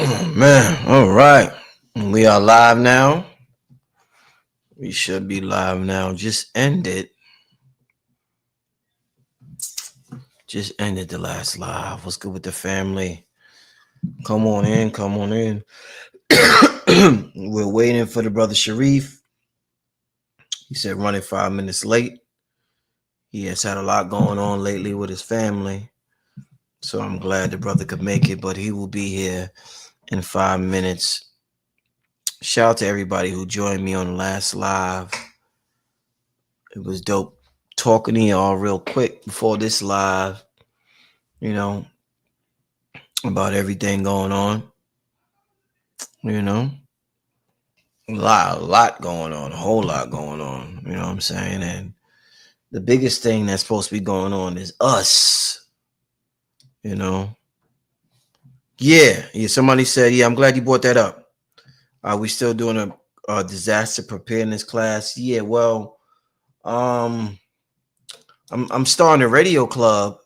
Oh, man, all right. We are live now. We should be live now. Just ended. Just ended the last live. What's good with the family? Come on in. Come on in. We're waiting for the brother Sharif. He said running 5 minutes late. He has had a lot going on lately with his family. So I'm glad the brother could make it, but he will be here in 5 minutes. Shout out to everybody who joined me on the last live. It was dope talking to y'all real quick before this live, you know, about everything going on. You know, a lot going on, a whole lot going on. You know what I'm saying? And the biggest thing that's supposed to be going on is us. You know, yeah. Somebody said, yeah. I'm glad you brought that up. Are we still doing a disaster preparedness class? Yeah. Well, I'm starting a radio club.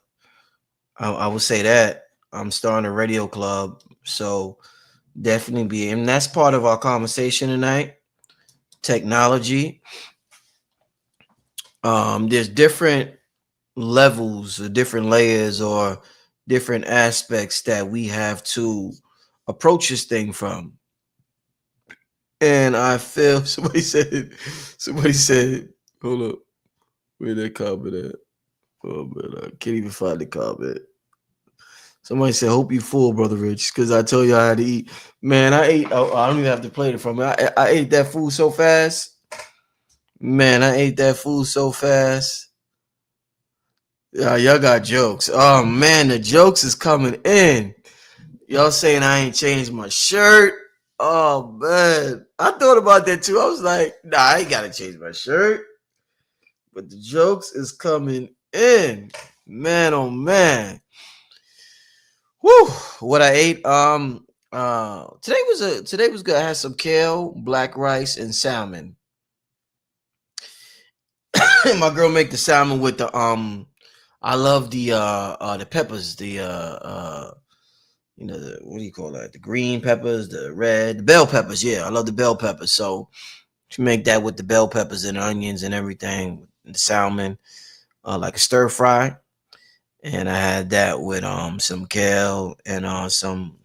I will say that I'm starting a radio club, so definitely be, and that's part of our conversation tonight. Technology. There's different levels or different layers or different aspects that we have to approach this thing from. And I feel somebody said, hold up, where that comment at? Oh man, I can't even find the comment. Somebody said, hope you full, Brother Rich, because I told you I had to eat. Man, I ate, I don't even have to play it from it. I ate that food so fast. Man, I ate that food so fast. Yeah, y'all got jokes. Oh man, the jokes is coming in. Y'all saying I ain't changed my shirt. Oh man, I thought about that too. I was like, nah, I ain't gotta change my shirt. But the jokes is coming in. Man, oh man. Whew. What I ate. Today was good. I had some kale, black rice, and salmon. My girl make the salmon with the I love the peppers, what do you call that? The green peppers, the red, the bell peppers. Yeah, I love the bell peppers. So she make that with the bell peppers and onions and everything, and the salmon, like a stir fry. And I had that with some kale and some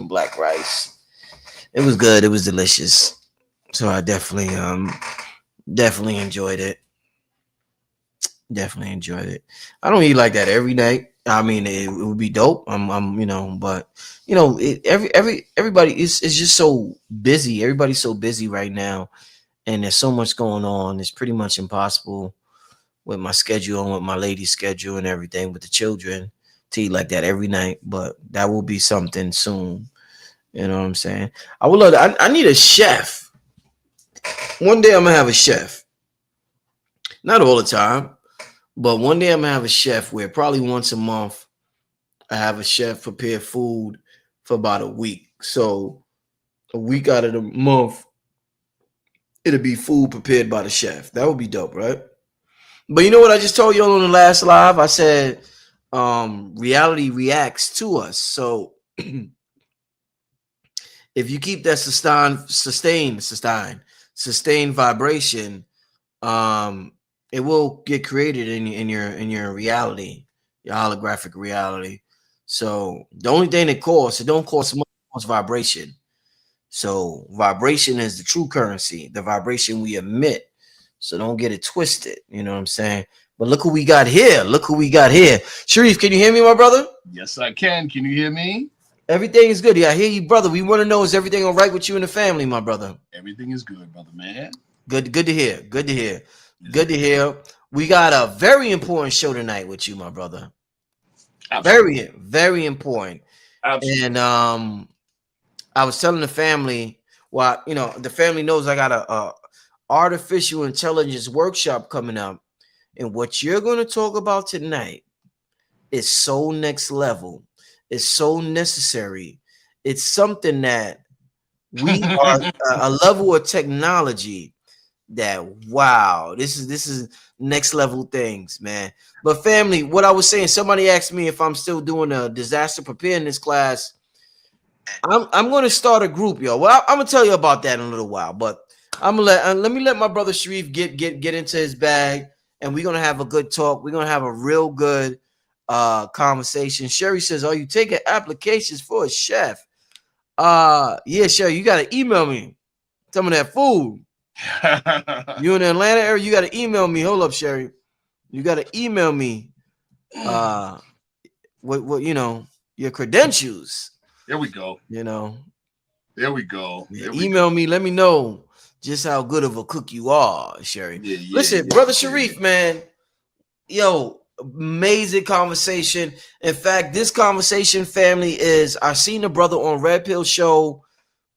black rice. It was good. It was delicious. So I definitely enjoyed it. Definitely enjoyed it. I don't eat like that every night. I mean, it would be dope. But everybody is just so busy. Everybody's so busy right now, and there's so much going on. It's pretty much impossible with my schedule and with my lady's schedule and everything with the children to eat like that every night. But that will be something soon. You know what I'm saying? I would love that. I need a chef. One day I'm gonna have a chef. Not all the time. But one day I'm gonna have a chef where probably once a month I have a chef prepare food for about a week. So a week out of the month, it'll be food prepared by the chef. That would be dope, right? But you know what I just told you on the last live? I said reality reacts to us. So if you keep that sustained vibration, it will get created in your reality, your holographic reality. So the only thing that costs, it don't cost much, it's vibration. So vibration is the true currency, the vibration we emit. So don't get it twisted. You know what I'm saying? But look who we got here. Look who we got here. Sharif, can you hear me, my brother? Yes, I can. Can you hear me? Everything is good. Yeah, I hear you, brother. We want to know, is everything all right with you and the family, my brother? Everything is good, brother man. Good to hear. Good to hear. Good to hear. We got a very important show tonight with you, my brother. Absolutely. Very important. Absolutely. And I was telling the family, well, the family knows I got a artificial intelligence workshop coming up, and what you're going to talk about tonight is so next level. It's so necessary. It's something that we are a level of technology that, wow, this is next level things, man. But family, what I was saying, somebody asked me if I'm still doing a disaster preparedness class. I'm going to start a group, yo. Well, I'm gonna tell you about that in a little while, but I'm gonna let me let my brother Sharif get into his bag, and we're gonna have a good talk. We're gonna have a real good conversation. Sherry says, "Are you taking applications for a chef?" Yeah, Sherry, you gotta email me some of that food. You in the Atlanta area, you gotta email me. Hold up, Sherry. You gotta email me. What you know, your credentials. There we go. You know. There we go. Yeah, email me. Let me know just how good of a cook you are, Sherry. Yeah, Listen, brother Sharif, man. Yo, amazing conversation. In fact, this conversation, family, is I seen the brother on Red Pill show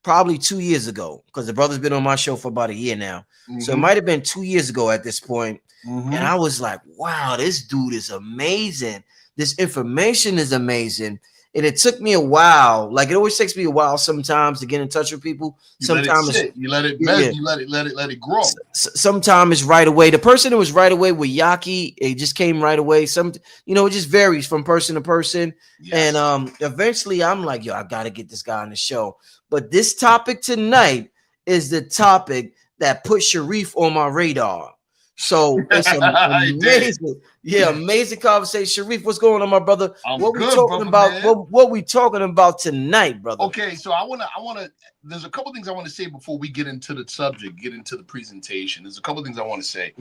probably 2 years ago, because the brother's been on my show for about a year now. So it might have been 2 years ago at this point. And I was like, wow, this dude is amazing. This information is amazing. And it took me a while. Like, it always takes me a while sometimes to get in touch with people. Sometimes you let it melt, you let it grow. Sometimes it's right away. The person who was right away with Yaki, it just came right away. It just varies from person to person. Yes. And eventually I'm like, yo, I gotta get this guy on the show. But this topic tonight is the topic that put Sharif on my radar. So it's amazing. Yeah, amazing conversation. Sharif, what's going on, my brother? What we talking about? What we talking about tonight, brother? Okay, so I wanna there's a couple things I want to say before we get into the subject, get into the presentation. There's a couple things I want to say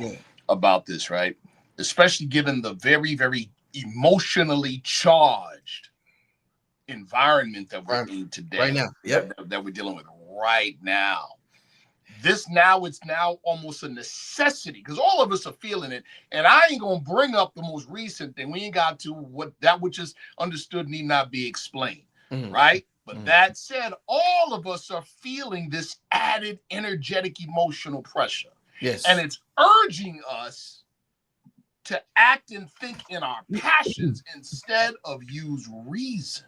about this, right? Especially given the very, very emotionally charged environment that we're in today. Right now. Yep. That we're dealing with right now. It's now almost a necessity, because all of us are feeling it. And I ain't gonna bring up the most recent thing. We ain't got to. That which is understood need not be explained, right? But that said, all of us are feeling this added energetic emotional pressure. Yes. And it's urging us to act and think in our passions instead of use reason.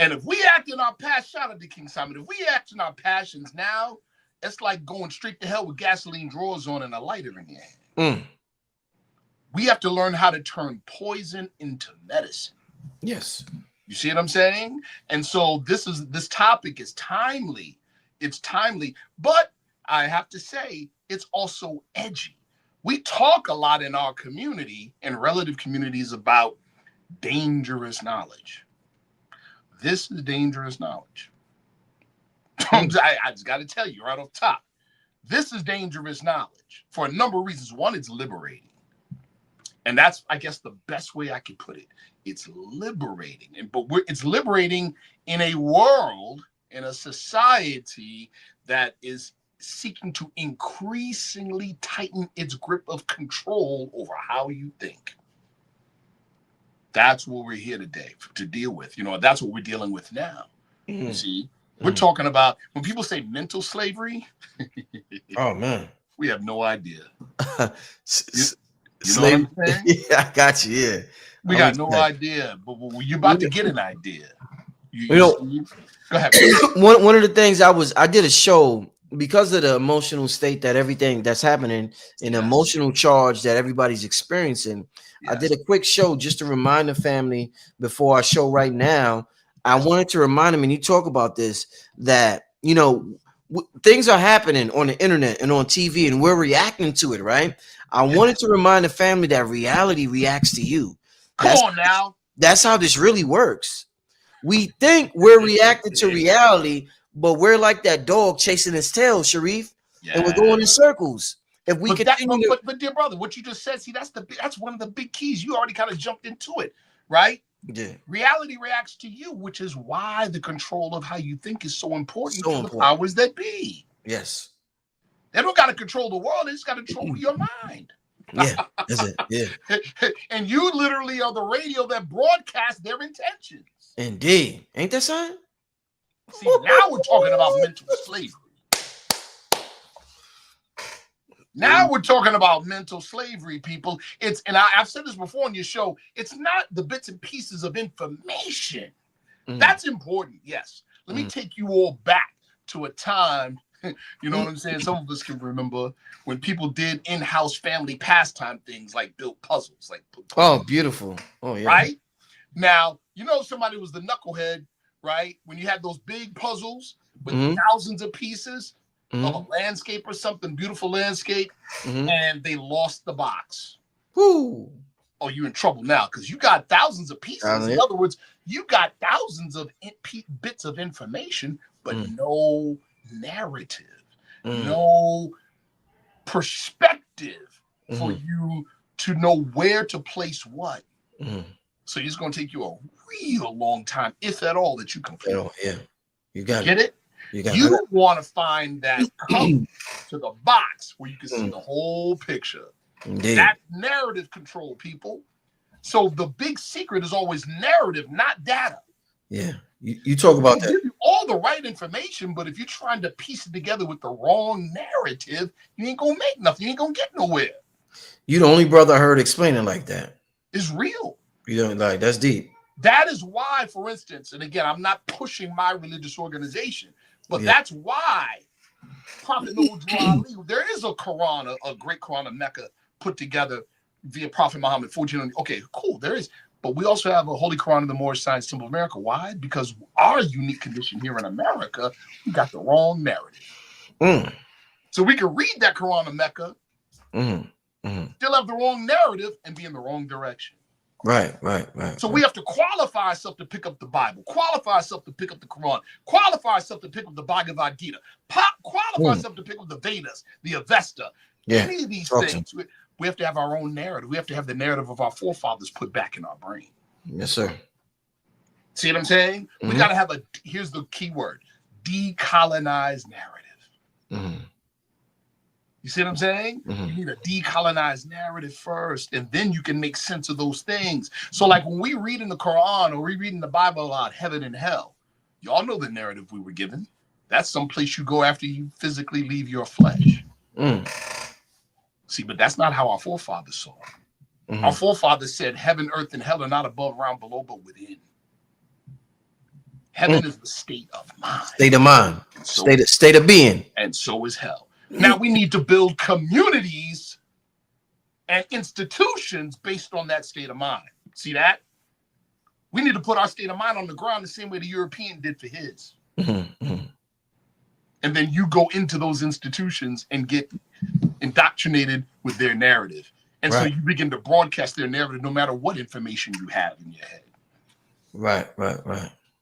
And if we act in our passion, shout out to King Simon, if we act in our passions now, it's like going straight to hell with gasoline drawers on and a lighter in your hand. We have to learn how to turn poison into medicine. Yes. You see what I'm saying? And so this topic is timely. It's timely, but I have to say it's also edgy. We talk a lot in our community and relative communities about dangerous knowledge. This is dangerous knowledge. I just got to tell you right off top. This is dangerous knowledge for a number of reasons. One, it's liberating. And that's, I guess, the best way I could put it. It's liberating. It's liberating in a world, in a society that is seeking to increasingly tighten its grip of control over how you think. That's what we're here today to deal with. That's what we're dealing with now. You see, we're talking about, when people say mental slavery. Oh man, we have no idea. You know what I'm saying? Yeah, I got you. Yeah, we got no idea, but you're about to get an idea. Go ahead. One of the things I did a show because of the emotional state that everything that's happening, an emotional charge that everybody's experiencing. Yes. I did a quick show just to remind the family before our show right now. I wanted to remind them, and you talk about this, that, things are happening on the internet and on TV and we're reacting to it, right? I wanted to remind the family that reality reacts to you. Come on now. That's how this really works. We think we're reacting to reality, but we're like that dog chasing his tail, Sharif, and we're going in circles. If we continue but dear brother, what you just said, see, that's one of the big keys. You already kind of jumped into it, right? Yeah. Reality reacts to you, which is why the control of how you think is so important to the powers that be. Yes. They don't got to control the world. They just got to control your mind. Yeah, that's it. Yeah. And you literally are the radio that broadcasts their intentions. Indeed. Ain't that something? See, now we're talking about mental slavery. Now we're talking about mental slavery, people. I've said this before on your show, it's not the bits and pieces of information. That's important, yes. Let me take you all back to a time, you know what I'm saying? Some of us can remember when people did in-house family pastime things like build puzzles. Oh, beautiful. Oh, yeah. Right? Now, somebody was the knucklehead right? When you had those big puzzles with Mm-hmm. thousands of pieces of a Mm-hmm. landscape or something, beautiful landscape, Mm-hmm. and they lost the box. Woo. Oh, you're in trouble now because you got thousands of pieces. In other words, you got thousands of bits of information, but no narrative, no perspective for you to know where to place what. So it's going to take you a real long time, if at all, that you complete. Oh, yeah. You got Get it? You want to find that cover to the box where you can see the whole picture. Indeed. That narrative control, people. So the big secret is always narrative, not data. Yeah. You talk about that. Give you all the right information, but if you're trying to piece it together with the wrong narrative, you ain't going to make nothing. You ain't going to get nowhere. You the only brother I heard explaining like that. It's real. You know, like, that's deep. That is why, for instance, and again, I'm not pushing my religious organization, but that's why Prophet Noble Drew Ali, there is a Quran, a great Quran of Mecca put together via Prophet Muhammad, 14. Okay, cool, there is. But we also have a Holy Quran of the Moorish Science Temple of America. Why? Because our unique condition here in America, we got the wrong narrative. So we can read that Quran of Mecca, still have the wrong narrative, and be in the wrong direction. Right. So we have to qualify ourselves to pick up the Bible, qualify ourselves to pick up the Quran, qualify ourselves to pick up the Bhagavad Gita, qualify ourselves to pick up the Vedas, the Avesta. Any of these things, we have to have our own narrative. We have to have the narrative of our forefathers put back in our brain. Yes, sir. See what I'm saying? We got to have here's the key word, decolonized narrative. You see what I'm saying? You need a decolonized narrative first, and then you can make sense of those things. So like when we read in the Quran or we read in the Bible about heaven and hell, y'all know the narrative we were given. That's someplace you go after you physically leave your flesh. See, but that's not how our forefathers saw it. Our forefathers said heaven, earth, and hell are not above, around, below, but within. Heaven is the state of mind. State of mind. So state of being. And so is hell. Now we need to build communities and institutions based on that state of mind. See that? We need to put our state of mind on the ground the same way the European did for his. And then you go into those institutions and get indoctrinated with their narrative. And so you begin to broadcast their narrative no matter what information you have in your head. Right.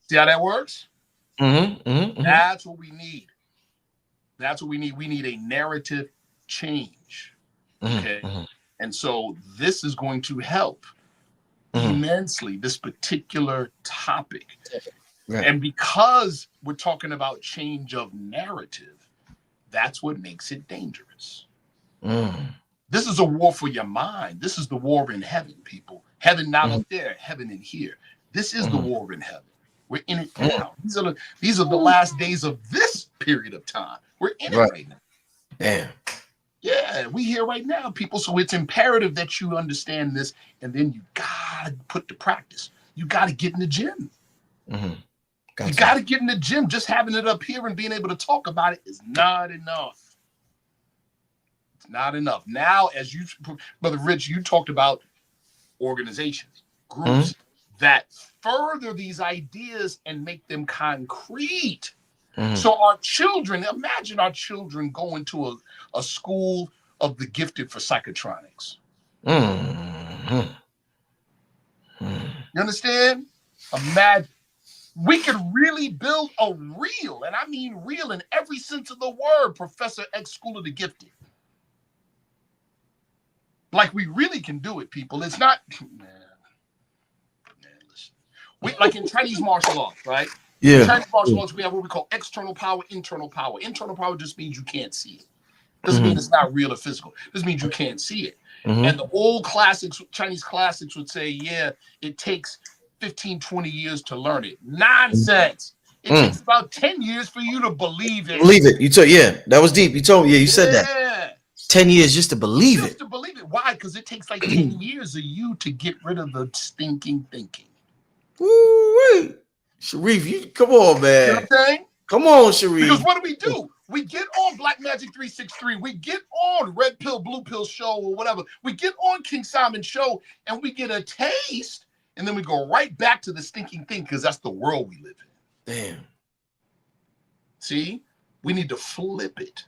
See how that works? That's what we need. That's what we need. We need a narrative change. Okay. And so this is going to help immensely, this particular topic. And because we're talking about change of narrative, that's what makes it dangerous. This is a war for your mind. This is the war in heaven, people. Heaven not up there, heaven in here. This is the war in heaven. We're in it now. These are the last days of this period of time. We're in it right now. Damn. Yeah, we here right now, people. So it's imperative that you understand this, and then you gotta put to practice. You gotta get in the gym. You gotta get in the gym. Just having it up here and being able to talk about it is not enough. It's not enough. Now, as you, Brother Rich, you talked about organizations, groups that further these ideas and make them concrete. So our children, imagine our children going to a school of the gifted for psychotronics. You understand? Imagine. We could really build a real, and I mean real in every sense of the word, Professor X School of the Gifted. Like we really can do it, people. It's not, man, listen. Like in Chinese martial arts, right? Yeah. In Chinese martial arts, we have what we call external power, internal power. Internal power just means you can't see it. Doesn't mean it's not real or physical. This means you can't see it. And the old classics, Chinese classics would say, yeah, it takes 15, 20 years to learn it. Nonsense. It takes about 10 years for you to believe it. Believe it. You told, that was deep. You told me, you said that. 10 years just to believe it. Just to believe it. Why? Because it takes like 10 years of you to get rid of the stinking thinking. Woo-wee. Sharif, you come on, man. You know what I'm saying? Come on, Sharif. Because what do? We get on Black Magic 363. We get on Red Pill, Blue Pill show or whatever. We get on King Simon show and we get a taste. And then we go right back to the stinking thing because that's the world we live in. Damn. See, we need to flip it.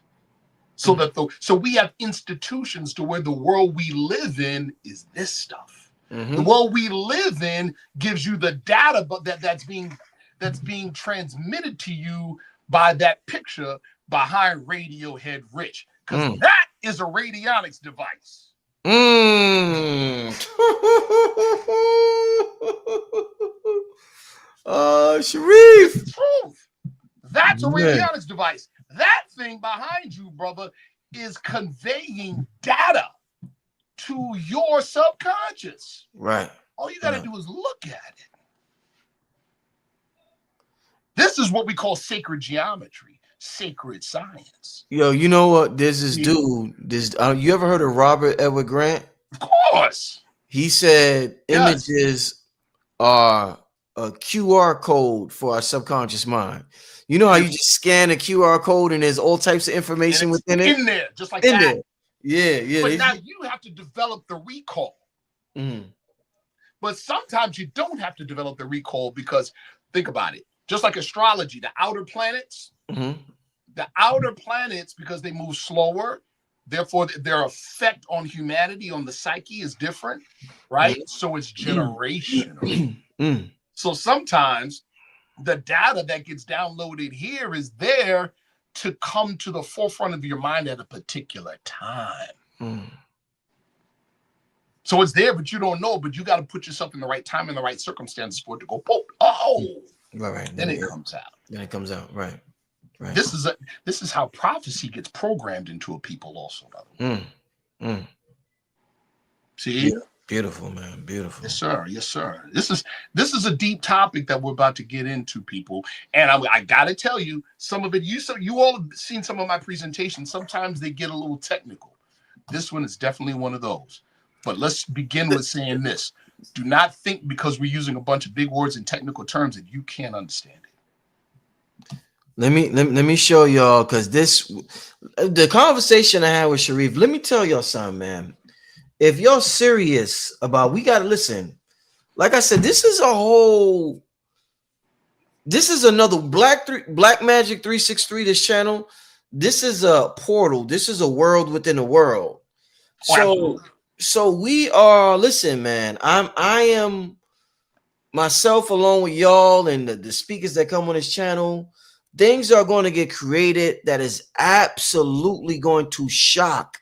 So that so we have institutions to where the world we live in is this stuff. The world we live in gives you the data, but that's being transmitted to you by that picture behind Radiohead Rich, because that is a radionics device. Sharif. It's the truth. That's a radionics device. That thing behind you, brother, is conveying data to your subconscious. Right. All you got to do is look at it. This is what we call sacred geometry, sacred science. Yo, you know what? There's this dude. You ever heard of Robert Edward Grant? Of course. He said images are a QR code for our subconscious mind. You know how you just scan a QR code and there's all types of information within it? In there, just like that. There. Yeah. But now you have to develop the recall. But sometimes you don't have to develop the recall, because think about it. Just like astrology, the outer planets, because they move slower, therefore their effect on humanity, on the psyche, is different, right? So it's generational. So sometimes the data that gets downloaded here is there to come to the forefront of your mind at a particular time. So it's there, but you don't know, but you got to put yourself in the right time and the right circumstances for it to go, right. Then it comes out. Right. This is how prophecy gets programmed into a people also. See? Beautiful, man. Beautiful. Yes, sir. This is a deep topic that we're about to get into, people. And I gotta tell you, some of it, you all have seen some of my presentations. Sometimes they get a little technical. This one is definitely one of those. But let's begin with saying this. Do not think because we're using a bunch of big words and technical terms that you can't understand it. Let me show y'all, because the conversation I had with Sharif, let me tell y'all something, man. If you're serious about, we got to listen. Like I said, this is another Black Magic 363, this channel. This is a portal. This is a world within a world. So we are, listen, man, I am myself, along with y'all and the speakers that come on this channel. Things are going to get created that is absolutely going to shock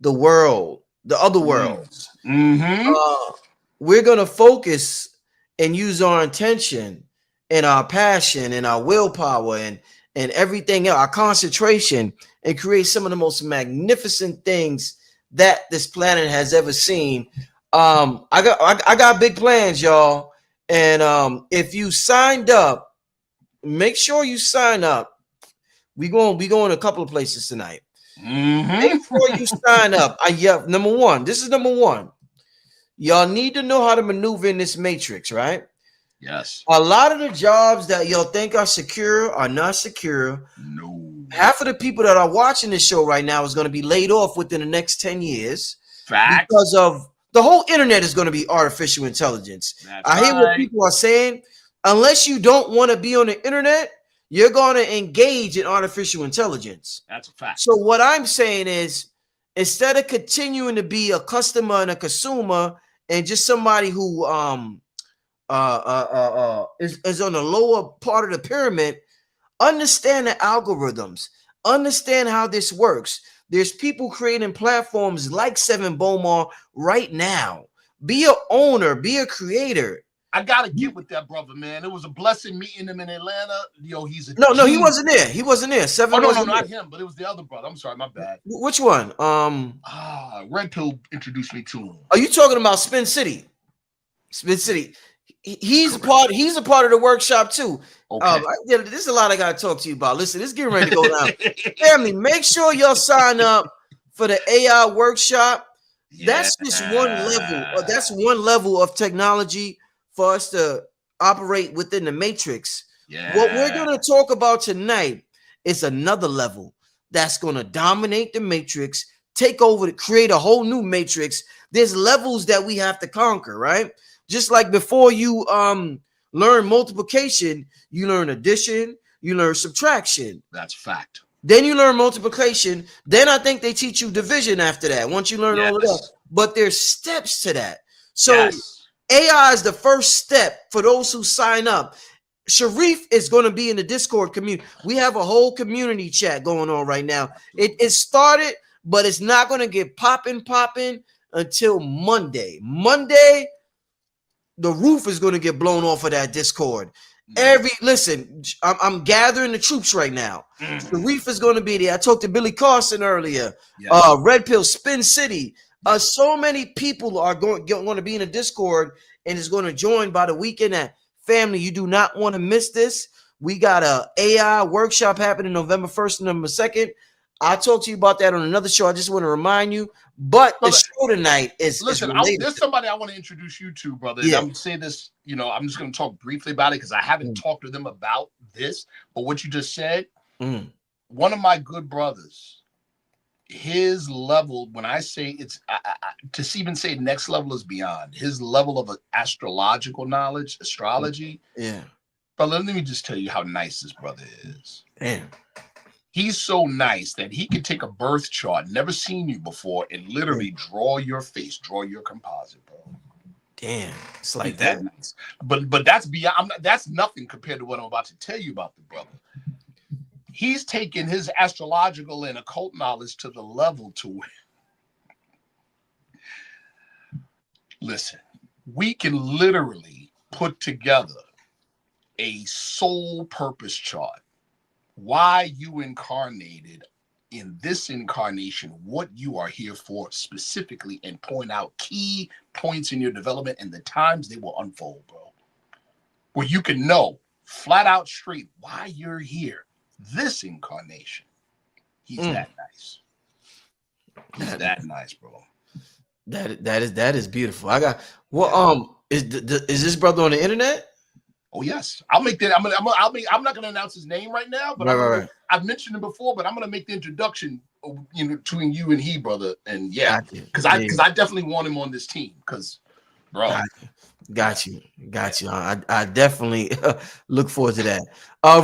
the world, the other worlds. We're going to focus and use our intention and our passion and our willpower and everything else, our concentration, and create some of the most magnificent things that this planet has ever seen. I got big plans, y'all. And if you signed up, make sure you sign up. We going a couple of places tonight. Make sure you sign up. Number one. This is number one. Y'all need to know how to maneuver in this matrix, right? Yes. A lot of the jobs that y'all think are secure are not secure. No. Half of the people that are watching this show right now is going to be laid off within the next 10 years. Facts. Because of the whole internet is going to be artificial intelligence. I hear what people are saying. Unless you don't want to be on the internet, you're going to engage in artificial intelligence. That's a fact. So what I'm saying is, instead of continuing to be a customer and a consumer and just somebody who is on the lower part of the pyramid, understand the algorithms, understand how this works. There's people creating platforms like Seven Bomar right now. Be an owner, be a creator. I gotta get with that brother, man. It was a blessing meeting him in Atlanta. Yo, he's a no, he wasn't there. He wasn't there. Seven. No, not him, but it was the other brother. I'm sorry, my bad. Which one? Red Pill introduced me to him. Are you talking about Spin City? Spin City. He's a part of the workshop too. Okay. There's a lot I gotta talk to you about. Listen, it's getting ready to go down. Family, make sure y'all sign up for the AI workshop. Yeah. That's just one level. That's one level of technology for us to operate within the matrix. Yeah. What we're going to talk about tonight is another level that's going to dominate the matrix, take over, to create a whole new matrix. There's levels that we have to conquer, right? Just like before you learn multiplication, you learn addition, you learn subtraction. That's fact. Then you learn multiplication. Then I think they teach you division after that. Once you learn all of that, but there's steps to that. So AI is the first step for those who sign up. Sharif is going to be in the Discord community. We have a whole community chat going on right now. It started, but it's not going to get popping until Monday. Monday, the roof is going to get blown off of that Discord. Listen, I'm gathering the troops right now. Sharif is going to be there. I talked to Billy Carson earlier. Red Pill, Spin City. So many people are going to be in the Discord and is going to join by the weekend. Family, you do not want to miss this. We got a AI workshop happening November 1st and November 2nd. I talked to you about that on another show. I just want to remind you. But the show tonight is listen. There's somebody I want to introduce you to, brother. Yeah. I'm going to say this. I'm just going to talk briefly about it because I haven't talked to them about this. But what you just said, one of my good brothers, his level, when I say it's to even say next level is beyond his level of astrological knowledge, astrology. Yeah. But let me just tell you how nice this brother is. Damn. He's so nice that he can take a birth chart, never seen you before, and literally draw your face, draw your composite, bro. Damn, it's like that. Nice. But that's beyond. That's nothing compared to what I'm about to tell you about the brother. He's taken his astrological and occult knowledge to the level to where, listen, we can literally put together a soul purpose chart. Why you incarnated in this incarnation, what you are here for specifically, and point out key points in your development and the times they will unfold, bro. Where you can know flat out straight why you're here. This incarnation. He's that nice. He's that nice, bro. That is beautiful. I got is this brother on the internet? Oh yes, I'll make that. I'm not gonna announce his name right now, but I've mentioned him before. But I'm gonna make the introduction, between you and he, brother. And because I definitely want him on this team. Because, bro, got you. I definitely look forward to that.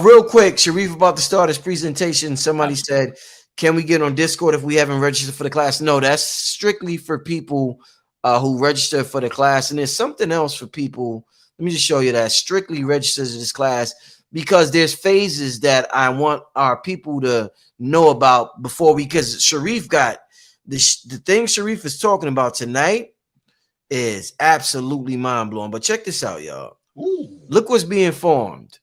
Real quick, Sharif about to start his presentation. Somebody said, "Can we get on Discord if we haven't registered for the class?" No, that's strictly for people who register for the class, and there's something else for people. Let me just show you that strictly registers in this class because there's phases that I want our people to know about before because Sharif got the thing Sharif is talking about tonight is absolutely mind blowing. But check this out, y'all. Ooh. Look what's being formed.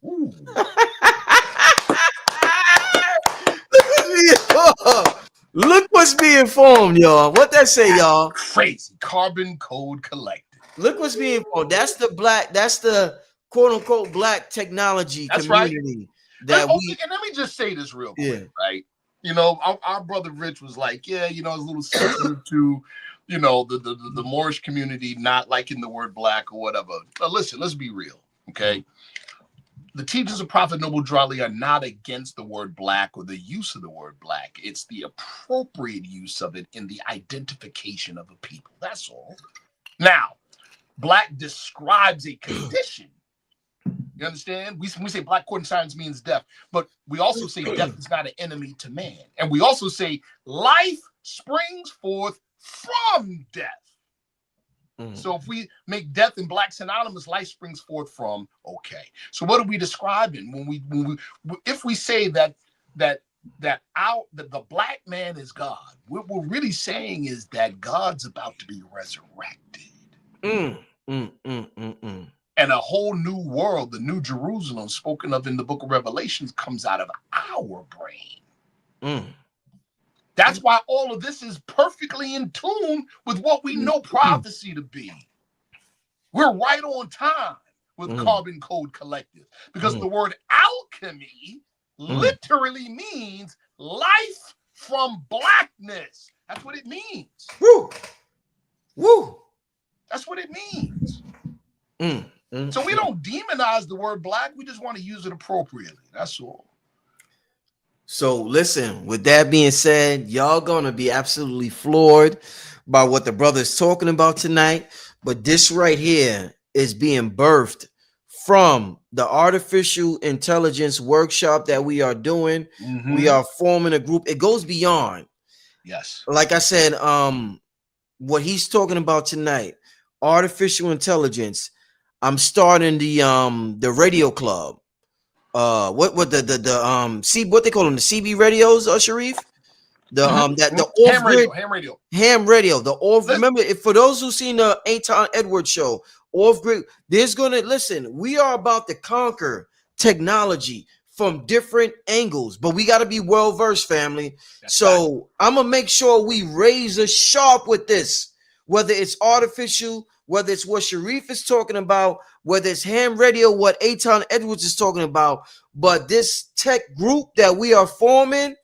Look what's being formed, y'all. What that say, y'all? Crazy Carbon Code Collective. Look what's being formed. That's the quote unquote black technology community. Right. And let me just say this real quick, right? Our brother Rich was like, it's a little sensitive to, the Moorish community not liking the word black or whatever. But listen, let's be real, okay? The teachers of Prophet Noble Drali are not against the word black or the use of the word black. It's the appropriate use of it in the identification of a people. That's all. Now, black describes a condition. You understand? We say black court in science means death, but we also say death is not an enemy to man. And we also say life springs forth from death. So if we make death and black synonymous, life springs forth from, okay. So what are we describing if we say that the black man is God? What we're really saying is that God's about to be resurrected. And a whole new world, the new Jerusalem spoken of in the book of Revelations, comes out of our brain. That's why all of this is perfectly in tune with what we know prophecy to be. We're right on time with Carbon Code Collective because the word alchemy literally means life from blackness. That's what it means. Woo! That's what it means. So we don't demonize the word black. We just want to use it appropriately. That's all. So listen, with that being said, y'all gonna be absolutely floored by what the brother's talking about tonight. But this right here is being birthed from the artificial intelligence workshop that we are doing. We are forming a group. It goes beyond. Yes. Like I said, what he's talking about tonight, artificial intelligence. I'm starting the radio club. What what they call them, the CB radios, Sharif? The the off grid ham radio. The off. Remember, if for those who seen the Anton Edwards show, off grid, there's gonna listen. We are about to conquer technology from different angles, but we got to be well versed, family. So I'm gonna make sure we razor sharp with this, whether it's artificial, whether it's what Sharif is talking about, whether it's ham radio, what Anton Edwards is talking about. But this tech group that we are forming,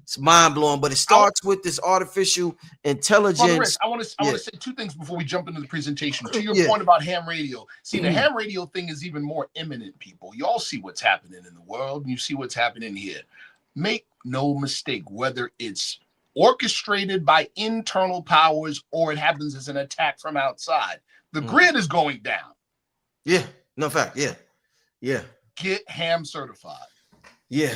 it's mind blowing, but it starts with this artificial intelligence. Rich, I want to say two things before we jump into the presentation. To your point about ham radio, see, the ham radio thing is even more imminent, people. You all see what's happening in the world, and you see what's happening here. Make no mistake, whether it's orchestrated by internal powers or it happens as an attack from outside, the grid is going down. Yeah, no fact. Yeah. Get ham certified. Yeah.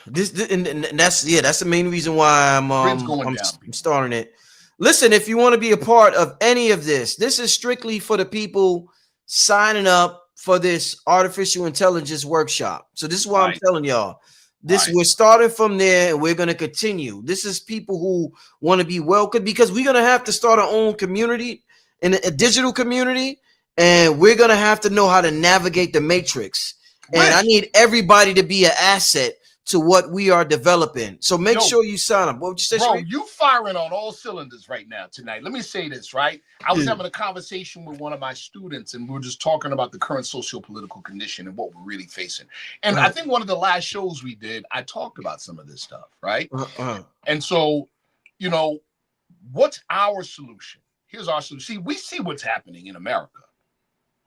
This and that's the main reason why I'm starting it. Listen, if you want to be a part of any of this, this is strictly for the people signing up for this artificial intelligence workshop. So this is why I'm telling y'all. We're starting from there and we're going to continue. This is people who want to be welcome, because we're going to have to start our own community, in a digital community, and we're going to have to know how to navigate the matrix. And I need everybody to be an asset to what we are developing. So make sure you sign up. What would you say, bro? Sharif? You firing on all cylinders right now tonight. Let me say this, right? I was having a conversation with one of my students, and we were just talking about the current socio-political condition and what we're really facing. And I think one of the last shows we did, I talked about some of this stuff, right? And so, what's our solution? Here's our solution. See, we see what's happening in America.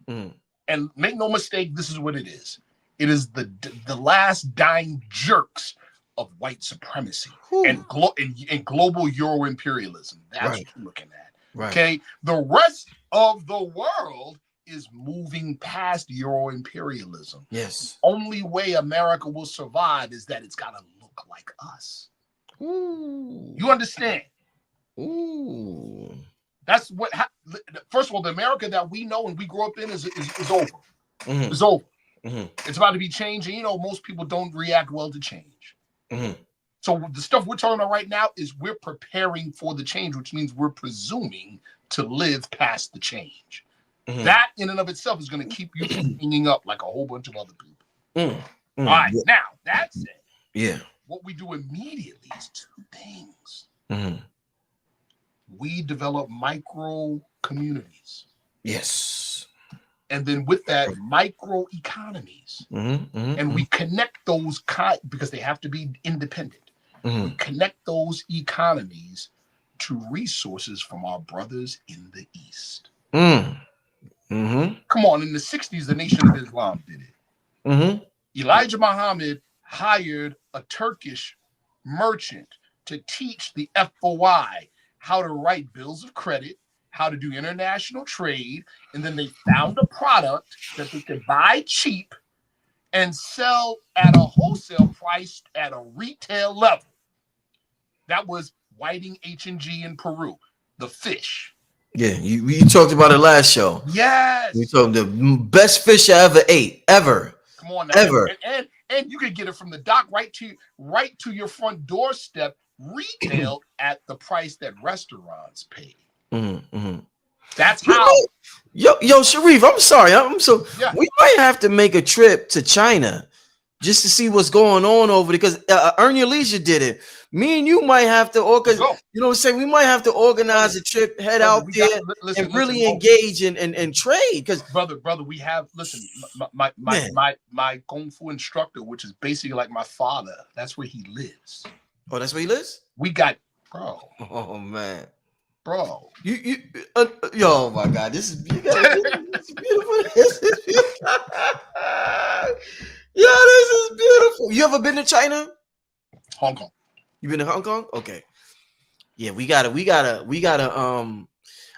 And make no mistake, this is what it is. It is the last dying jerks of white supremacy and global Euro imperialism. That's what you're looking at. Okay, the rest of the world is moving past Euro imperialism. Yes. Only way America will survive is that it's got to look like us. You understand? That's what. First of all, the America that we know and we grew up in is over. It's over. It's about to be changed, and most people don't react well to change. So the stuff we're talking about right now is we're preparing for the change, which means we're presuming to live past the change. That in and of itself is going to keep you from hanging up like a whole bunch of other people. All right, now that's it. What we do immediately is two things. We develop micro communities. Yes. And then with that, micro-economies. And we connect those, because they have to be independent. We connect those economies to resources from our brothers in the East. Come on, in the 60s, the Nation of Islam did it. Elijah Muhammad hired a Turkish merchant to teach the FOI how to write bills of credit, how to do international trade, and then they found a product that they could buy cheap and sell at a wholesale price at a retail level. That was whiting H&G in Peru, the fish. Yeah, you talked about it last show. Yes. We told the best fish I ever ate, ever. Come on now. Ever. And you could get it from the dock right to your front doorstep, retailed at the price that restaurants pay. That's how. Yo, Sharif, I'm sorry. We might have to make a trip to China just to see what's going on over there, because Earn Your Leisure did it. Me and you might have to, we might have to organize a trip, head out there, and really engage in trade. Because brother, we have my kung fu instructor, which is basically like my father. That's where he lives. Oh, that's where he lives? We got, bro. Oh man. Bro, oh my God, this is beautiful. This is beautiful. Yo, this is beautiful. You ever been to China? Hong Kong. You been to Hong Kong? Okay. Yeah, we gotta.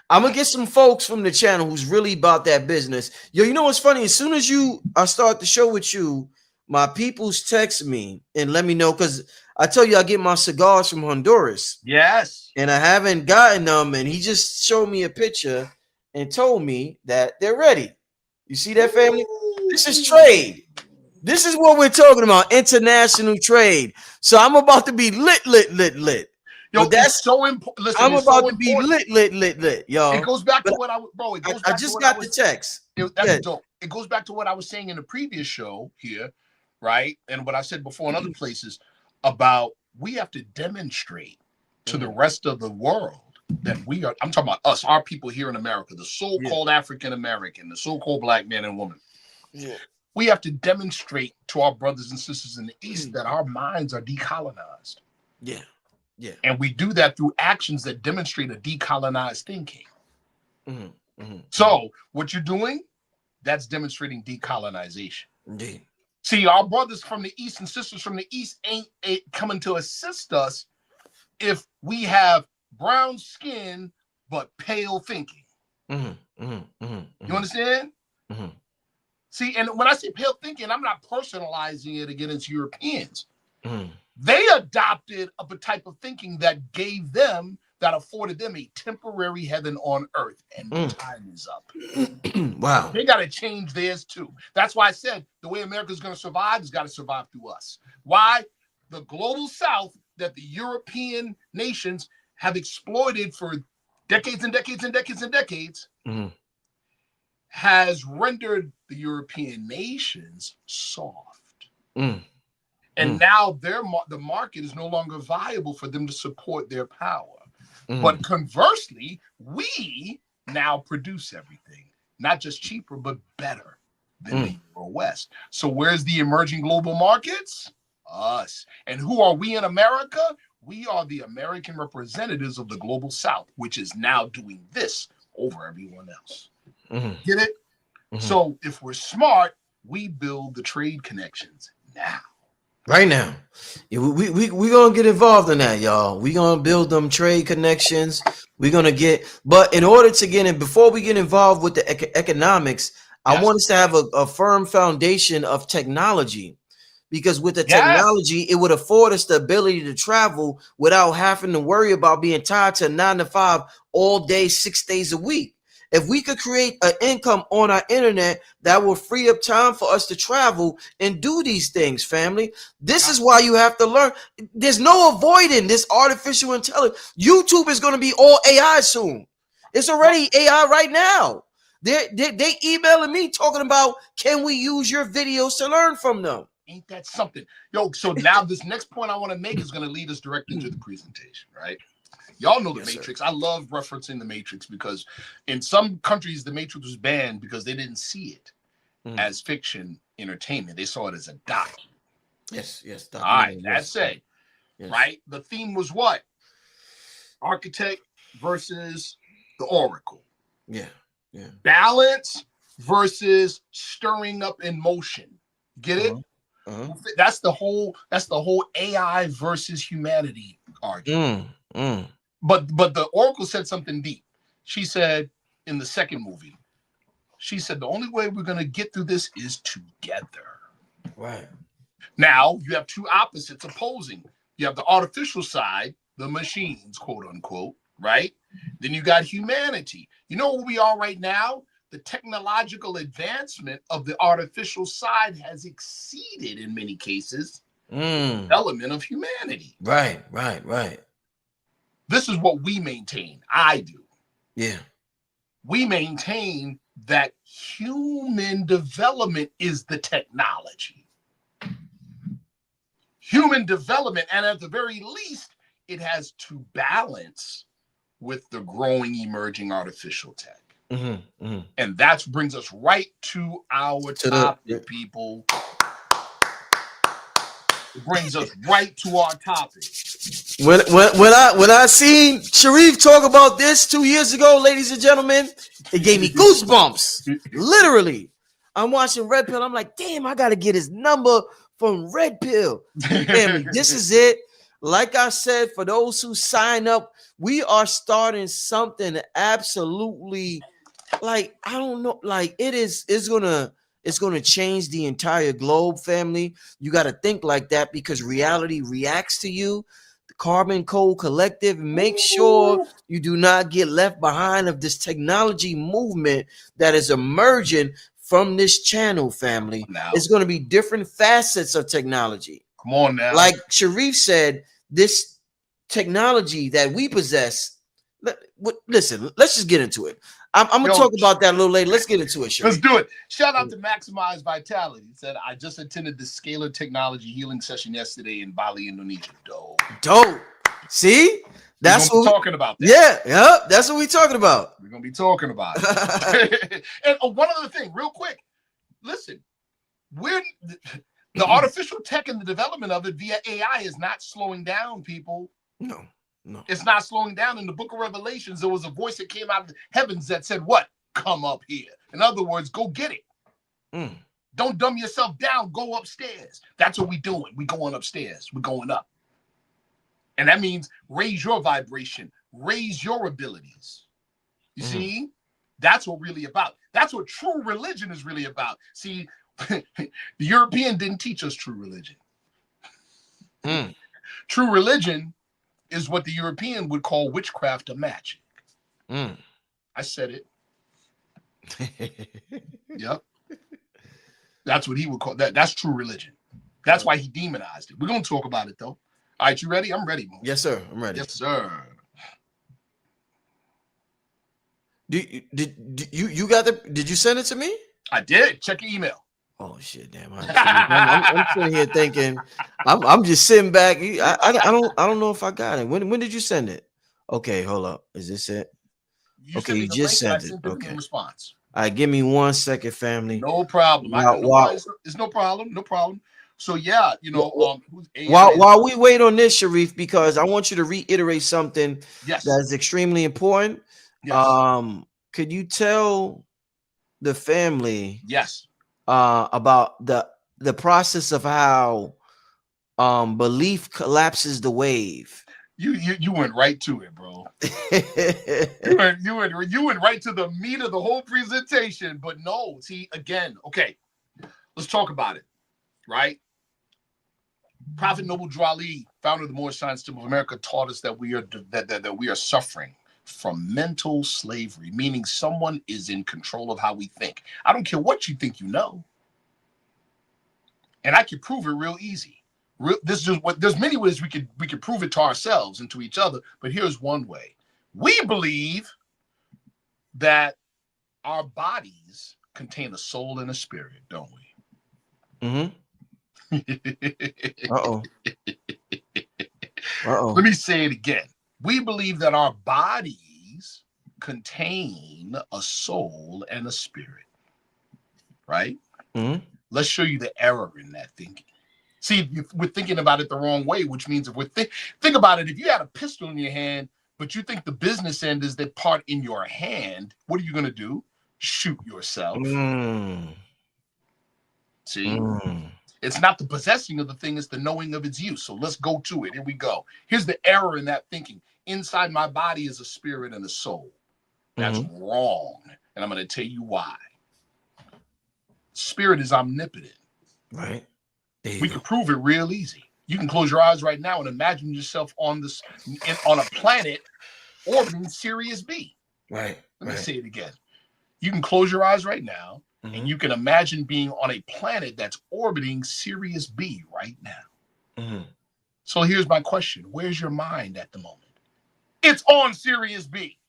I'm gonna get some folks from the channel who's really about that business. Yo, you know what's funny? As soon as I start the show with you, my peoples text me and let me know, because I tell you I get my cigars from Honduras. Yes. And I haven't gotten them, and he just showed me a picture and told me that they're ready. You see that, family? This is trade. This is what we're talking about, international trade. So I'm about to be lit. Yo, But that's it's so important. Listen, I'm it's about so to be important. lit, y'all. It goes back But to what bro. It goes I back to just what I got the was. text. That's Yeah. dope. It goes back to what I was saying in the previous show here, right? And what I said before in other places about we have to demonstrate to the rest of the world that we are. I'm talking about us, our people here in America, the so-called African American, the so-called black man and woman. Yeah. We have to demonstrate to our brothers and sisters in the East that our minds are decolonized. Yeah. Yeah. And we do that through actions that demonstrate a decolonized thinking. Mm-hmm. So what you're doing, that's demonstrating decolonization. Indeed. See, our brothers from the East and sisters from the East ain't coming to assist us if we have brown skin but pale thinking. You understand? See, and when I say pale thinking, I'm not personalizing it against Europeans. They adopted a type of thinking that afforded them a temporary heaven on earth, and the time is up. Wow. They got to change theirs too. That's why I said the way America's going to survive has got to survive through us. Why? The global South that the European nations have exploited for decades and decades and decades and decades has rendered the European nations soft. And now the market is no longer viable for them to support their power. But conversely, we now produce everything, not just cheaper, but better than the Euro West. So where's the emerging global markets? Us. And who are we in America? We are the American representatives of the global South, which is now doing this over everyone else. Get it? So if we're smart, we build the trade connections now. Right now. We gonna get involved in that, y'all. We gonna build them trade connections. We're gonna but in order to get in, before we get involved with the economics, I want us to have a firm foundation of technology. Because with the technology, it would afford us the ability to travel without having to worry about being tied to 9 to 5 all day, 6 days a week. If we could create an income on our internet that will free up time for us to travel and do these things, family. This is why you have to learn. There's no avoiding this artificial intelligence. YouTube is going to be all AI soon. It's already AI right now. They emailing me talking about, can we use your videos to learn from them? Ain't that something? Yo, so now this next point I want to make is going to lead us directly into the presentation, right? Y'all know the Matrix. Sir. I love referencing the Matrix because in some countries, the Matrix was banned because they didn't see it as fiction entertainment. They saw it as a doc. Yes. All right, that's it. Yes. Right? The theme was what? Architect versus the Oracle. Yeah. Balance versus stirring up in motion. Get it? That's the whole AI versus humanity argument. But the Oracle said something deep. She said in the second movie, she said the only way we're going to get through this is together. Right. Now you have two opposites opposing. You have the artificial side, the machines, quote unquote, right? Then you got humanity. You know where we are right now? The technological advancement of the artificial side has exceeded, in many cases, the element of humanity. Right. This is what we maintain. I do. Yeah. We maintain that human development is the technology. Human development, and at the very least, it has to balance with the growing, emerging artificial tech. And that brings us right to our topic, people. It brings us right to our topic. When I seen Sharif talk about this 2 years ago, ladies and gentlemen, it gave me goosebumps. Literally. I'm watching Red Pill. I'm like, damn, I gotta get his number from Red Pill. Family, this is it. like I said, for those who sign up, we are starting something absolutely, like, I don't know, like it's gonna change the entire globe, family. You got to think like that, because reality reacts to you. The Carbon Code Collective, make sure you do not get left behind of this technology movement that is emerging from this channel, family. Now. It's going to be different facets of technology. Come on now. Like Sharif said, this technology that we possess. Listen, let's just get into it. I'm gonna talk about that a little later. Let's get into it, Sharif. Let's do it. Shout out to Maximize Vitality. He said, I just attended the scalar technology healing session yesterday in Bali, Indonesia. Dope. See? That's what we're talking about. Yeah, that's what we're talking about. We're gonna be talking about it. And one other thing, real quick. Listen, the artificial tech and the development of it via AI is not slowing down, people. No. It's not slowing down. In the book of Revelations, there was a voice that came out of the heavens that said, what? Come up here. In other words, go get it. Don't dumb yourself down. Go upstairs. That's what we're doing. We're going upstairs. We're going up. And that means raise your vibration, raise your abilities. You see? That's what really about. That's what true religion is really about. See, the European didn't teach us true religion. True religion is what the European would call witchcraft or magic. I said it. Yep. That's what he would call that. That's true religion. That's why he demonized it. We're going to talk about it, though. All right, you ready? I'm ready, Mo. Yes, sir. I'm ready. Yes, sir. Did you got the? Did you send it to me? I did. Check your email. Oh shit! Damn, I'm sitting here thinking. I'm just sitting back. I don't know if I got it. When did you send it? Okay, hold up. Is this it? Okay, you just sent it. Okay. Response. All right, give me 1 second, family. No problem. It's no problem. No problem. So yeah, you know, while we wait on this, Sharif, because I want you to reiterate something that is extremely important. Yes. Could you tell the family about the process of how belief collapses the wave? You went right to it, bro. you went right to the meat of the whole presentation. But no, see, again, okay, let's talk about it, right? Prophet Noble Drew Ali, founder of the Moorish Science Temple of America, taught us that we are suffering from mental slavery, meaning someone is in control of how we think. I don't care what you think you know, and I can prove it real easy. There's many ways we could prove it to ourselves and to each other, but here's one way. We believe that our bodies contain a soul and a spirit, don't we? Uh-oh. Let me say it again. We believe that our bodies contain a soul and a spirit, right? Let's show you the error in that thinking. See, we're thinking about it the wrong way, which means if we think about it, if you had a pistol in your hand, but you think the business end is the part in your hand, what are you going to do? Shoot yourself. See? It's not the possessing of the thing, it's the knowing of its use. So let's go to it. Here we go. Here's the error in that thinking. Inside my body is a spirit and a soul. That's wrong. And I'm going to tell you why. Spirit is omnipotent. Right. We can prove it real easy. You can close your eyes right now and imagine yourself on a planet orbiting Sirius B. Right. Let me say it again. You can close your eyes right now and you can imagine being on a planet that's orbiting Sirius B right now. So here's my question. Where's your mind at the moment? It's on Sirius B.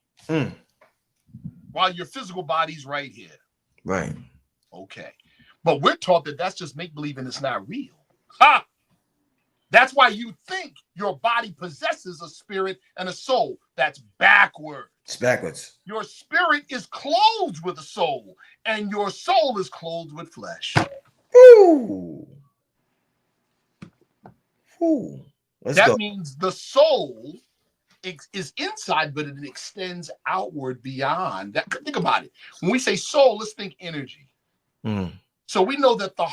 While your physical body's right here. Right. Okay. But we're taught that that's just make-believe and it's not real. Ha! That's why you think your body possesses a spirit and a soul. That's backwards. It's backwards. Your spirit is clothed with a soul, and your soul is clothed with flesh. Ooh. That means the soul is inside, but it extends outward beyond that. Think about it. When we say soul, let's think energy. So we know that the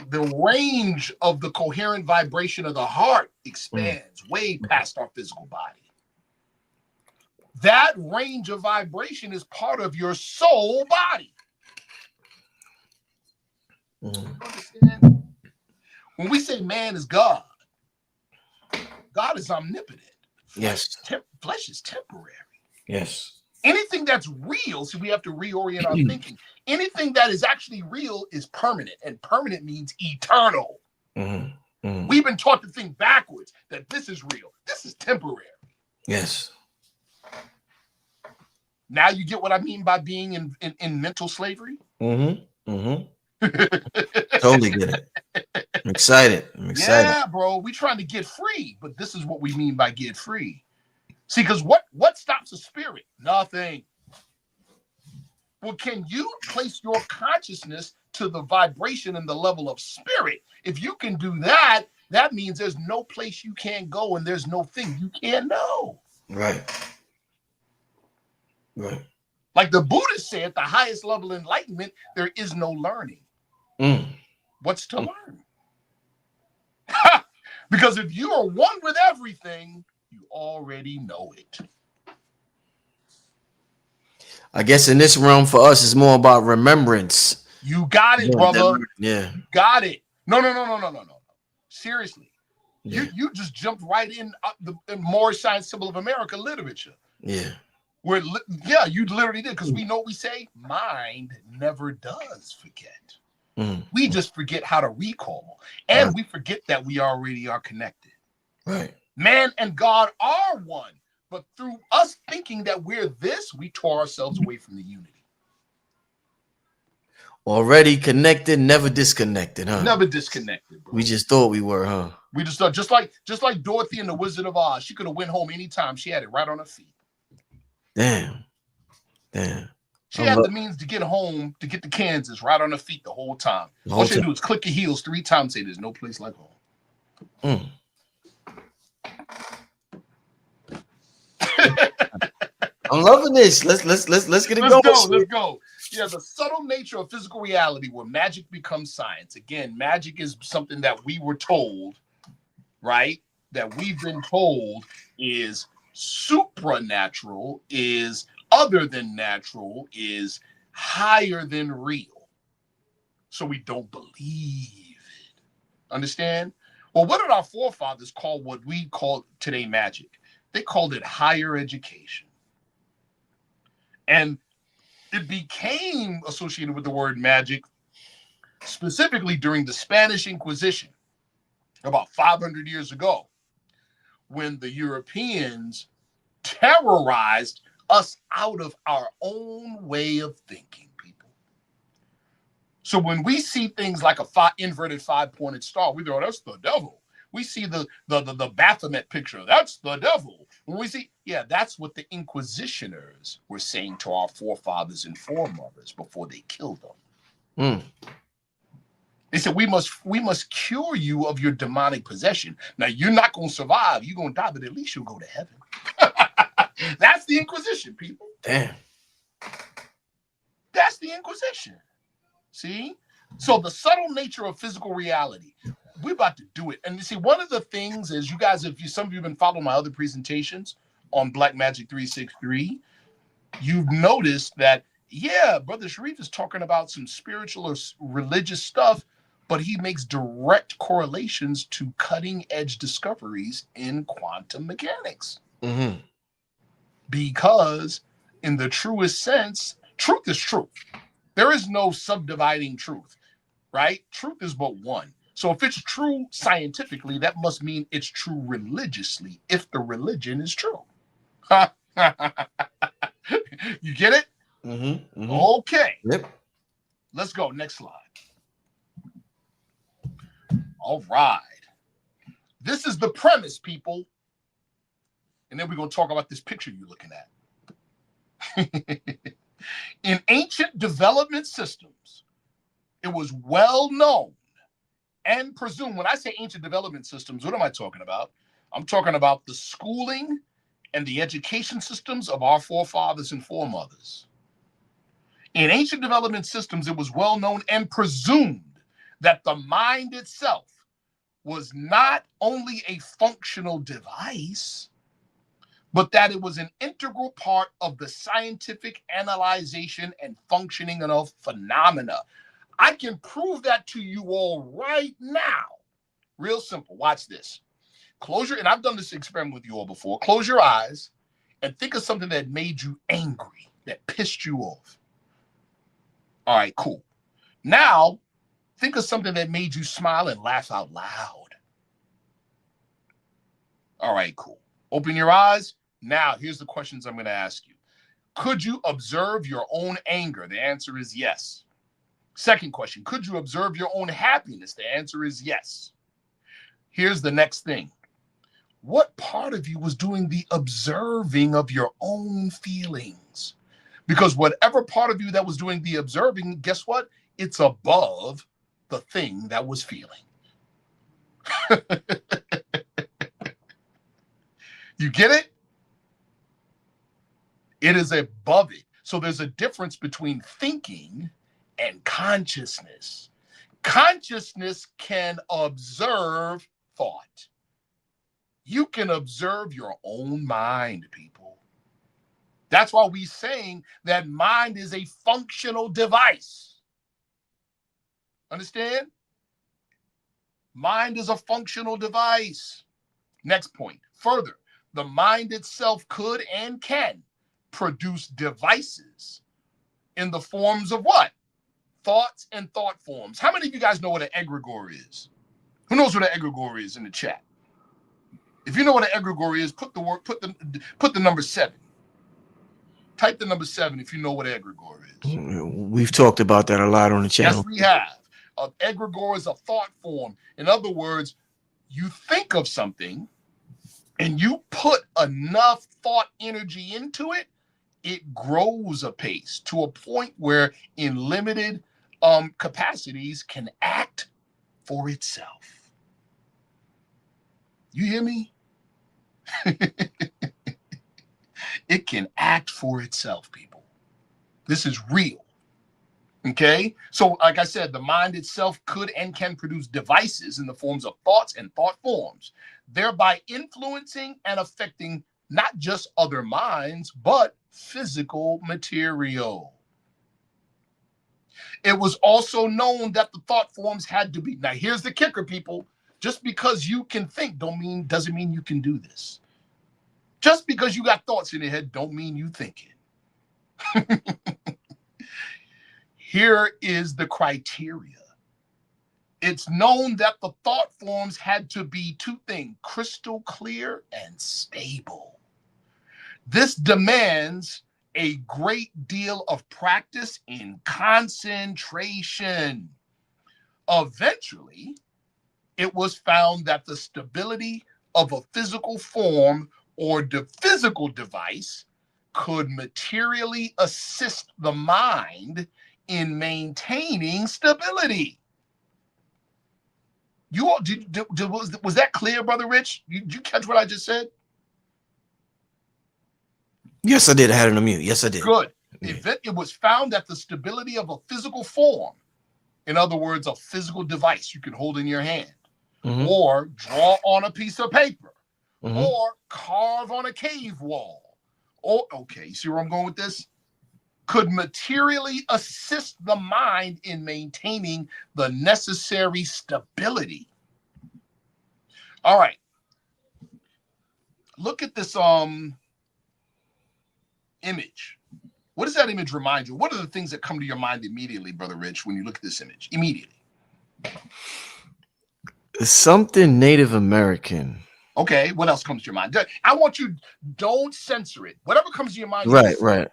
the range of the coherent vibration of the heart expands way past our physical body. That range of vibration is part of your soul body. Understand? When we say man is God, God is omnipotent. Flesh is temporary. Yes. Anything that's real, so we have to reorient our thinking. Anything that is actually real is permanent, and permanent means eternal. We've been taught to think backwards, that this is real. This is temporary. Yes. Now you get what I mean by being in mental slavery? Totally get it. I'm excited. Yeah, bro. We're trying to get free, but this is what we mean by get free. See, because what stops a spirit? Nothing. Well, can you place your consciousness to the vibration and the level of spirit? If you can do that, that means there's no place you can't go and there's no thing you can't know. Right. Like the Buddhists say, at the highest level of enlightenment, there is no learning. What's to learn? Because if you are one with everything, you already know it. I guess in this realm for us, it's more about remembrance. You got it, brother. Yeah. You got it. No. Seriously. Yeah. You just jumped right in the Moorish Science Symbol of America literature. Yeah. You literally did, because we know what we say. Mind never does forget. We just forget how to recall. And we forget that we already are connected. Right. Man and God are one. But through us thinking that we're this, we tore ourselves away from the unity. Already connected, never disconnected, huh? Never disconnected, bro. We just thought we were, huh? We just thought, just like Dorothy and the Wizard of Oz, she could have went home anytime. She had it right on her feet. Damn. She had the means to get home, to get to Kansas right on her feet the whole time. All she had to do is click your heels 3 times, say there's no place like home. I'm loving this. Let's get it going. Let's go. Yeah, the subtle nature of physical reality, where magic becomes science. Again, magic is something that we were told, right? That we've been told is supranatural, is other than natural, is higher than real. So we don't believe it. Understand? Well, what did our forefathers call what we call today magic? They called it higher education. And it became associated with the word magic specifically during the Spanish Inquisition about 500 years ago, when the Europeans terrorized us out of our own way of thinking, people. So when we see things like a inverted 5-pointed star, we go, that's the devil. We see the Baphomet picture, that's the devil. When we see, that's what the Inquisitioners were saying to our forefathers and foremothers before they killed them. They said, we must cure you of your demonic possession. Now, you're not going to survive. You're going to die, but at least you'll go to heaven. That's the Inquisition, people. Damn. That's the Inquisition. See? So the subtle nature of physical reality, we're about to do it. And you see, one of the things is, you guys, some of you have been following my other presentations on Black Magic 363, you've noticed that, Brother Sharif is talking about some spiritual or religious stuff, but he makes direct correlations to cutting edge discoveries in quantum mechanics. Because in the truest sense, truth is truth. There is no subdividing truth, right? Truth is but one. So if it's true scientifically, that must mean it's true religiously, if the religion is true. You get it? Okay. Yep. Let's go. Next slide. All right. This is the premise, people. And then we're going to talk about this picture you're looking at. In ancient development systems, it was well known and presumed. When I say ancient development systems, what am I talking about? I'm talking about the schooling and the education systems of our forefathers and foremothers. In ancient development systems, it was well known and presumed that the mind itself was not only a functional device, but that it was an integral part of the scientific analyzation and functioning of phenomena. I can prove that to you all right now. Real simple. Watch this. Close your, and I've done this experiment with you all before. Close your eyes and think of something that made you angry, that pissed you off. All right, cool. Now, think of something that made you smile and laugh out loud. All right, cool. Open your eyes. Now, here's the questions I'm going to ask you. Could you observe your own anger? The answer is yes. Second question, could you observe your own happiness? The answer is yes. Here's the next thing. What part of you was doing the observing of your own feelings? Because whatever part of you that was doing the observing, guess what? It's above the thing that was feeling. You get it? It is above it. So there's a difference between thinking and consciousness. Consciousness can observe thought. You can observe your own mind, people. That's why we're saying that mind is a functional device. Understand? Mind is a functional device. Next point. Further, the mind itself could and can produce devices in the forms of what? Thoughts and thought forms. How many of you guys know what an egregore is? Who knows what an egregore is in the chat? If you know what an egregore is, put the number 7. Type the number 7 if you know what an egregore is. We've talked about that a lot on the channel. Yes, we have. An egregore is a thought form. In other words, you think of something and you put enough thought energy into it, it grows apace to a point where in limited capacities can act for itself. You hear me? It can act for itself, people. This is real. Okay? So, like I said, the mind itself could and can produce devices in the forms of thoughts and thought forms, thereby influencing and affecting not just other minds, but physical material. It was also known that the thought forms had to be. Now, here's the kicker, people. Just because you can think doesn't mean you can do this. Just because you got thoughts in your head don't mean you think it. Here is the criteria. It's known that the thought forms had to be 2 things, crystal clear and stable. This demands a great deal of practice in concentration. Eventually, it was found that the stability of a physical form or the physical device could materially assist the mind in maintaining stability. You all, was that clear, Brother Rich? Did you catch what I just said? Yes, I did. I had it on mute. Yes, I did. Good. It was found that the stability of a physical form, in other words, a physical device you can hold in your hand, or draw on a piece of paper, or carve on a cave wall, or, okay, see where I'm going with this? Could materially assist the mind in maintaining the necessary stability. All right. Look at this image. What does that image remind you? What are the things that come to your mind immediately, Brother Rich, when you look at this image? Immediately. Something Native American. Okay, what else comes to your mind? I want you, don't censor it. Whatever comes to your mind. Right.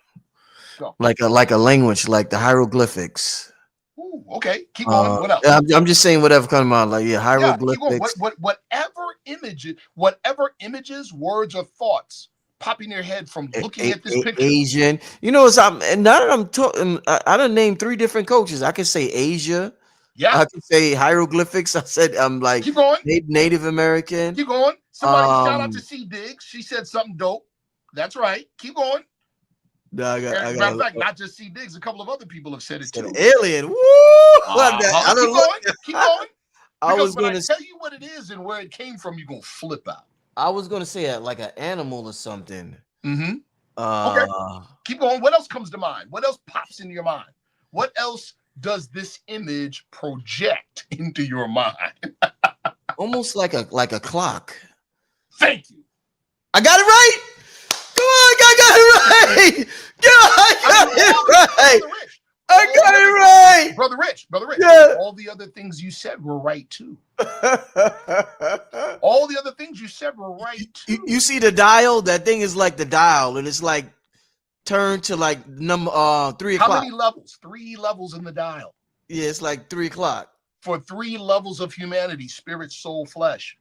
Go. Like a language, like the hieroglyphics. Ooh, okay, keep going. What else? I'm just saying whatever comes to mind, like hieroglyphics. Whatever images, words, or thoughts pop in your head from looking at this picture. Asian. You know, now that I'm talking, I done named 3 different coaches. I could say Asia. Yeah. I could say hieroglyphics. I said I'm like keep going. Native American. Keep going. Somebody shout out to C Diggs. She said something dope. That's right. Keep going. No, I got. And matter of fact, not just C. Diggs, a couple of other people have said it Said too. alien. Woo! I Keep don't going. look. Keep going. I Because was when I gonna. tell you what it is and where it came from, you're gonna flip out. I was gonna say like an animal or something. Mm-hmm. Okay. Uh, Keep going. What else comes to mind? What else pops into your mind? What else does this image project into your mind? almost like a clock. Thank you. I got it right. Come on, I got it right. I got it right. Brother Rich, I got it right. Brother Rich. Yeah. All the other things you said were right too. All the other things you said were right too. You see the dial? That thing is like the dial, and it's like turned to like number 3 o'clock. How many levels? 3 levels in the dial. Yeah, it's like 3 o'clock. For 3 levels of humanity: spirit, soul, flesh.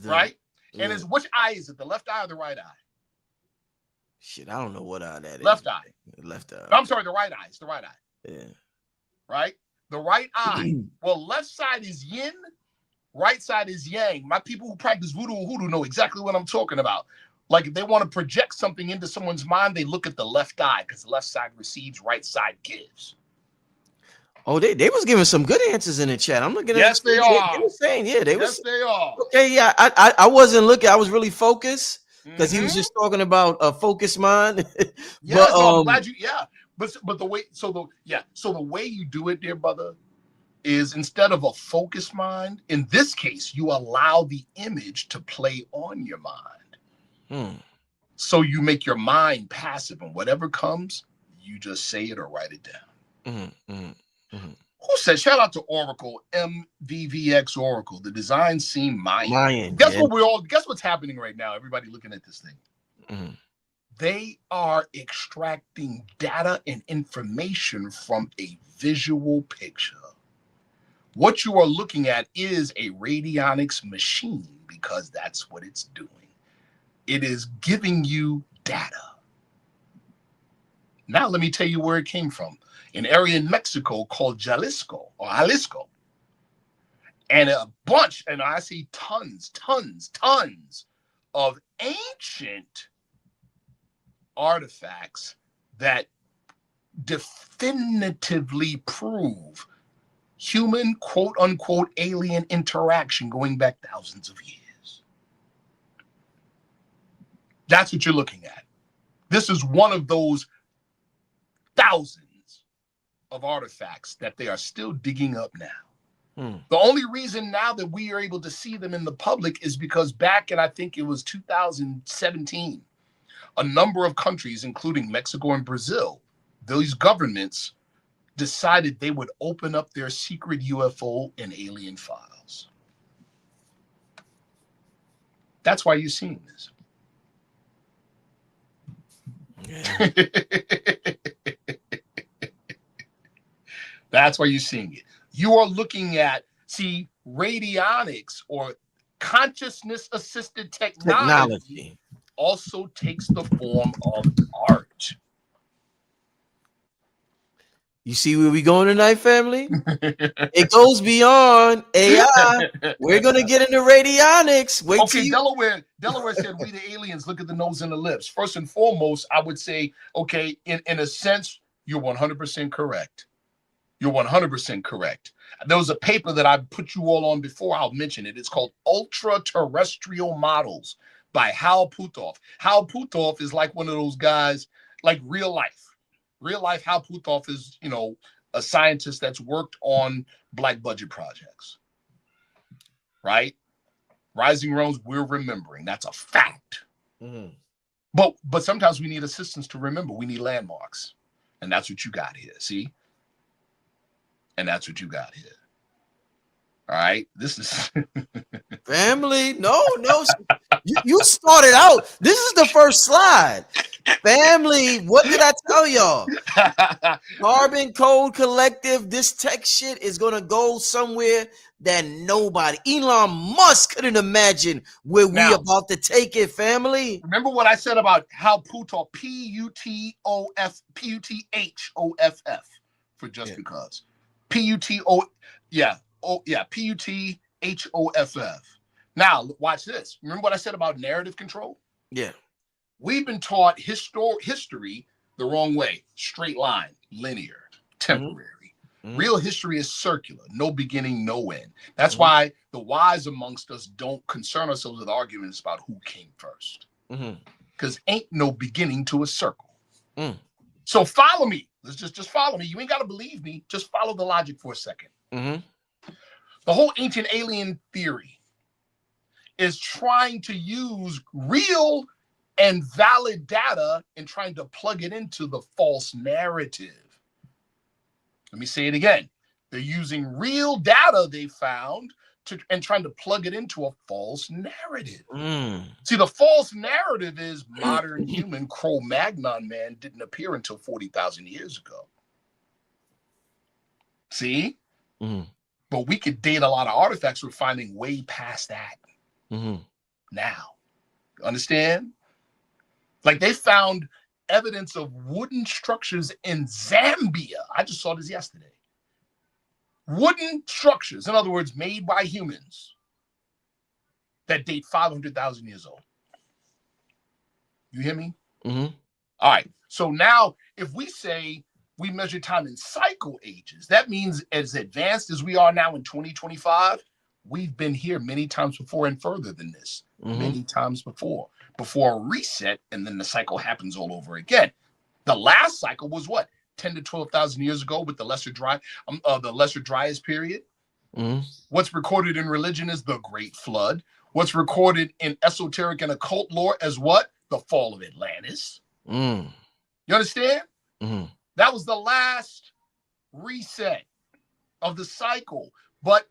Right? Yeah. And it's which eye is it? The left eye or the right eye? Shit, I don't know what eye that left is. Eye. Left eye. I'm sorry, the right eye. It's the right eye. Yeah. Right? The right eye. Well, left side is yin, right side is yang. My people who practice voodoo and hoodoo know exactly what I'm talking about. Like if they want to project something into someone's mind, they look at the left eye because the left side receives, right side gives. Oh, they was giving some good answers in the chat. I'm looking at yes, they are. They were saying, yeah, they was. They are. Okay, yeah. I wasn't looking. I was really focused because he was just talking about a focused mind. Yes, but, I'm glad you. Yeah, but the way so the way you do it, dear brother, is instead of a focused mind, in this case, you allow the image to play on your mind. So you make your mind passive, and whatever comes, you just say it or write it down. Who said, shout out to Oracle, MVVX Oracle, the design seemed Mayan. Guess what's happening right now? Everybody looking at this thing. They are extracting data and information from a visual picture. What you are looking at is a radionics machine because that's what it's doing. It is giving you data. Now let me tell you where it came from. An area in Mexico called Jalisco. And a bunch, and I see tons of ancient artifacts that definitively prove human, quote unquote, alien interaction going back thousands of years. That's what you're looking at. This is one of those thousands of artifacts that they are still digging up now. The only reason now that we are able to see them in the public is because back in, I think it was 2017, a number of countries, including Mexico and Brazil, those governments decided they would open up their secret UFO and alien files. That's why you're seeing this. Yeah. That's why you're seeing it. You are looking at, radionics or consciousness-assisted technology also takes the form of art. You see where we going tonight, family? It goes beyond AI. We're going to get into radionics. Delaware said, we the aliens look at the nose and the lips. First and foremost, I would say, okay, in a sense, you're 100% correct. You're 100% correct. There was a paper that I put you all on before. I'll mention it. It's called Ultra-Terrestrial Models by Hal Puthoff. Hal Puthoff is like one of those guys, like real life. Real life, Hal Puthoff is, a scientist that's worked on black budget projects. Right? Rising Realms, we're remembering. That's a fact. But sometimes we need assistance to remember. We need landmarks. And that's what you got here. See? And that's what you got here. All right. This is family. No. You started out. This is the first slide. Family. What did I tell y'all? Carbon Code Collective. This tech shit is gonna go somewhere that nobody, Elon Musk, couldn't imagine where we about to take it. Family. Remember what I said about Hal Puthoff? Puthoff for just because. Puthoff. Now, watch this. Remember what I said about narrative control? Yeah. We've been taught history the wrong way. Straight line, linear, temporary. Mm-hmm. Real history is circular, no beginning, no end. That's Mm-hmm. why the wise amongst us don't concern ourselves with arguments about who came first. Because ain't no beginning to a circle. Mm. So follow me. Let's just follow me. You ain't got to believe me. Just follow the logic for a second. Mm-hmm. The whole ancient alien theory is trying to use real and valid data and trying to plug it into the false narrative. Let me say it again. They're using real data they found and trying to plug it into a false narrative. See, the false narrative is modern human Cro-Magnon man didn't appear until 40,000 years ago. See? But we could date a lot of artifacts we're finding way past that now. Understand? Like they found evidence of wooden structures in Zambia. I just saw this yesterday. Wooden structures, in other words, made by humans that date 500,000 years old. You hear me? All right. So now if we say we measure time in cycle ages, that means as advanced as we are now in 2025, we've been here many times before and further than this. Many times before a reset, and then the cycle happens all over again. The last cycle was what? 10 to 12,000 years ago with the lesser dryas period. What's recorded in religion is the Great Flood. What's recorded in esoteric and occult lore as what? The fall of Atlantis. You understand? That was the last reset of the cycle. But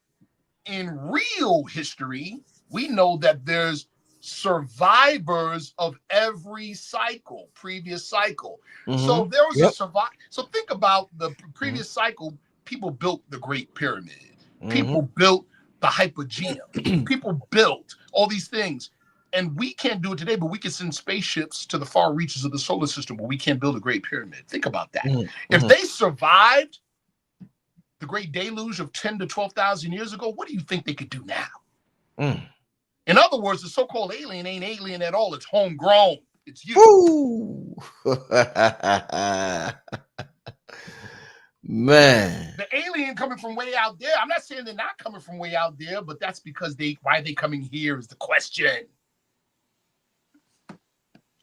in real history, we know that there's survivors of every cycle, previous cycle. So there was a survive. So think about the previous cycle. People built the Great Pyramid. People built the Hypogeum. People built all these things. And we can't do it today, but we can send spaceships to the far reaches of the solar system, but we can't build a Great Pyramid. Think about that. If they survived the Great Deluge of 10 to 12,000 years ago, what do you think they could do now? In other words, the so-called alien ain't alien at all. It's homegrown. It's you. Man. The alien coming from way out there. I'm not saying they're not coming from way out there, but that's because why are they coming here is the question.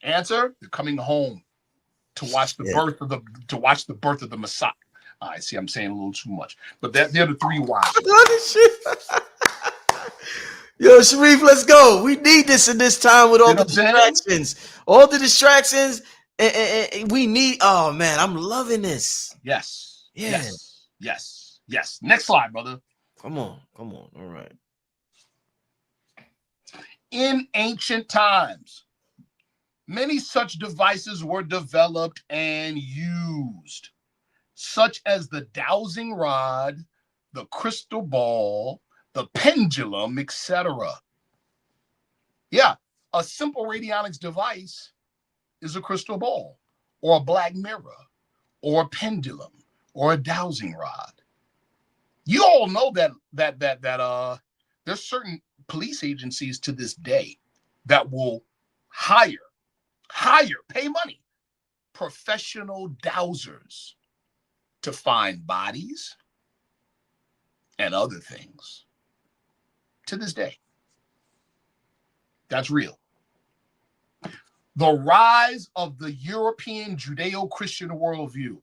Answer: they're coming home to watch the birth of the Messiah. I see. I'm saying a little too much, but they're the three wise. Yo, Sharif, let's go. We need this in this time with all the distractions. All the distractions. And we need. Oh man, I'm loving this. Yes. Yeah. Yes. Next slide, brother. Come on. All right. In ancient times, many such devices were developed and used, such as the dowsing rod, the crystal ball, the pendulum, etc. Yeah, a simple radionics device is a crystal ball, or a black mirror, or a pendulum, or a dowsing rod. You all know that there's certain police agencies to this day that will hire, pay money, professional dowsers to find bodies and other things. To this day. That's real. The rise of the European Judeo-Christian worldview,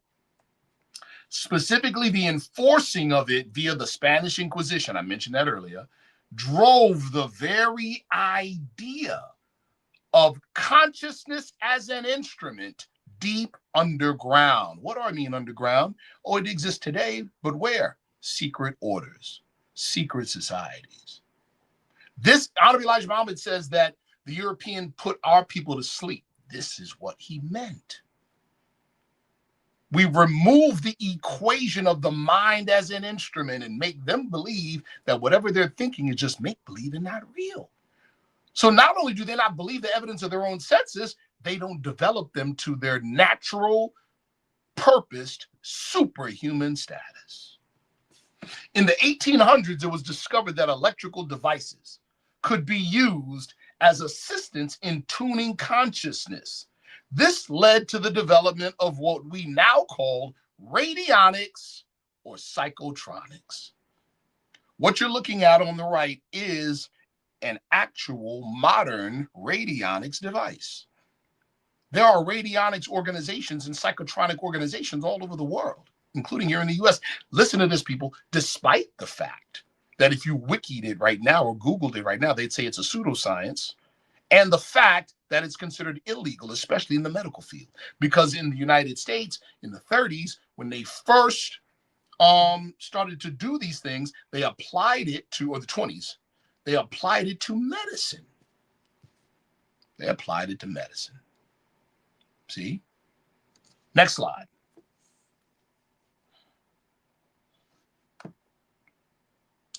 specifically the enforcing of it via the Spanish Inquisition, I mentioned that earlier, drove the very idea of consciousness as an instrument deep underground. What do I mean underground? Oh, it exists today, but where? Secret orders, secret societies. This Honorable Elijah Muhammad says that the European put our people to sleep. This is what he meant. We remove the equation of the mind as an instrument and make them believe that whatever they're thinking is just make-believe and not real. So not only do they not believe the evidence of their own senses, they don't develop them to their natural, purposed, superhuman status. In the 1800s, it was discovered that electrical devices could be used as assistants in tuning consciousness. This led to the development of what we now call radionics or psychotronics. What you're looking at on the right is an actual modern radionics device. There are radionics organizations and psychotronic organizations all over the world, including here in the US. Listen to this, people. Despite the fact that if you wikied it right now or Googled it right now, they'd say it's a pseudoscience, and the fact that it's considered illegal, especially in the medical field, because in the United States in the 30s, when they first started to do these things, they applied it to, or the 20s, they applied it to medicine. They applied it to medicine. See? Next slide.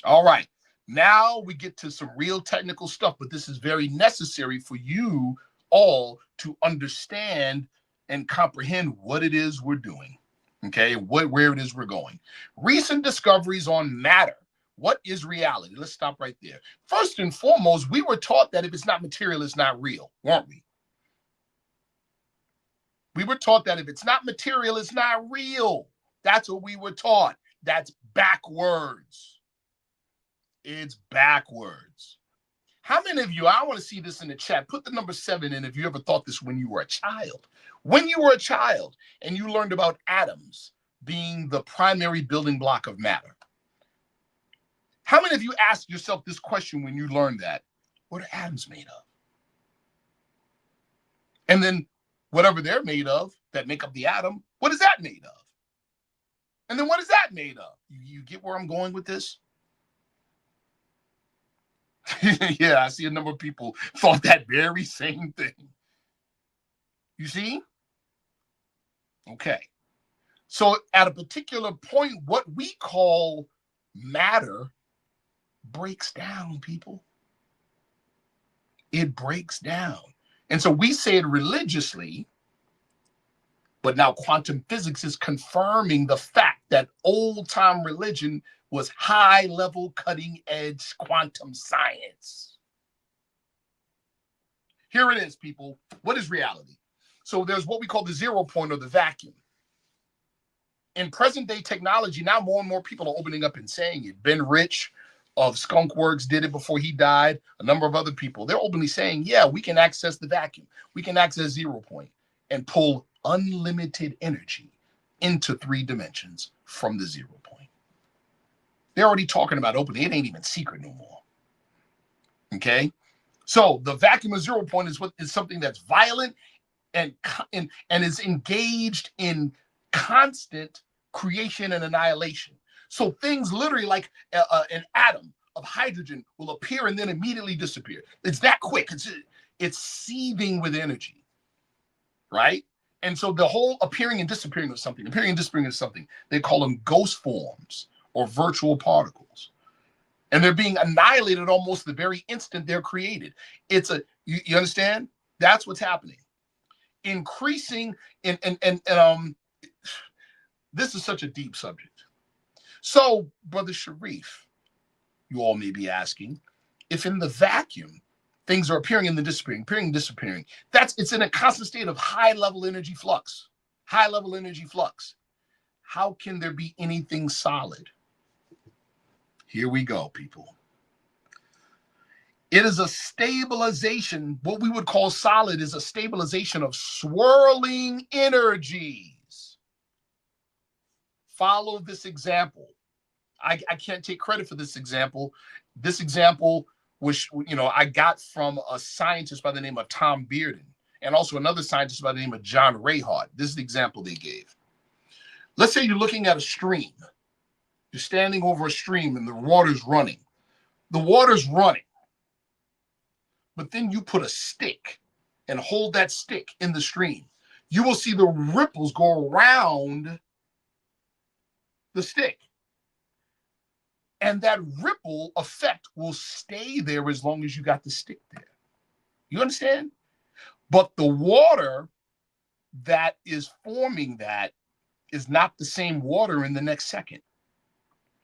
All right. Now we get to some real technical stuff, but this is very necessary for you all to understand and comprehend what it is we're doing, okay, where it is we're going. Recent discoveries on matter. What is reality? Let's stop right there. First and foremost, we were taught that if it's not material, it's not real, weren't we? We were taught that if it's not material, it's not real. That's what we were taught. That's backwards. It's backwards. How many of you, I want to see this in the chat, put the number 7 in if you ever thought this when you were a child. When you were a child and you learned about atoms being the primary building block of matter. How many of you asked yourself this question when you learned that? What are atoms made of? And then whatever they're made of that make up the atom, what is that made of? And then what is that made of? You get where I'm going with this? Yeah, I see a number of people thought that very same thing. You see? Okay. So at a particular point, what we call matter breaks down, people. It breaks down. And so we say it religiously, but now quantum physics is confirming the fact that old-time religion was high-level, cutting-edge quantum science. Here it is, people. What is reality? So there's what we call the 0 point or the vacuum. In present-day technology, now more and more people are opening up and saying it. Ben Rich of Skunkworks did it before he died. A number of other people. They're openly saying, yeah, we can access the vacuum. We can access 0 point and pull unlimited energy into 3 dimensions from the 0 point. They're already talking about opening. It ain't even secret no more. Okay? So the vacuum of 0 point is what is something that's violent and is engaged in constant creation and annihilation. So things literally like an atom of hydrogen will appear and then immediately disappear. It's that quick. It's seething with energy, right? And so the whole appearing and disappearing of something, they call them ghost forms or virtual particles. And they're being annihilated almost the very instant they're created. It's you understand? That's what's happening. Increasing this is such a deep subject. So, Brother Sharif, you all may be asking, if in the vacuum things are appearing and then disappearing, appearing and disappearing, it's in a constant state of high-level energy flux. High-level energy flux. How can there be anything solid? Here we go, people. It is a stabilization. What we would call solid is a stabilization of swirling energies. Follow this example. I can't take credit for this example. This example, which I got from a scientist by the name of Tom Bearden, and also another scientist by the name of John Rayhart. This is the example they gave. Let's say you're looking at a stream. You're standing over a stream and the water's running. The water's running. But then you put a stick and hold that stick in the stream. You will see the ripples go around the stick. And that ripple effect will stay there as long as you got the stick there. You understand? But the water that is forming that is not the same water in the next second.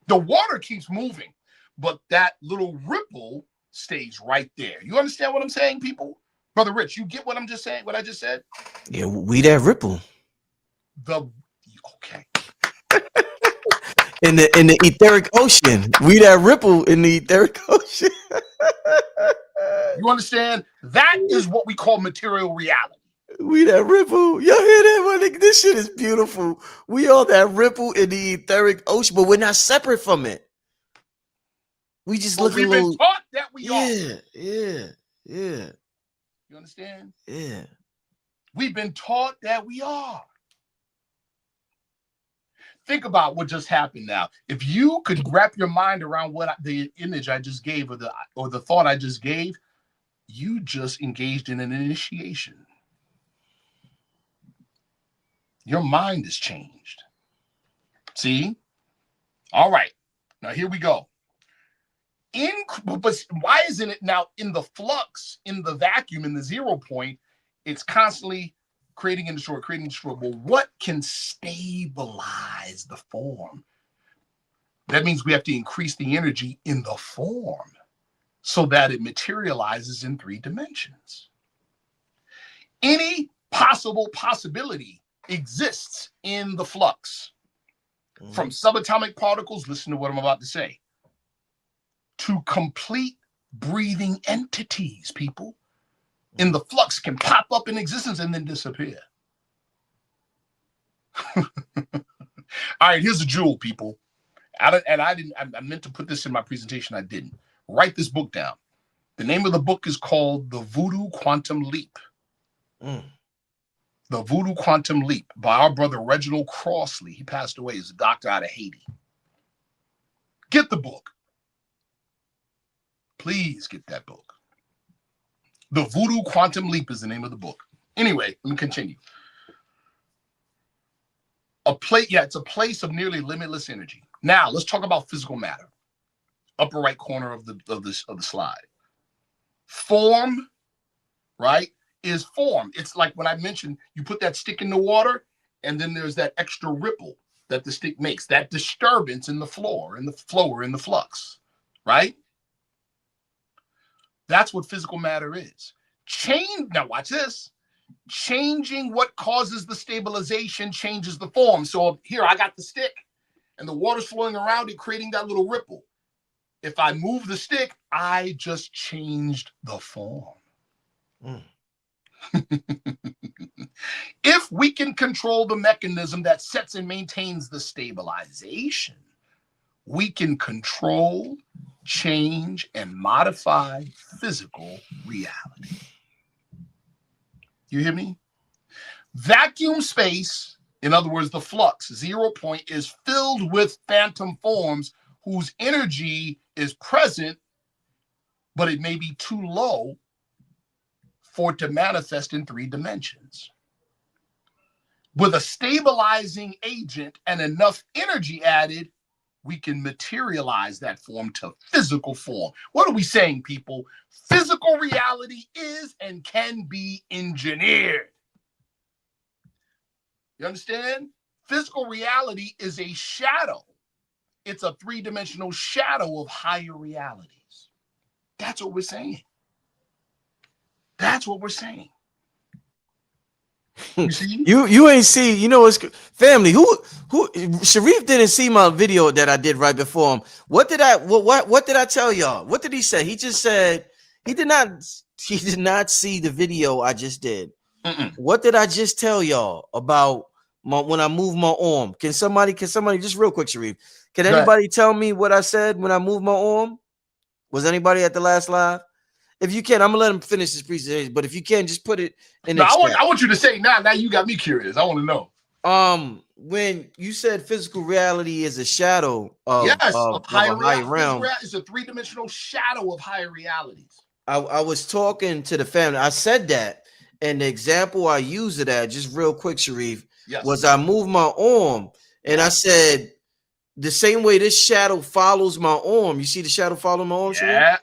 The water keeps moving, but that little ripple stays right there. You understand what I'm saying, people? Brother Rich, you get what I'm just saying, what I just said? Yeah, we that ripple. Okay. In the etheric ocean. We that ripple in the etheric ocean. You understand? That is what we call material reality. We that ripple. Y'all hear that, man? This shit is beautiful. We are that ripple in the etheric ocean, but we're not separate from it. We just look a We've little. been taught that we are. Yeah. You understand? Yeah. We've been taught that we are. Think about what just happened now. If you could wrap your mind around what the image I just gave or the thought I just gave, you just engaged in an initiation. Your mind is changed. See? All right. Now here we go. But why isn't it now in the flux, in the vacuum, in the 0 point? It's constantly creating and destroying, creating and destroying. Well, what can stabilize the form? That means we have to increase the energy in the form so that it materializes in 3 dimensions. Any possibility exists in the flux. From subatomic particles, listen to what I'm about to say, to complete breathing entities, people, in the flux can pop up in existence and then disappear. All right, here's a jewel, people. I meant to put this in my presentation. I didn't. Write this book down. The name of the book is called The Voodoo Quantum Leap. The Voodoo Quantum Leap by our brother Reginald Crossley. He passed away. He's a doctor out of Haiti. Get the book. Please get that book. The Voodoo Quantum Leap is the name of the book. Anyway, let me continue. It's a place of nearly limitless energy. Now, let's talk about physical matter. Upper right corner of the slide. Form, right, is form. It's like when I mentioned you put that stick in the water, and then there's that extra ripple that the stick makes, that disturbance in the floor, in the flower, in the flux, right? That's what physical matter is. Now watch this. Changing what causes the stabilization changes the form. So here I got the stick and the water's flowing around it, creating that little ripple. If I move the stick, I just changed the form. If we can control the mechanism that sets and maintains the stabilization, we can control, change, and modify physical reality. You hear me? Vacuum space, in other words, the flux, 0 point, is filled with phantom forms whose energy is present, but it may be too low for it to manifest in 3 dimensions. With a stabilizing agent and enough energy added, we can materialize that form to physical form. What are we saying, people? Physical reality is and can be engineered. You understand? Physical reality is a shadow. It's a 3-dimensional shadow of higher realities. That's what we're saying. That's what we're saying. You see? You ain't see, you know what's family, who Sharif didn't see my video that I did right before him. What did I tell y'all? What did he say? He just said he did not see the video I just did. What did I just tell y'all about when I move my arm? Can somebody just real quick, Sharif? Can anybody tell me what I said when I move my arm? Was anybody at the last live? If you can, I'm gonna let him finish his presentation. But if you can, just put it in. I want you to say now. Now you got me curious. I want to know. When you said physical reality is a shadow of higher realm, it's a 3-dimensional shadow of higher realities. I was talking to the family. I said that, and the example I used it at, just real quick, Sharif, was I moved my arm, and I said the same way this shadow follows my arm. You see the shadow follow my arm, Sharif?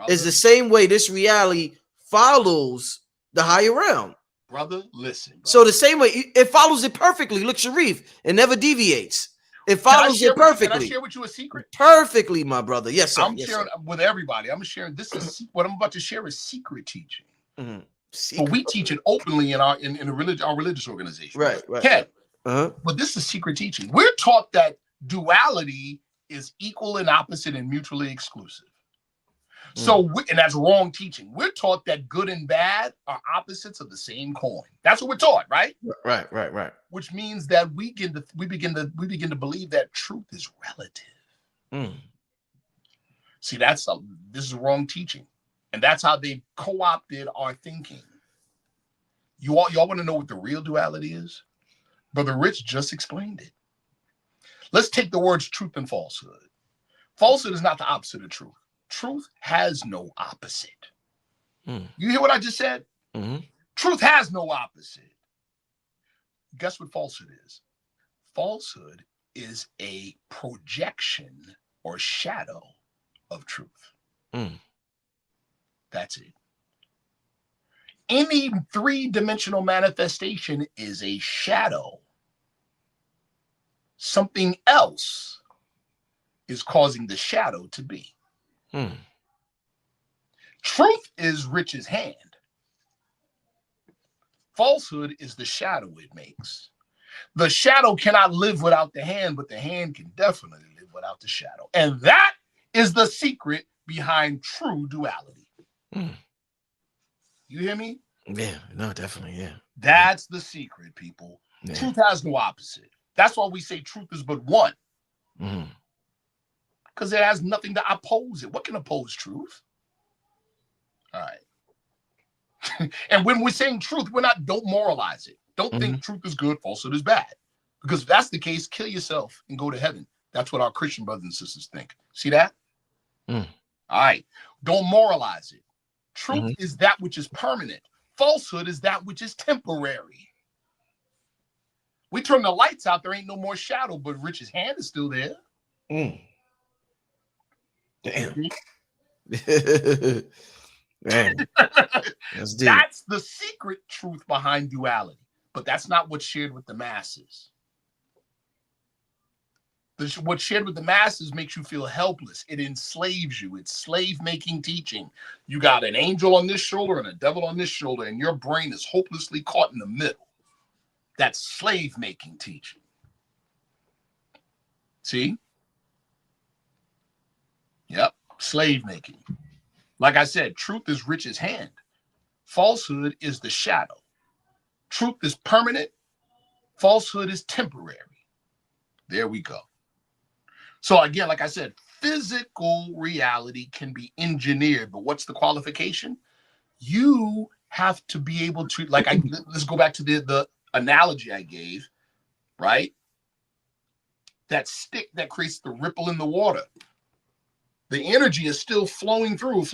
Is the same way this reality follows the higher realm. Brother, listen. Brother. So the same way it follows it perfectly. Look, Sharif, it never deviates. It follows it Can I perfectly. share with you a secret? Perfectly, my brother. Yes, sir. I'm sharing with everybody. I'm sharing. What I'm about to share is secret teaching. Mm-hmm. But we teach it openly in our religious organization. Right. Ken, Uh-huh. but this is secret teaching. We're taught that duality is equal and opposite and mutually exclusive. So, and that's wrong teaching. We're taught that good and bad are opposites of the same coin. That's what we're taught, right? Right. Which means that we begin to believe that truth is relative. See, this is wrong teaching, and that's how they co-opted our thinking. Y'all want to know what the real duality is? Brother Rich just explained it. Let's take the words truth and falsehood. Falsehood is not the opposite of truth. Truth has no opposite. You hear what I just said? Truth has no opposite. Guess what falsehood is? Falsehood is a projection or shadow of truth. That's it. Any three-dimensional manifestation is a shadow. Something else is causing the shadow to be. Truth is Rich's hand. Falsehood is the shadow it makes. The shadow cannot live without the hand, but the hand can definitely live without the shadow. And that is the secret behind true duality. You hear me? Yeah, no, definitely, yeah. That's the secret, people. Yeah. Truth has no opposite. That's why we say truth is but one. Because it has nothing to oppose it. What can oppose truth? All right. And when we're saying truth, don't moralize it. Don't think truth is good, falsehood is bad. Because if that's the case, kill yourself and go to heaven. That's what our Christian brothers and sisters think. See that? All right. Don't moralize it. Truth is that which is permanent. Falsehood is that which is temporary. We turn the lights out, there ain't no more shadow, but Rich's hand is still there. Damn. Man, that's deep. That's the secret truth behind duality, but that's not what's shared with the masses. What's shared with the masses makes you feel helpless. It enslaves you. It's slave-making teaching. You got an angel on this shoulder and a devil on this shoulder, and your brain is hopelessly caught in the middle. That's slave-making teaching. See? Yep, slave-making. Like I said, truth is Rich's hand. Falsehood is the shadow. Truth is permanent. Falsehood is temporary. There we go. So again, like I said, physical reality can be engineered, but what's the qualification? You have to be able to, let's go back to the analogy I gave, right? That stick that creates the ripple in the water. The energy is still flowing through, but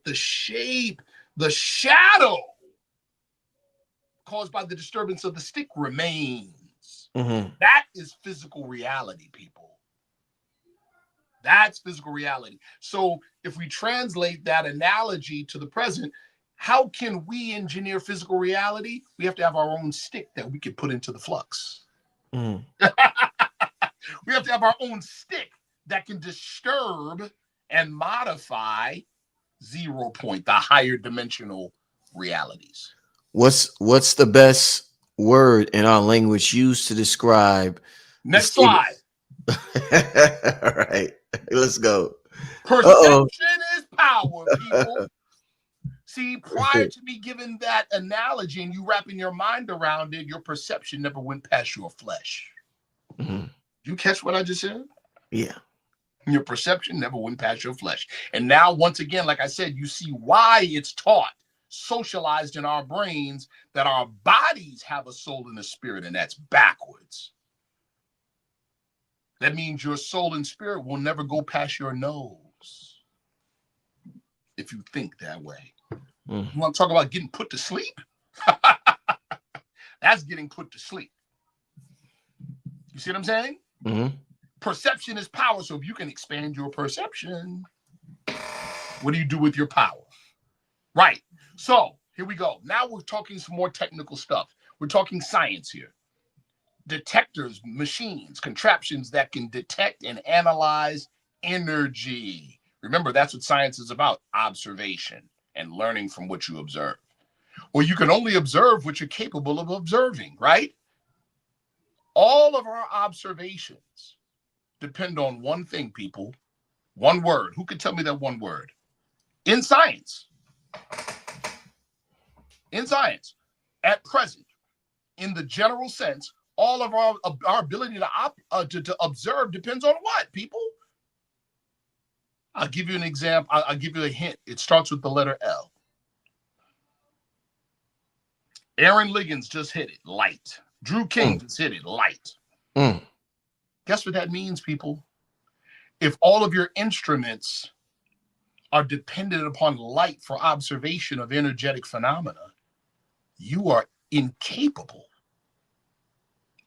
the shape, the shadow caused by the disturbance of the stick remains. That is physical reality, people. That's physical reality. So if we translate that analogy to the present, how can we engineer physical reality? We have to have our own stick that we can put into the flux. We have to have our own stick that can disturb and modify 0 point, the higher dimensional realities. What's the best word in our language used to describe? Next slide. All right, let's go. Perception is power, people. See, prior to me giving that analogy and you wrapping your mind around it, your perception never went past your flesh. You catch what I just said? Yeah. Your perception never went past your flesh. And now, once again, like I said, you see why it's taught, socialized in our brains, that our bodies have a soul and a spirit, and that's backwards. That means your soul and spirit will never go past your nose if you think that way. You want to talk about getting put to sleep? That's getting put to sleep. You see what I'm saying? Perception is power. So if you can expand your perception, what do you do with your power? Right. So here we go. Now we're talking some more technical stuff. We're talking science here. detectors, machines, contraptions that can detect and analyze energy. Remember, that's what science is about, observation and learning from what you observe. Well, you can only observe what you're capable of observing, right? All of our observations depend on one thing, people. One word. Who could tell me that one word? In science, at present, in the general sense, all of our ability to observe depends on what, people? I'll give you an example. I'll give you a hint. It starts with the letter L. Aaron Liggins just hit it, light. Drew King just hit it, light. Guess what that means, people? If all of your instruments are dependent upon light for observation of energetic phenomena, you are incapable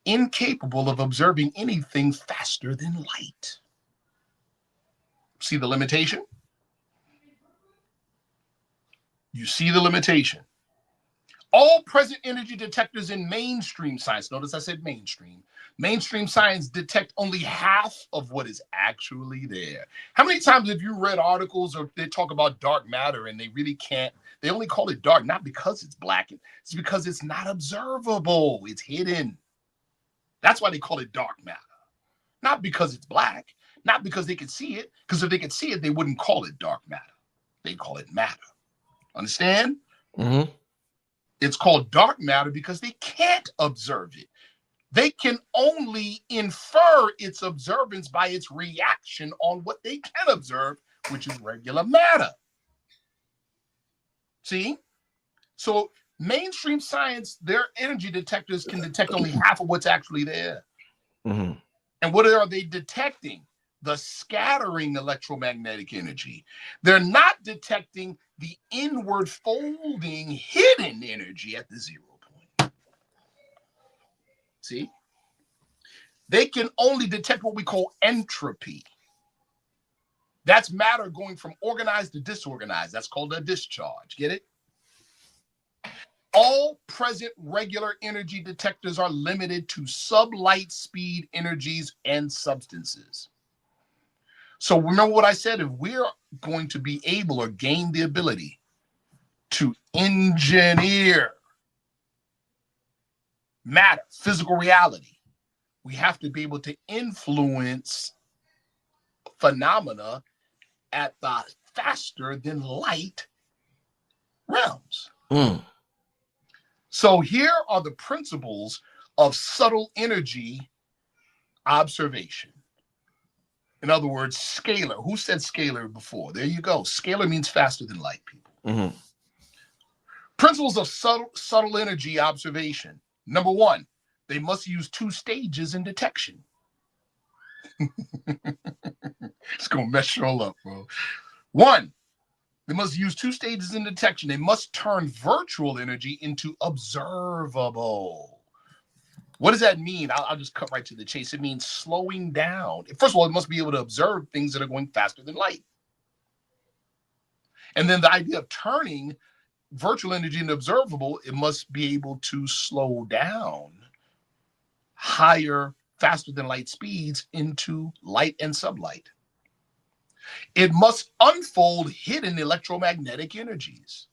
of observing anything faster than light. See the limitation? You see the limitation. All present energy detectors in mainstream science, notice I said mainstream science detect only half of what is actually there. How many times have you read articles or they talk about dark matter and they really can't, they only call it dark, not because it's black, it's because it's not observable, it's hidden. That's why they call it dark matter. Not because it's black, not because they could see it, because if they could see it, they wouldn't call it dark matter. They'd call it matter. Understand? Mm-hmm. It's called dark matter because they can't observe it. They can only infer its observance by its reaction on what they can observe, which is regular matter. See? So mainstream science, their energy detectors can detect only half of what's actually there. Mm-hmm. And what are they detecting? The scattering electromagnetic energy. They're not detecting the inward folding hidden energy at the 0 point. See? They can only detect what we call entropy. That's matter going from organized to disorganized. That's called a discharge. Get it? All present regular energy detectors are limited to sublight speed energies and substances. So remember what I said, if we're going to be able or gain the ability to engineer matter, physical reality, we have to be able to influence phenomena at the faster than light realms. So here are the principles of subtle energy observation. In other words, scalar. Who said scalar before? There you go. Scalar means faster than light, people. Mm-hmm. Principles of subtle energy observation. Number one, they must use 2 stages in detection. It's going to mess you all up, bro. 1, they must use 2 stages in detection. They must turn virtual energy into observable. What does that mean? I'll just cut right to the chase. It means slowing down. First of all, it must be able to observe things that are going faster than light. And then the idea of turning virtual energy into observable, it must be able to slow down higher, faster than light speeds into light and sublight. It must unfold hidden electromagnetic energies.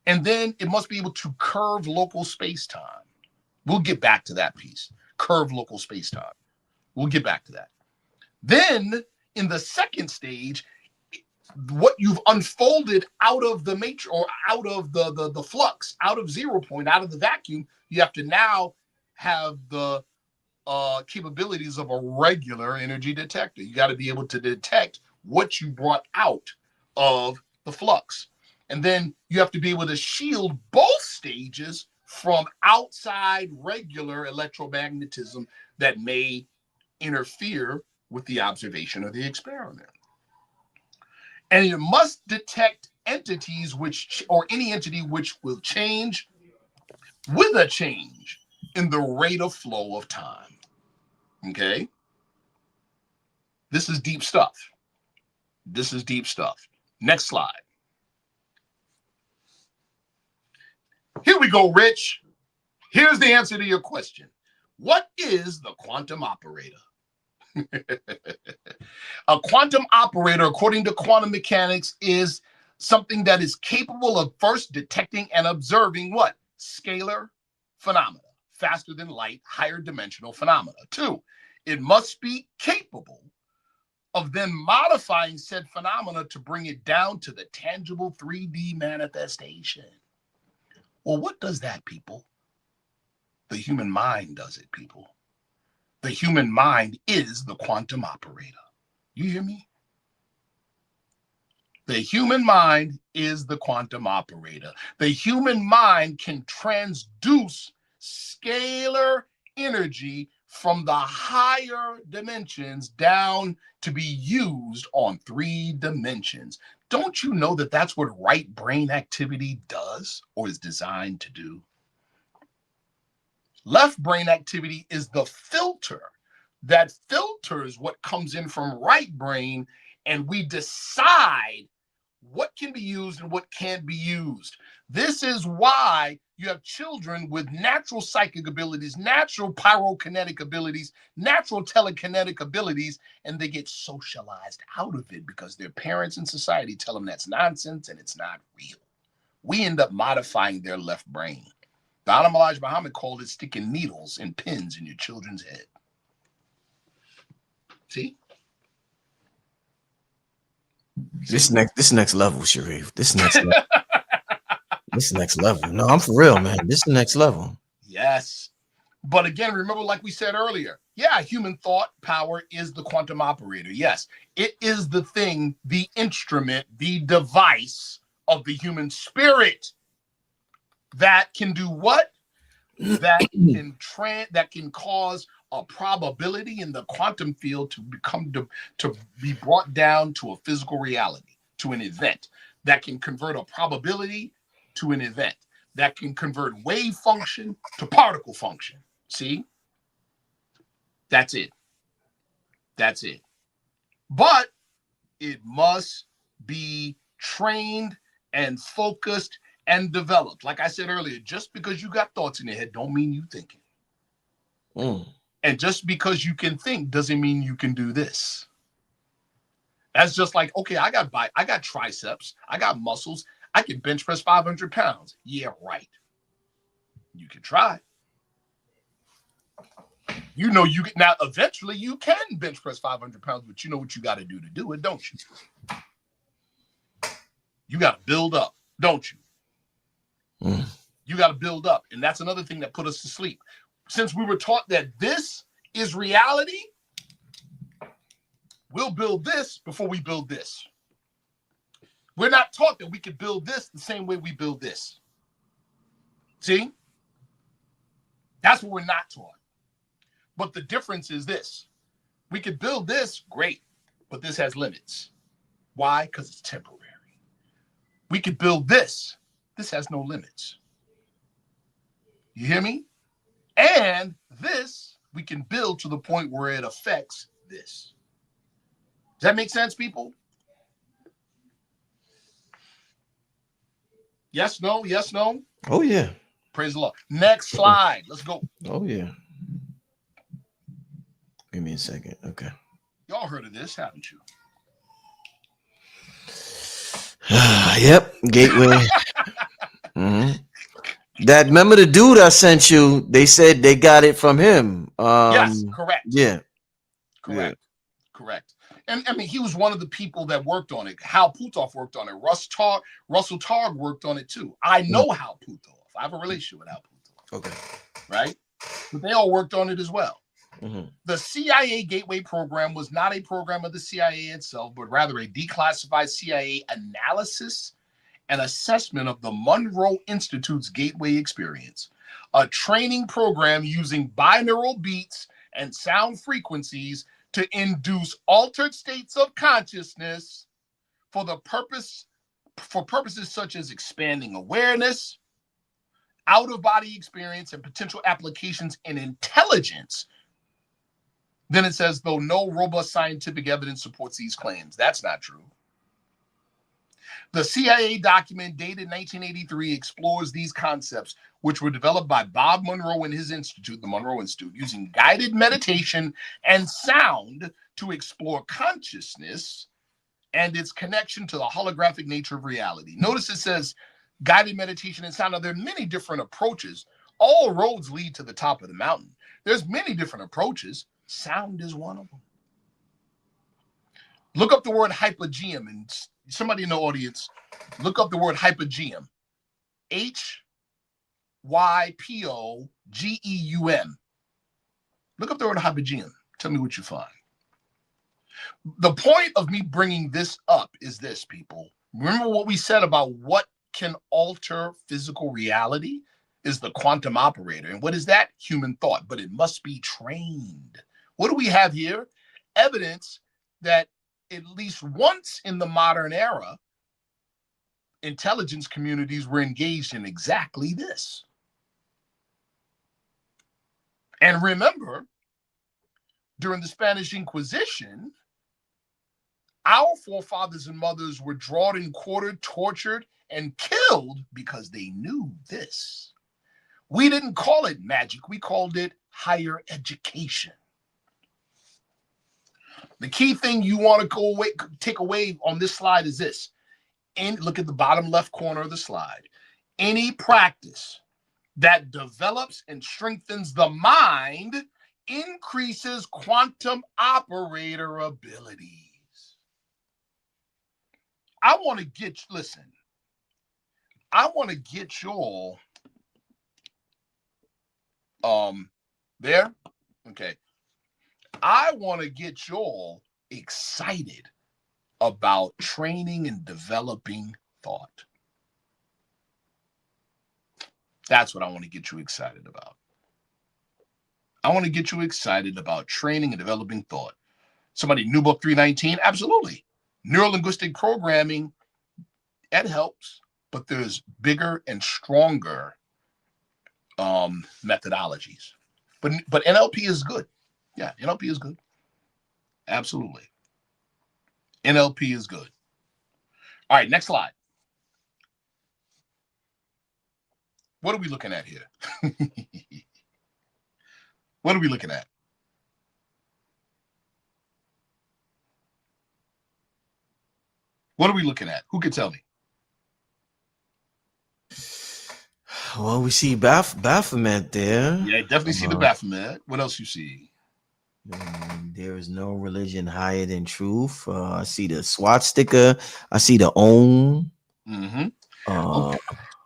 And then it must be able to curve local space-time. We'll get back to that piece. Curve local space-time. We'll get back to that. Then in the second stage, what you've unfolded out of the matrix or out of the flux, out of 0 point, out of the vacuum, you have to now have the capabilities of a regular energy detector. You got to be able to detect what you brought out of the flux. And then you have to be able to shield both stages from outside regular electromagnetism that may interfere with the observation of the experiment. And it must detect entities or any entity which will change with a change in the rate of flow of time. Okay? This is deep stuff. This is deep stuff. Next slide. Here we go, Rich. Here's the answer to your question. What is the quantum operator? A quantum operator, according to quantum mechanics, is something that is capable of first detecting and observing what? Scalar phenomena, faster than light, higher dimensional phenomena. 2, it must be capable of then modifying said phenomena to bring it down to the tangible 3D manifestation. Well, what does that, people? The human mind does it, people. The human mind is the quantum operator. You hear me? The human mind is the quantum operator. The human mind can transduce scalar energy from the higher dimensions down to be used on 3 dimensions. Don't you know that that's what right brain activity does or is designed to do? Left brain activity is the filter that filters what comes in from right brain, and we decide what can be used and what can't be used. This is why you have children with natural psychic abilities, natural pyrokinetic abilities, natural telekinetic abilities, and they get socialized out of it because their parents and society tell them that's nonsense and it's not real. We end up modifying their left brain. The Elijah Muhammad called it sticking needles and pins in your children's head. See? This next level, Sharif. This next level. This next level. No, I'm for real, man. This is the next level. Yes. But again, remember, like we said earlier, yeah, human thought power is the quantum operator. Yes, it is the thing, the instrument, the device of the human spirit that can do what? That can cause a probability in the quantum field to be brought down to a physical reality, to an event, that can convert a probability to an event, that can convert wave function to particle function. See? That's it. That's it. But it must be trained and focused and developed. Like I said earlier, just because you got thoughts in your head don't mean you thinking. And just because you can think doesn't mean you can do this. That's just like, okay, I got triceps, I got muscles, I can bench press 500 pounds. Yeah, right. You can try. You know, now eventually you can bench press 500 pounds, but you know what you got to do it, don't you? You got to build up, don't you? You got to build up. And that's another thing that put us to sleep. Since we were taught that this is reality, we'll build this before we build this. We're not taught that we could build this the same way we build this. See? That's what we're not taught. But the difference is this. We could build this, great, but this has limits. Why? Because it's temporary. We could build this. This has no limits. You hear me? And this, we can build to the point where it affects this. Does that make sense, people? Yes, no, yes, no? Oh, yeah. Praise the Lord. Next slide. Let's go. Oh, yeah. Give me a second. Okay. Y'all heard of this, haven't you? Yep. Gateway. That, remember the dude I sent you? They said they got it from him. Yes, correct. Yeah. Correct. Yeah. Correct. And I mean, he was one of the people that worked on it. Hal Puthoff worked on it. Russell Targ worked on it too. I know Hal Puthoff. I have a relationship with Hal Puthoff. Okay. Right? But they all worked on it as well. The CIA Gateway program was not a program of the CIA itself, but rather a declassified CIA analysis and assessment of the Monroe Institute's Gateway experience, a training program using binaural beats and sound frequencies to induce altered states of consciousness for purposes such as expanding awareness, out-of-body experience, and potential applications in intelligence. Then it says, though no robust scientific evidence supports these claims. That's not true. The CIA document dated 1983 explores these concepts, which were developed by Bob Monroe and his institute, the Monroe Institute, using guided meditation and sound to explore consciousness and its connection to the holographic nature of reality. Notice it says guided meditation and sound. Now, there are many different approaches. All roads lead to the top of the mountain. There's many different approaches. Sound is one of them. Look up the word hypogeum, and somebody in the audience, look up the word hypogeum. Hypogeum. Look up the word hypogeum. Tell me what you find. The point of me bringing this up is this, people. Remember what we said about what can alter physical reality is the quantum operator. And what is that? Human thought, but it must be trained. What do we have here? Evidence that at least once in the modern era, intelligence communities were engaged in exactly this. And remember, during the Spanish Inquisition, our forefathers and mothers were drawn and quartered, tortured, and killed because they knew this. We didn't call it magic. We called it higher education. The key thing you want to take away on this slide is this. And look at the bottom left corner of the slide. Any practice that develops and strengthens the mind increases quantum operator abilities. I want to get y'all there. Okay. I want to get y'all excited about training and developing thought. That's what I want to get you excited about. I want to get you excited about training and developing thought. Somebody, New Book 319? Absolutely. Neurolinguistic programming, it helps, but there's bigger and stronger methodologies. But NLP is good. Yeah, NLP is good. Absolutely. NLP is good. All right, next slide. What are we looking at here? What are we looking at? What are we looking at? Who can tell me? Well, we see Baphomet there. Yeah, definitely see the Baphomet. What else you see? There is no religion higher than truth. I see the swastika. I see the Om. Mm-hmm. Okay.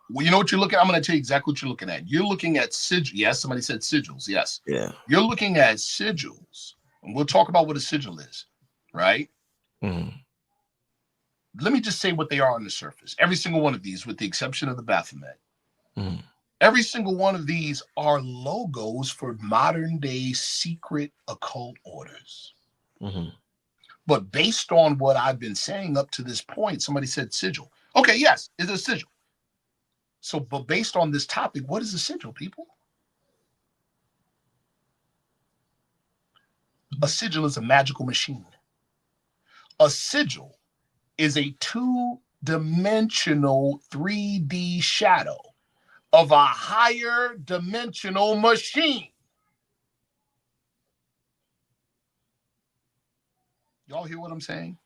Well, you know what you're looking at? I'm going to tell you exactly what you're looking at. You're looking at sigils. Yes, somebody said sigils. Yes. Yeah. You're looking at sigils. And we'll talk about what a sigil is, right? Mm. Let me just say what they are on the surface. Every single one of these, with the exception of the Baphomet, Mm. every single one of these are logos for modern day secret occult orders. Mm-hmm. But based on what I've been saying up to this point, somebody said sigil. Okay, yes, it's a sigil. So, but based on this topic, what is a sigil, people? A sigil is a magical machine. A sigil is a two-dimensional 3D shadow of a higher dimensional machine. Y'all hear what I'm saying?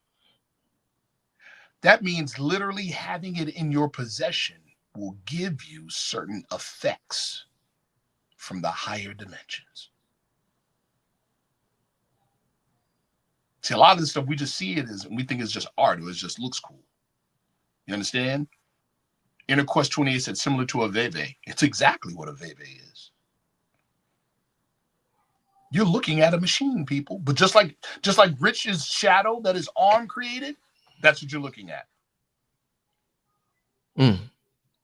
That means literally having it in your possession will give you certain effects from the higher dimensions. See, a lot of this stuff, we just see it as, and we think it's just art, or it just looks cool. You understand? Inner Quest 28 said similar to a veve. It's exactly what a veve is. You're looking at a machine, people. But just like Rich's shadow that his arm created, that's what you're looking at. Mm.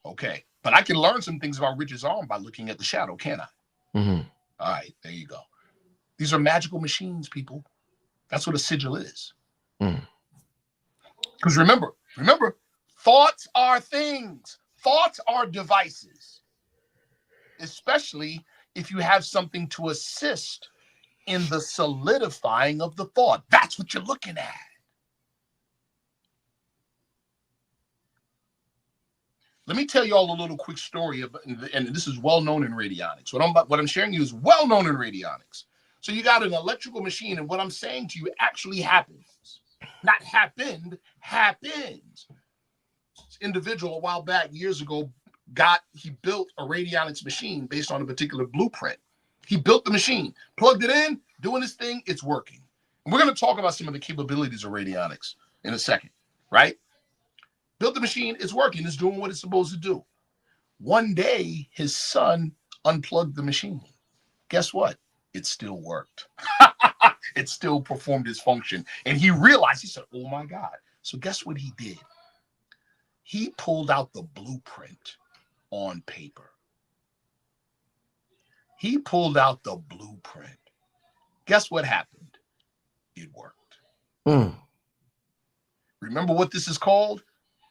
Okay. But I can learn some things about Rich's arm by looking at the shadow, can I? Mm-hmm. All right, there you go. These are magical machines, people. That's what a sigil is. Because remember, thoughts are things. Thoughts are devices. Especially if you have something to assist in the solidifying of the thought. That's what you're looking at. Let me tell you all a little quick story of, and this is well known in radionics. What I'm sharing you is well known in radionics. So you got an electrical machine, and what I'm saying to you actually happens. Not happened, happens. This individual a while back, years ago, he built a radionics machine based on a particular blueprint. He built the machine, plugged it in, doing his thing, it's working. And we're going to talk about some of the capabilities of radionics in a second, right? Built the machine, it's working, it's doing what it's supposed to do. One day, his son unplugged the machine. Guess what? It still worked. It still performed its function. And he realized, he said, oh my God. So guess what he did? He pulled out the blueprint on paper. He pulled out the blueprint. Guess what happened? It worked. Remember what this is called?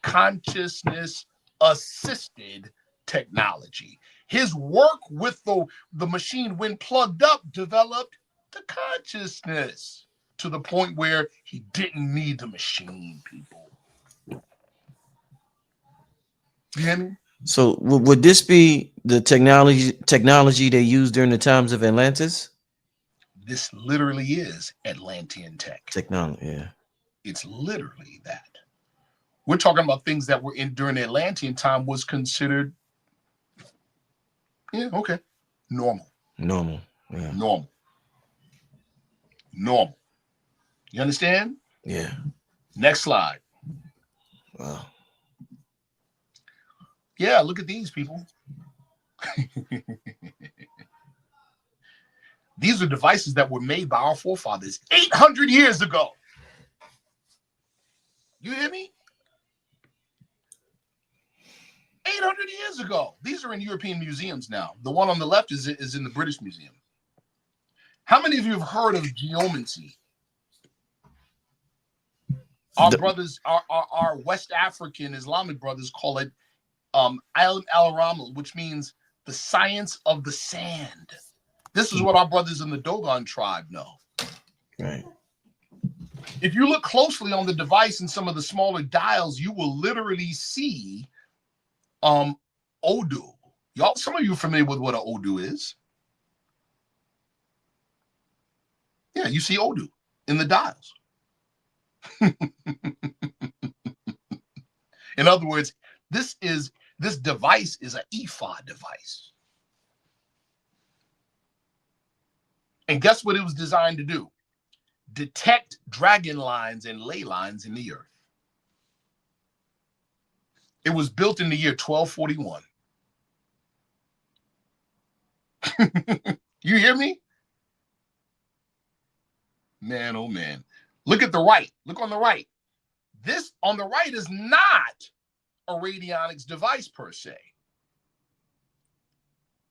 Consciousness assisted technology. His work with the machine, when plugged up, developed the consciousness to the point where he didn't need the machine, people. You hear me? So would this be the technology they used during the times of Atlantis? This literally is Atlantean tech. Technology, yeah. It's literally that. We're talking about things that were in during the Atlantean time was considered, yeah, okay, normal. Normal, yeah. Normal. You understand? Yeah. Next slide. Wow. Yeah, look at these people. These are devices that were made by our forefathers 800 years ago. You hear me? 800 years ago. These are in European museums now. The one on the left is in the British Museum. How many of you have heard of geomancy? Our brothers, our West African Islamic brothers call it al-ramal, which means the science of the sand. This is what our brothers in the Dogon tribe know. Right. If you look closely on the device and some of the smaller dials, you will literally see Odu. Y'all, some of you are familiar with what an Odu is. Yeah, you see Odu in the dials. In other words, this device is an ephod device. And guess what it was designed to do? Detect dragon lines and ley lines in the earth. It was built in the year 1241. You hear me? Man, oh man. Look at the right. Look on the right. This on the right is not a radionics device per se,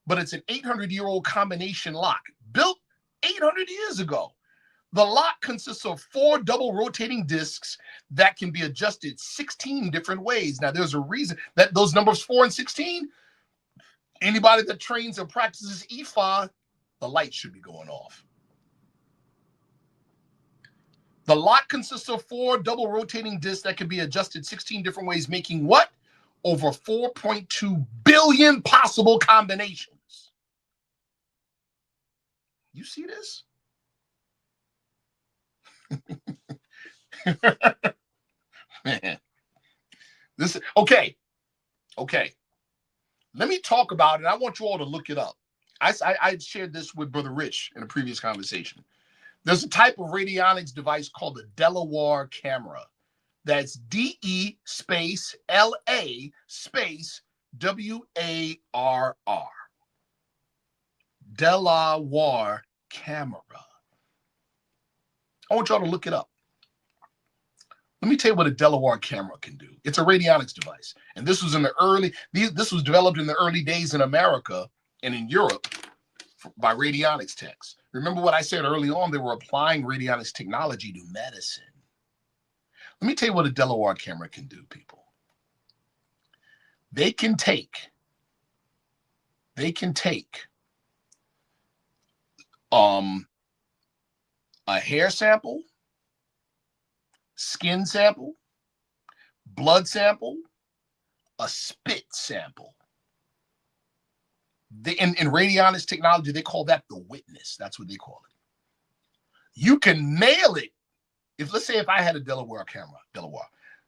but it's an 800-year-old combination lock built 800 years ago. The lock consists of 4 double rotating discs that can be adjusted 16 different ways. Now, there's a reason that those numbers 4 and 16, anybody that trains or practices ephod, the light should be going off. The lock consists of 4 double rotating discs that can be adjusted 16 different ways, making what? Over 4.2 billion possible combinations. You see this? Man, this okay. Let me talk about it. I want you all to look it up. I shared this with Brother Rich in a previous conversation. There's a type of radionics device called the Delaware camera. That's DE space LA space WARR. Delaware camera. I want y'all to look it up. Let me tell you what a Delaware camera can do. It's a radionics device. And this was this was developed in the early days in America and in Europe by radionics techs. Remember what I said early on, they were applying radionics technology to medicine. Let me tell you what a Delaware camera can do, people. They can take a hair sample, skin sample, blood sample, a spit sample. In radionics technology, they call that the witness. That's what they call it. You can mail it. Let's say if I had a Delaware camera,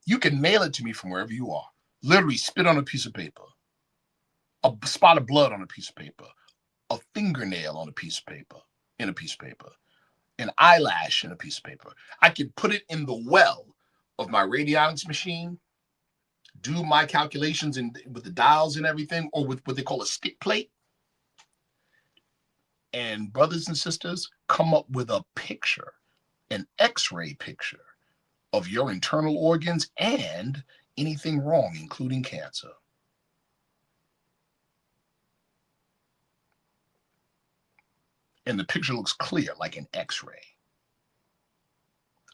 you can mail it to me from wherever you are. Literally spit on a piece of paper, a spot of blood on a piece of paper, a fingernail on a piece of paper, in a piece of paper, an eyelash in a piece of paper. I can put it in the well of my radionics machine, do my calculations with the dials and everything, or with what they call a stick plate. And brothers and sisters, come up with a picture, an X-ray picture of your internal organs and anything wrong, including cancer. And the picture looks clear like an X-ray.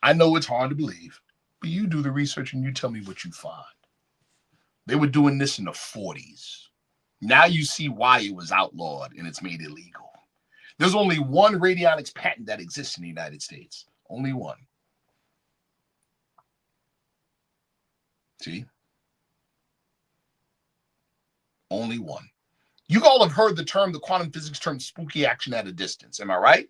I know it's hard to believe, but you do the research and you tell me what you find. They were doing this in the 40s. Now you see why it was outlawed and it's made illegal. There's only one radionics patent that exists in the United States. Only one. See? Only one. You all have heard the quantum physics term, spooky action at a distance. Am I right?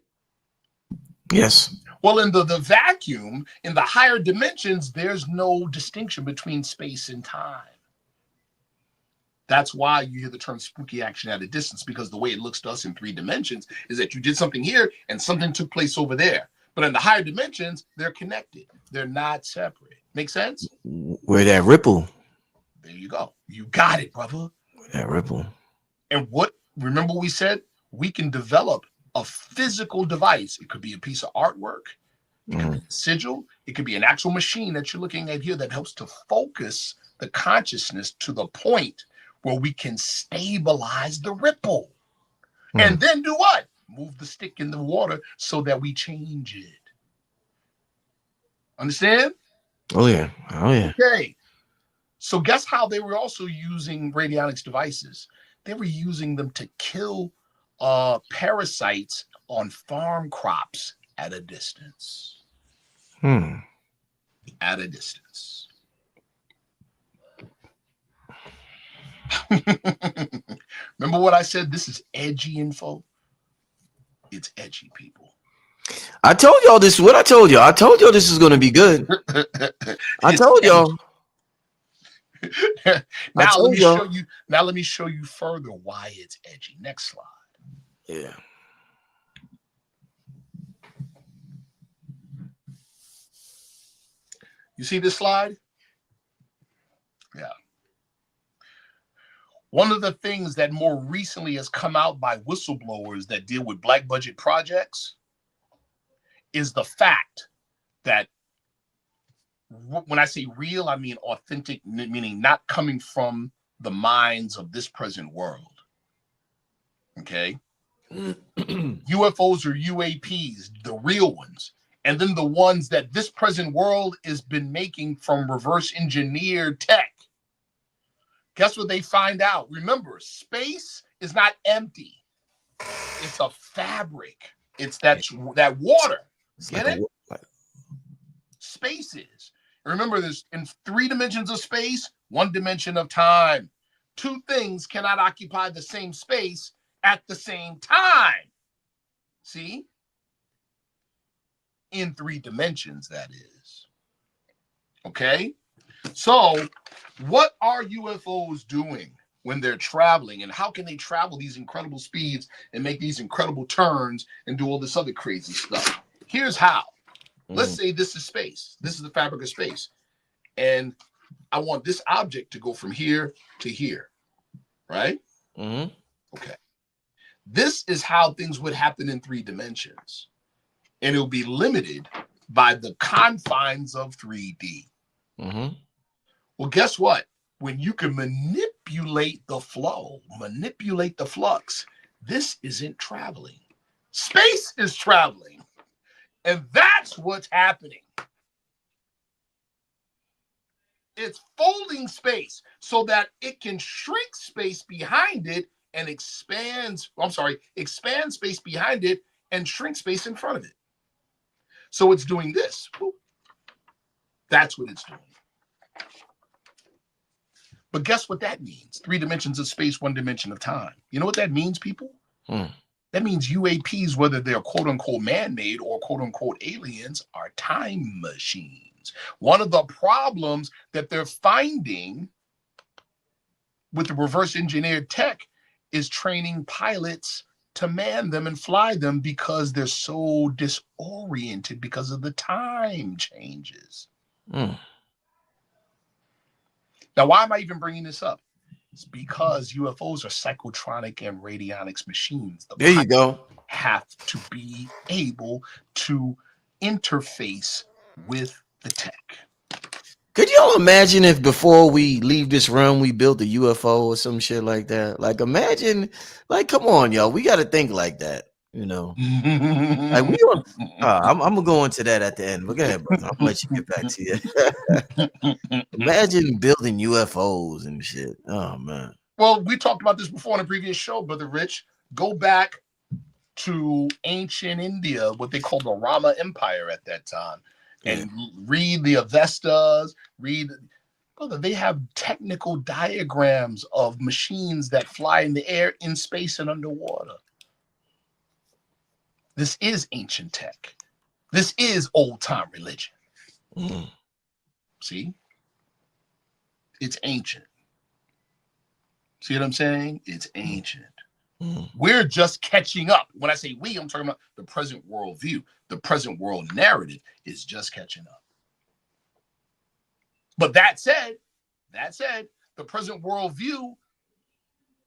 Yes. Well, in the vacuum, in the higher dimensions, there's no distinction between space and time. That's why you hear the term spooky action at a distance, because the way it looks to us in 3 dimensions is that you did something here and something took place over there. But in the higher dimensions, they're connected. They're not separate. Make sense? Where that ripple. There you go. You got it, brother. That ripple. And remember we said, we can develop a physical device. It could be a piece of artwork. It could be a sigil. It could be an actual machine that you're looking at here that helps to focus the consciousness to the point where we can stabilize the ripple. And then do what? Move the stick in the water so that we change it. Understand? Oh, yeah. Oh, yeah. Okay. So guess how they were also using radionics devices? They were using them to kill parasites on farm crops at a distance. At a distance. Remember what I said? This is edgy info. It's edgy, people. I told y'all this. What I told y'all. I told y'all this is going to be good. I told y'all. Now let me show you further why it's edgy. Next slide. Yeah. You see this slide? Yeah. One of the things that more recently has come out by whistleblowers that deal with black budget projects is the fact that when I say real, I mean authentic, meaning not coming from the minds of this present world. Okay? UFOs or UAPs, the real ones. And then the ones that this present world has been making from reverse engineered tech. Guess what they find out? Remember, space is not empty. It's a fabric. It's that water. Get it? Space is. Remember, there's in 3 dimensions of space, 1 dimension of time. 2 things cannot occupy the same space at the same time. See? In 3 dimensions, that is. Okay? So, what are UFOs doing when they're traveling, and how can they travel these incredible speeds and make these incredible turns and do all this other crazy stuff? Here's how. Let's say this is space. This is the fabric of space. And I want this object to go from here to here. Right? Okay. This is how things would happen in 3 dimensions. And it will be limited by the confines of 3D. Well, guess what? When you can manipulate the flow, manipulate the flux, this isn't traveling. Space is traveling. And that's what's happening. It's folding space so that it can shrink space behind it and expand space behind it and shrink space in front of it. So it's doing this. That's what it's doing. But guess what that means? 3 dimensions of space, 1 dimension of time. You know what that means, people? That means UAPs, whether they're quote unquote man-made or quote unquote aliens, are time machines. One of the problems that they're finding with the reverse engineered tech is training pilots to man them and fly them because they're so disoriented because of the time changes. Now, why am I even bringing this up? It's because UFOs are psychotronic and radionics machines. There you go. Have to be able to interface with the tech. Could y'all imagine if before we leave this realm, we built a UFO or some shit like that? Like, imagine, like, come on, y'all. We got to think like that, you know? Like, we on, I'm going to go into that at the end. But go ahead, brother. I'm going to let you get back to you. Imagine building UFOs and shit. Oh, man. Well, we talked about this before in a previous show, Brother Rich. Go back to ancient India, what they called the Rama Empire at that time. And read the Avestas, brother, they have technical diagrams of machines that fly in the air, in space, and underwater. This is ancient tech. This is old-time religion. See? It's ancient. See what I'm saying? It's ancient. We're just catching up. When I say we, I'm talking about the present world view. The present world narrative is just catching up. But that said, the present world view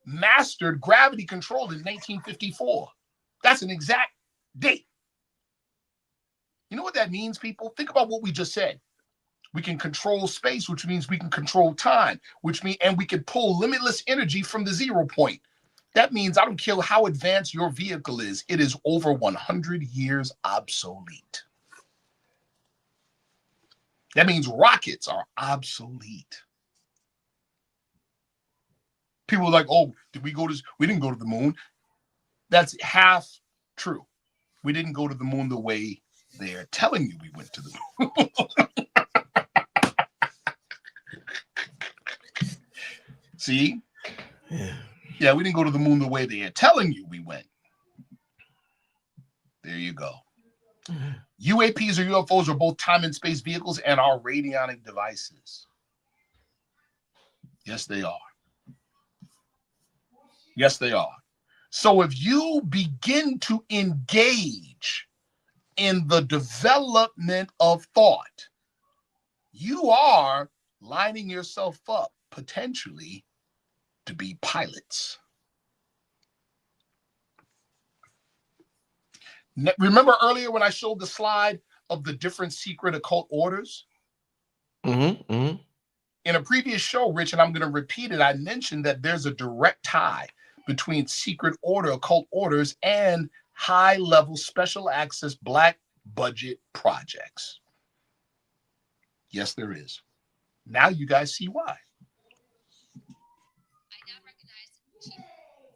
mastered gravity control in 1954. That's an exact date. You know what that means, people? Think about what we just said. We can control space, which means we can control time, and we can pull limitless energy from the 0 point. That means I don't care how advanced your vehicle is, it is over 100 years obsolete. That means rockets are obsolete. People are like, oh, we didn't go to the moon. That's half true. We didn't go to the moon the way they're telling you we went to the moon. See? Yeah, we didn't go to the moon the way they are telling you we went. There you go. UAPs or UFOs are both time and space vehicles and are radionic devices. Yes, they are. Yes, they are. So if you begin to engage in the development of thought, you are lining yourself up potentially to be pilots. Remember earlier when I showed the slide of the different secret occult orders? In a previous show, Rich, and I'm going to repeat it, I mentioned that there's a direct tie between secret order, occult orders, and high-level special access black budget projects. Yes, there is. Now you guys see why.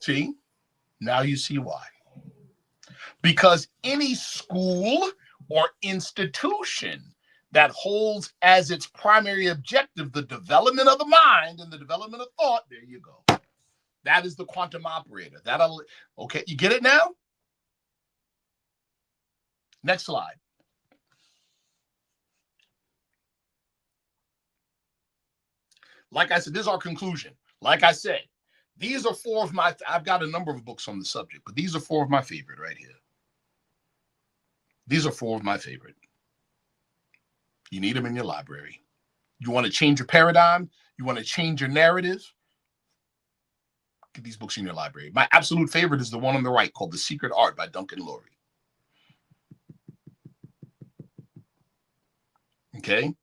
See? Now you see why. Because any school or institution that holds as its primary objective the development of the mind and the development of thought, there you go. That is the quantum operator. Okay, you get it now? Next slide. Like I said, this is our conclusion. Like I said, these are 4 of my, I've got a number of books on the subject, but these are 4 of my favorite right here. These are 4 of my favorite. You need them in your library. You want to change your paradigm? You want to change your narrative? Get these books in your library. My absolute favorite is the one on the right called The Secret Art by Duncan Laurie. Okay?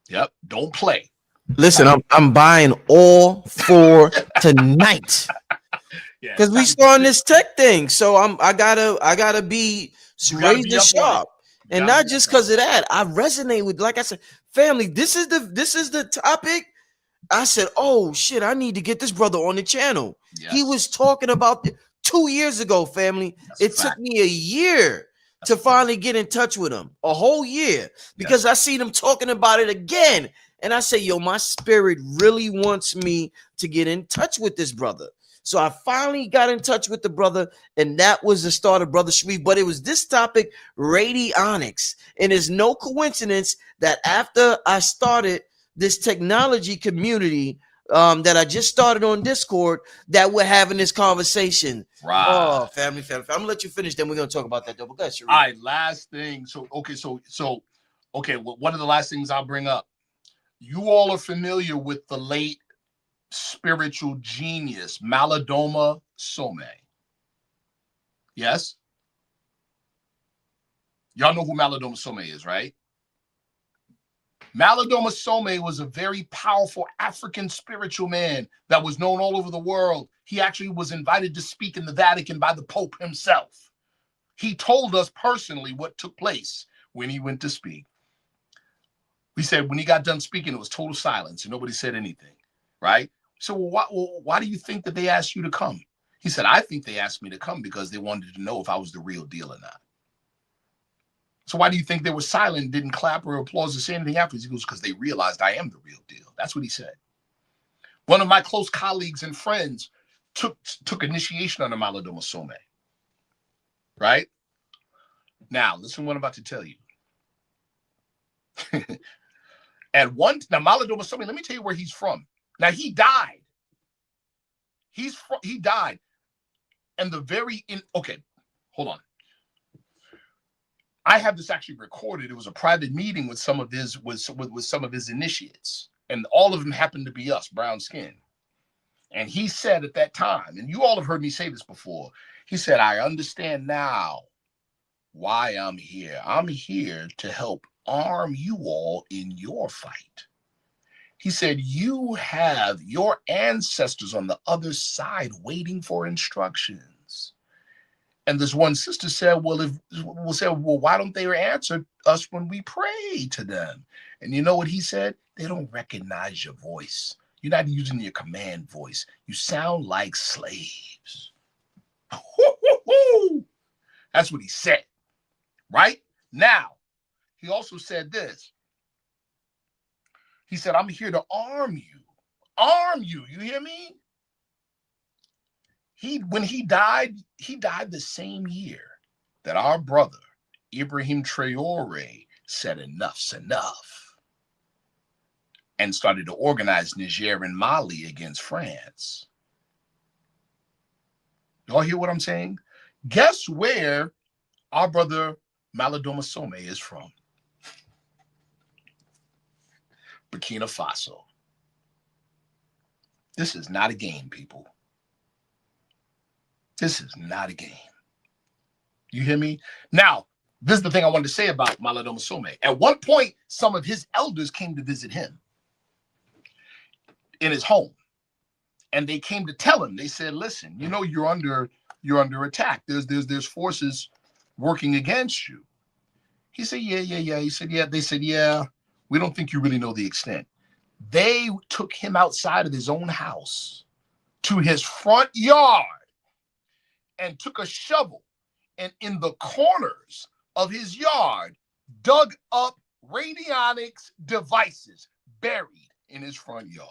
Yep, don't play. Listen, I'm buying all 4 tonight. Because we starting this tech thing. So I gotta be razor sharp. And not just because of that. I resonate with, like I said, family, this is the topic. I said, oh shit, I need to get this brother on the channel. Yes. He was talking about 2 years ago, family. It took me a year to finally get in touch with him. A whole year. Because I seen him talking about it again. And I say, yo, my spirit really wants me to get in touch with this brother. So I finally got in touch with the brother, and that was the start of Brother Sharif. But it was this topic, radionics. And it's no coincidence that after I started this technology community that I just started on Discord, that we're having this conversation. Right. Oh, family. I'm gonna let you finish, then we're gonna talk about that though. But go ahead, Sharif. All right, last thing. So one of the last things I'll bring up. You all are familiar with the late spiritual genius Malidoma Some. Yes? Y'all know who Malidoma Some is, right? Malidoma Some was a very powerful African spiritual man that was known all over the world. He actually was invited to speak in the Vatican by the Pope himself. He told us personally what took place when he went to speak. We said when he got done speaking, it was total silence and nobody said anything, right? So why do you think that they asked you to come? He said, I think they asked me to come because they wanted to know if I was the real deal or not. So why do you think they were silent, didn't clap or applause or say anything afterwards? He goes, because they realized I am the real deal. That's what he said. One of my close colleagues and friends took initiation under Malidoma Some, right? Now, listen to what I'm about to tell you. Now Malidoma Some, let me tell you where he's from. Now he died. He died. And okay, hold on. I have this actually recorded. It was a private meeting with some of his initiates, and all of them happened to be us, brown skin. And he said at that time, and you all have heard me say this before, he said, I understand now why I'm here. I'm here to help arm you all in your fight. He said, you have your ancestors on the other side waiting for instructions. And this one sister said, well, why don't they answer us when we pray to them? And you know what he said? They don't recognize your voice. You're not using your command voice. You sound like slaves. That's what he said, right? Now, he also said this. He said, I'm here to arm you. Arm you. You hear me? When he died the same year that our brother, Ibrahim Traore, said enough's enough and started to organize Niger and Mali against France. Y'all hear what I'm saying? Guess where our brother Malidoma Some is from? Burkina Faso. This is not a game, people. This is not a game. You hear me? Now, this is the thing I wanted to say about Malidoma Some. At one point, some of his elders came to visit him in his home. And they came to tell him, they said, listen, you know, you're under attack. There's forces working against you. He said, yeah. He said, yeah. They said, yeah, we don't think you really know the extent. They took him outside of his own house to his front yard and took a shovel and in the corners of his yard dug up radionics devices buried in his front yard.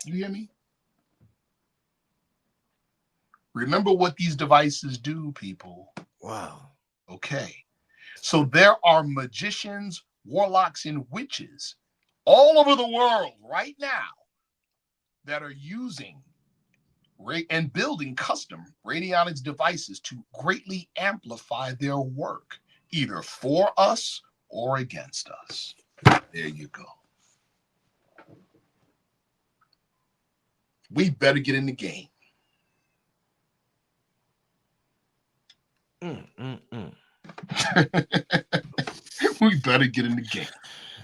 You hear me? Remember what these devices do, people. Wow. Okay. So there are magicians, warlocks, and witches all over the world right now that are using and building custom radionics devices to greatly amplify their work, either for us or against us. There you go. We better get in the game. We better get in the game.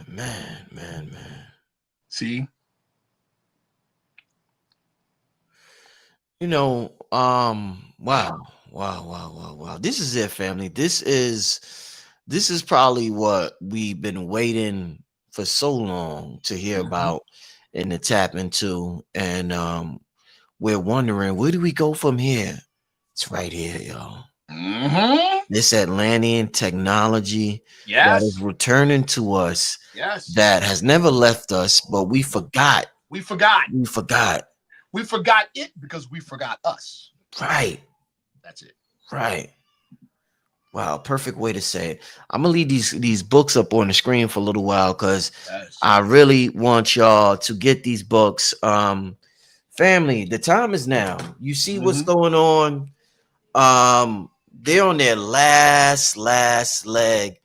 Man. See? You know, wow. This is it, family. This is probably what we've been waiting for so long to hear about and to tap into. And we're wondering, where do we go from here? It's right here, y'all. Mm-hmm. This Atlantean technology that is Yes. returning to us, Yes. that has never left us, but we forgot. We forgot. We forgot. We forgot it because we forgot us. Right. That's it. Right. Wow, perfect way to say it. I'm gonna leave these books up on the screen for a little while because Yes. I really want y'all to get these books. Family, the time is now. You see what's going on. They're on their last leg.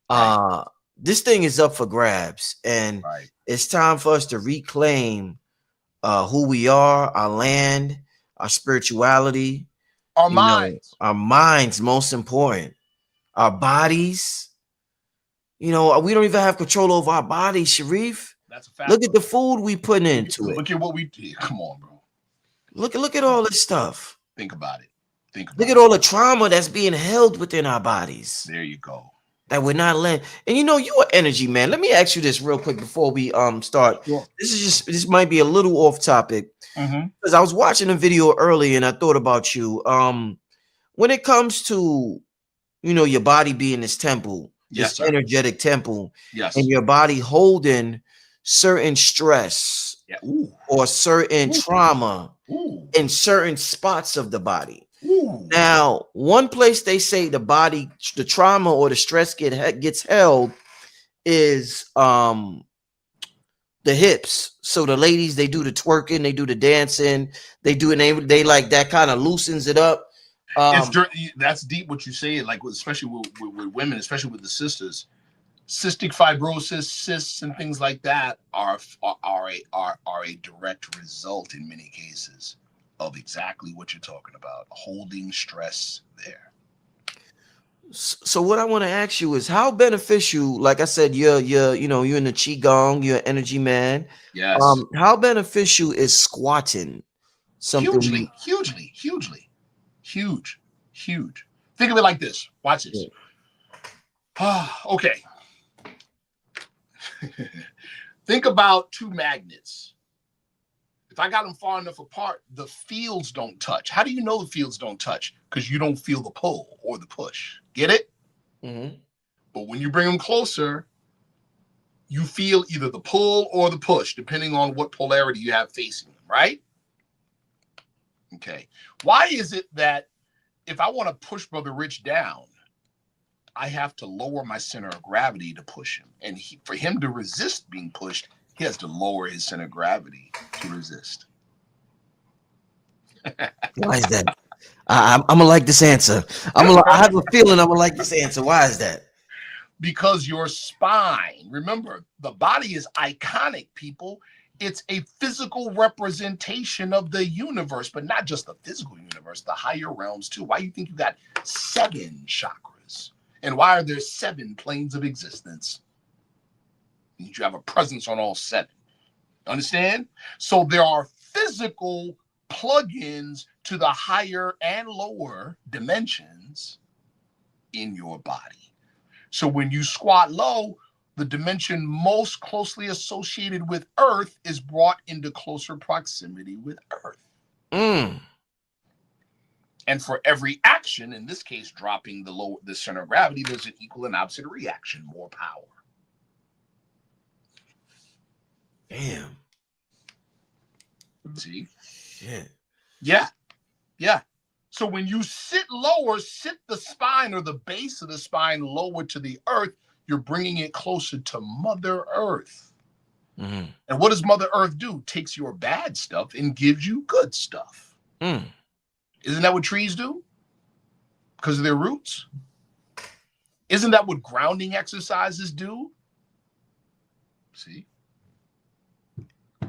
Right. This thing is up for grabs, and Right. it's time for us to reclaim who we are, our land, our spirituality, Our you know, minds. our minds, most important, our bodies. You know, we don't even have control over our bodies, Sharif. That's a fact, Look at bro. the food we putting into it. Look at what we did. Come on, bro. Look at all this stuff. Think about it. Think Look about at it. all the trauma that's being held within our bodies There you go. that we're not letting. And you know, you are energy, man. Let me ask you this real quick before we start. Sure. This might be a little off topic because I was watching a video earlier and I thought about you. When it comes to, you know, your body being this temple, Yes, this sir. energetic temple, Yes. and your body holding certain stress Yeah. Ooh. or certain trauma Ooh. in certain spots of the body. Ooh. Now, one place they say the body, the trauma or the stress gets held is the hips. So the ladies, they do the twerking, they do the dancing, they do it, they like that kind of loosens it up. That's deep what you say, like especially with women, especially with the sisters. Cystic fibrosis, cysts, and things like that are a direct result in many cases of exactly what you're talking about, holding stress there. So what I want to ask you is how beneficial, like I said, you're you know, you're in the qigong, you're an energy man. Yes. How beneficial is squatting? Something we Huge. Think of it like this. Watch this. Okay. Think about two magnets. If I got them far enough apart, the fields don't touch. How do you know the fields don't touch? Because you don't feel the pull or the push. Get it? Mm-hmm. But when you bring them closer, you feel either the pull or the push, depending on what polarity you have facing them, right? Okay. Why is it that if I want to push Brother Rich down, I have to lower my center of gravity to push him? And for him to resist being pushed, he has to lower his center of gravity to resist. Why is that? I'm gonna like this answer. I have a feeling I'm gonna like this answer. Why is that? Because your spine, remember, the body is iconic, people. It's a physical representation of the universe, but not just the physical universe, the higher realms too. Why do you think you got 7 chakras? And why are there 7 planes of existence? You have a presence on all 7. Understand? So there are physical plugins to the higher and lower dimensions in your body. So when you squat low, the dimension most closely associated with Earth is brought into closer proximity with Earth. Mm. And for every action, in this case, dropping the center of gravity, there's an equal and opposite reaction, more power. Damn. See? Shit. Yeah. So when you sit lower, sit the spine or the base of the spine lower to the earth, you're bringing it closer to Mother Earth. Mm-hmm. And what does Mother Earth do? Takes your bad stuff and gives you good stuff. Mm. Isn't that what trees do? Because of their roots? Isn't that what grounding exercises do? See?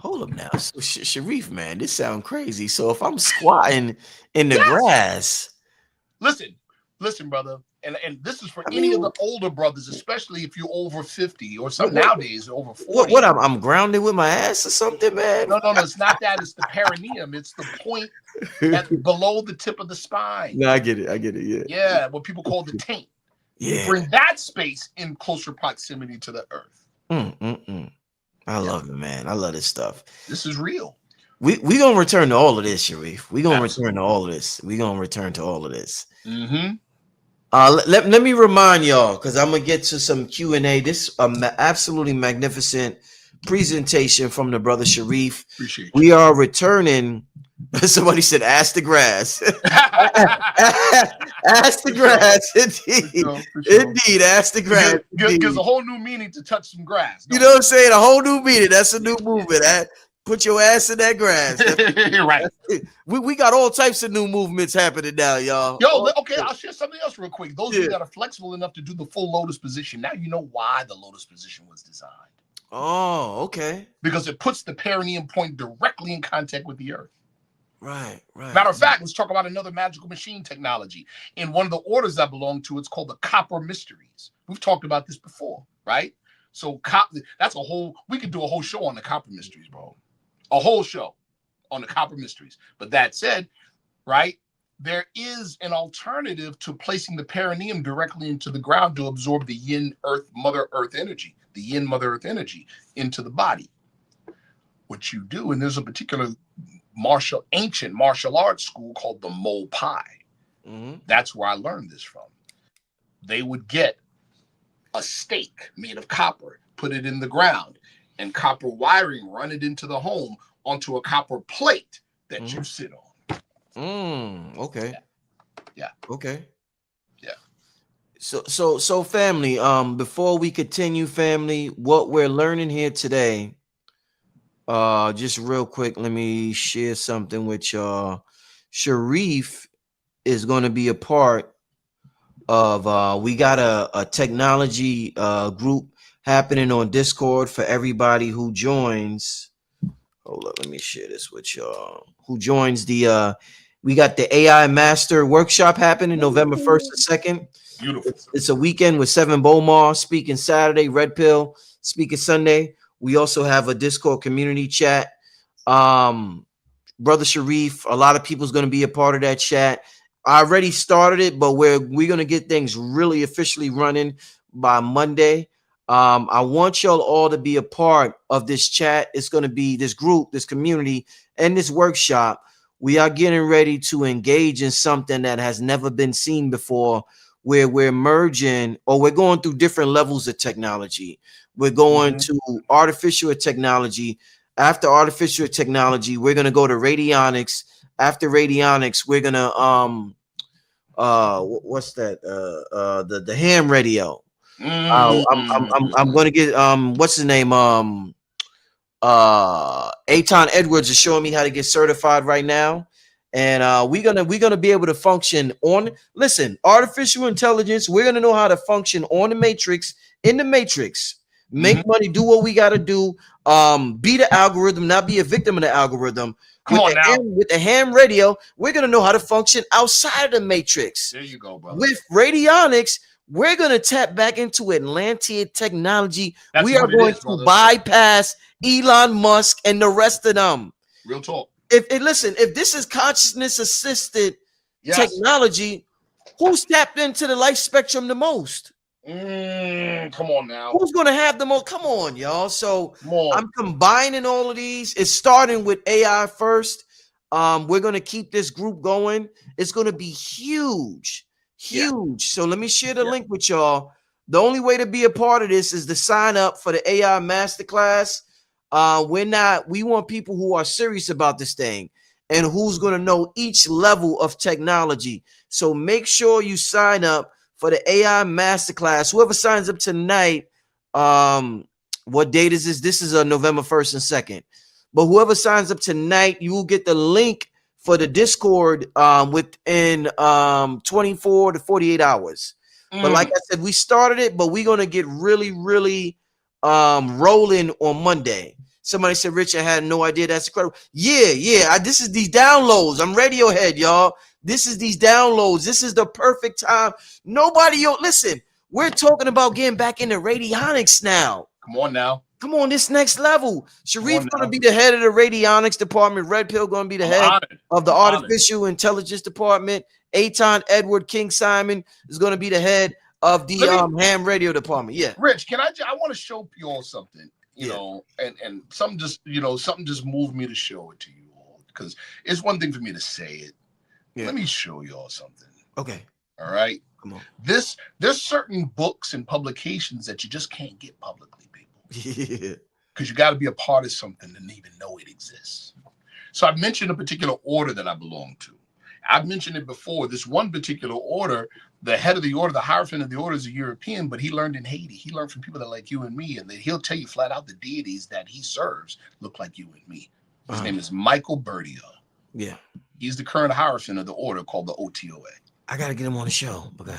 Hold up now. So, Sharif, man, this sounds crazy. So if I'm squatting in the grass. Listen, brother. And this is for any of the older brothers, especially if you're over 50 or some nowadays over 40. What I'm grounded with my ass or something, man? No, it's not that. It's the perineum. It's the point below the tip of the spine. No, I get it. Yeah, what people call the taint. Yeah. You bring that space in closer proximity to the earth. I love it, man. I love this stuff. This is real. We gonna return to all of this, Sharif. We gonna return to all of this. We gonna return to all of this. Mm-hmm. Let me remind y'all, because I'm gonna get to some Q&A. This absolutely magnificent presentation from the brother Sharif. Appreciate you. We are returning. Somebody said, "Ask the grass." Ask the For sure. grass, indeed, For sure. indeed. Ask the grass. Gives a whole new meaning to touch some grass. You know what I'm saying? A whole new meaning. That's a new movement. Put your ass in that grass. Right. We got all types of new movements happening now, y'all. Yo, okay, I'll share something else real quick. Those of you that are flexible enough to do the full lotus position, now you know why the lotus position was designed. Oh, okay. Because it puts the perineum point directly in contact with the earth. Right. Matter of fact, let's talk about another magical machine technology. In one of the orders I belong to, it's called the Copper Mysteries. We've talked about this before, right? So we could do a whole show on the Copper Mysteries, bro. A whole show on the Copper Mysteries. But that said, right, there is an alternative to placing the perineum directly into the ground to absorb the yin earth, mother earth energy, the yin mother earth energy into the body. What you do, and there's a particular ancient martial arts school called the Mo Pai. Mm-hmm. That's where I learned this from. They would get a stake made of copper, put it in the ground, and copper wiring, run it into the home onto a copper plate that you sit on. Okay. Yeah. Okay. Yeah. So family, before we continue, family, what we're learning here today, just real quick, let me share something with y'all. Sharif is going to be a part of we got a technology group happening on Discord for everybody who joins. Hold up, let me share this with y'all. Who joins the we got the AI Master Workshop happening November 1st and 2nd. Beautiful. It's a weekend with Seven Bomar speaking Saturday, Red Pill speaking Sunday. We also have a Discord community chat. Brother Sharif, a lot of people's going to be a part of that chat. I already started it, but we're going to get things really officially running by Monday. I want y'all all to be a part of this chat. It's going to be this group, this community, and this workshop. We are getting ready to engage in something that has never been seen before, where we're merging, or we're going through different levels of technology. We're going to artificial technology. After artificial technology, we're going to go to radionics. After radionics, we're going to what's that? The ham radio. I'm going to get what's his name? Aton Edwards is showing me how to get certified right now. And we're gonna be able to function on, listen, artificial intelligence. We're gonna know how to function on the matrix, in the matrix, make money, do what we gotta do, be the algorithm, not be a victim of the algorithm. With the ham radio, we're gonna know how to function outside of the matrix. There you go, brother. With radionics, we're gonna tap back into Atlantean technology. We are going to bypass Elon Musk and the rest of them. Real talk. If this is consciousness assisted technology, who's tapped into the life spectrum the most? Come on now. Who's going to have the most? Come on, y'all. So I'm combining all of these. It's starting with AI first. We're going to keep this group going. It's going to be huge. Yeah. So let me share the link with y'all. The only way to be a part of this is to sign up for the AI Masterclass. We want people who are serious about this thing and who's going to know each level of technology. So make sure you sign up for the AI Masterclass. Whoever signs up tonight, what date is this? This is November 1st and 2nd. But whoever signs up tonight, you will get the link for the Discord within 24 to 48 hours. But like I said, we started it, but we're going to get really, really rolling on Monday. Somebody said, Rich, I had no idea. That's incredible. Yeah. This is these downloads. I'm Radiohead, y'all. This is these downloads. This is the perfect time. Listen, we're talking about getting back into radionics now. Come on now. Come on, this next level. Sharif going to be the head of the radionics department. Red Pill going to be the head of the artificial intelligence department. Aton Edward King Simon is going to be the head of the ham radio department. Yeah. Rich, I want to show you all something, you know, and something just moved me to show it to you all, because it's one thing for me to say it. Yeah. Let me show you all something. Okay. All right. Come on. There's certain books and publications that you just can't get publicly, people. Yeah. Because you got to be a part of something to even know it exists. So I've mentioned a particular order that I belong to. I've mentioned it before. This one particular order, the head of the order, the hierophant of the order is a European, but he learned in Haiti. He learned from people that like you and me, and he'll tell you flat out the deities that he serves look like you and me. His name is Michael Bertia. Yeah. He's the current hierophant of the order called the OTOA. I got to get him on the show. Okay.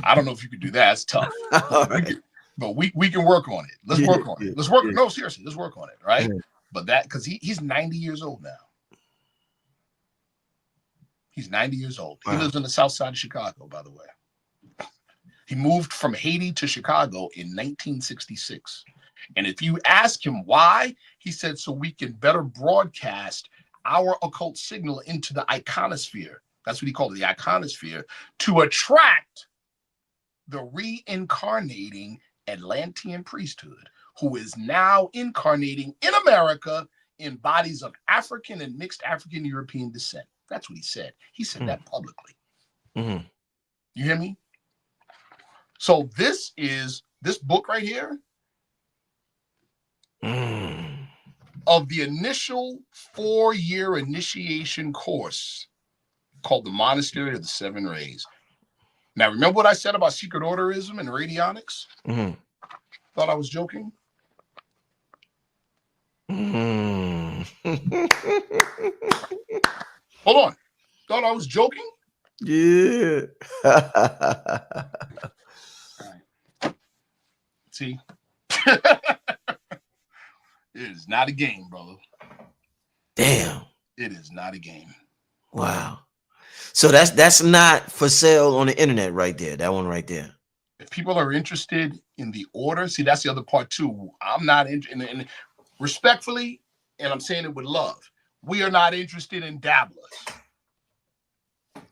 I don't know if you could do that. It's tough. All right. But we can work on it. Let's work on it. Let's work. No, seriously, let's work on it, right? But that, because he's 90 years old now. He's 90 years old. He lives on the south side of Chicago, by the way. He moved from Haiti to Chicago in 1966. And if you ask him why, he said, so we can better broadcast our occult signal into the iconosphere. That's what he called it, the iconosphere, to attract the reincarnating Atlantean priesthood, who is now incarnating in America in bodies of African and mixed African European descent. That's what he said. He said that publicly. You hear me? So this book right here of the initial 4-year initiation course called the Monastery of the Seven Rays. Now, remember what I said about secret orderism and radionics? Thought I was joking? Hold on. Thought I was joking? Yeah. All right. See? It is not a game, brother. Damn. It is not a game. Wow. So that's not for sale on the internet right there. That one right there. If people are interested in the order, see, that's the other part too. I'm not interested in respectfully, and I'm saying it with love. We are not interested in dabblers.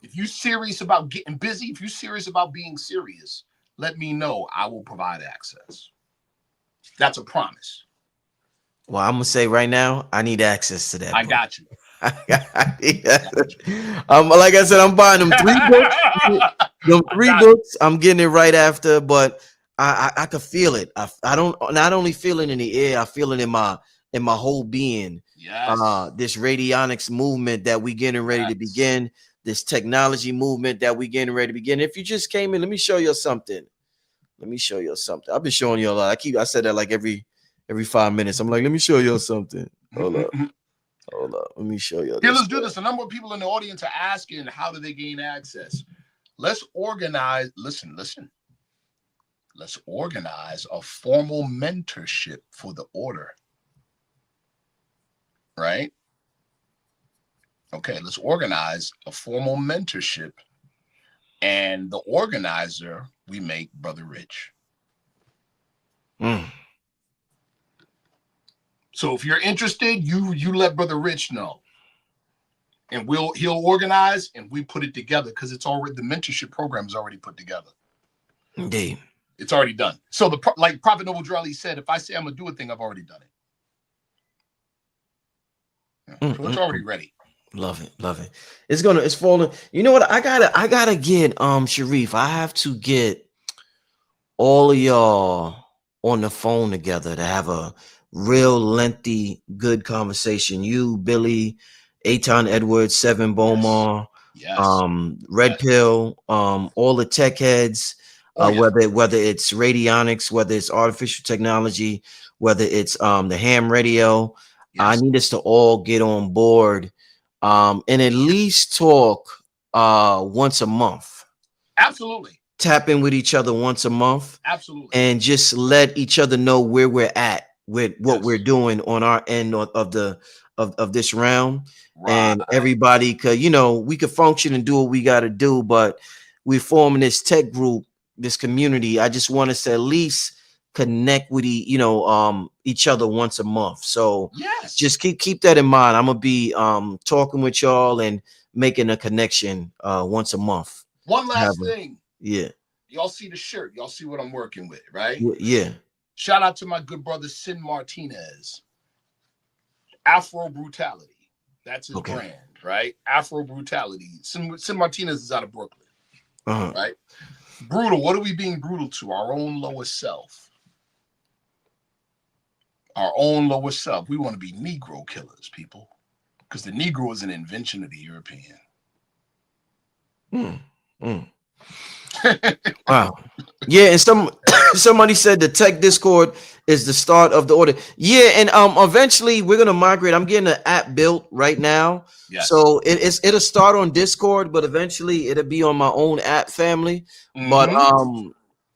If you're serious about getting busy, if you're serious about being serious, let me know. I will provide access. That's a promise. Well, I'm gonna say right now, I need access to that. I got you. Like I said, I'm buying them 3 books. Them 3 books. I'm getting it right after, but I could feel it. I don't not only feel it in the air, I feel it in my whole being. Yes. This radionics movement that we getting ready to begin. This technology movement that we getting ready to begin. If you just came in, let me show you something. Let me show you something. I've been showing you a lot. I said that like every 5 minutes. I'm like, let me show you something. Hold up. Hold up. Let me show you. Here, let's do this. A number of people in the audience are asking, how do they gain access? Let's organize. Listen. Let's organize a formal mentorship for the order. Right? Okay, let's organize a formal mentorship. And the organizer, we make Brother Rich. So if you're interested, you let Brother Rich know. And he'll organize and we put it together because it's already, the mentorship program is already put together. Indeed. It's already done. So like Prophet Noble Drew said, if I say I'm gonna do a thing, I've already done it. So it's already ready. Love it. It's falling. You know what? I gotta get Sharif. I have to get all of y'all on the phone together to have a real lengthy, good conversation. You, Billy, Aton Edwards, Seven Bomar, Red Pill, all the tech heads, whether it's radionics, whether it's artificial technology, whether it's the ham radio. I need us to all get on board and at least talk once a month. Absolutely. Tap in with each other once a month. Absolutely. And just let each other know where we're at with what we're doing on our end of this round. And everybody could, we could function and do what we got to do, but we're forming this tech group, this community. I just want us to at least connect with each other once a month. So just keep that in mind. I'm gonna be talking with y'all and making a connection once a month. One last thing. Yeah. Y'all see the shirt. Y'all see what I'm working with, right? Yeah. Shout out to my good brother Sin Martinez. Afro Brutality. That's his brand, right? Afro Brutality. Sin Martinez is out of Brooklyn. right? Brutal. What are we being brutal to? Our own lower self. Our own lower self. We want to be Negro killers, people, because the Negro is an invention of the European. Wow. Yeah, and somebody said the tech Discord is the start of the order. Yeah, and eventually we're gonna migrate. I'm getting an app built right now. Yes. So it'll start on Discord, but eventually it'll be on my own app family. But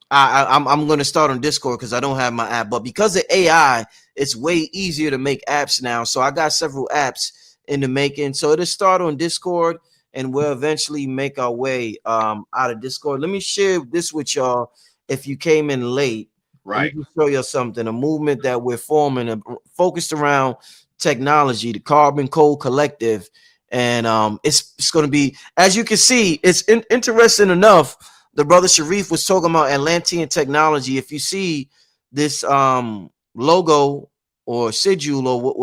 I'm gonna start on Discord because I don't have my app. But because of AI, it's way easier to make apps now. So I got several apps in the making. So it'll start on Discord, and we'll eventually make our way out of Discord. Let me share this with y'all. If you came in late, right, let me show you something. A movement that we're forming, focused around technology, the Carbon Code Collective, and it's going to be, as you can see, it's interesting enough. The brother Sharif was talking about Atlantean technology. If you see this logo or sigil or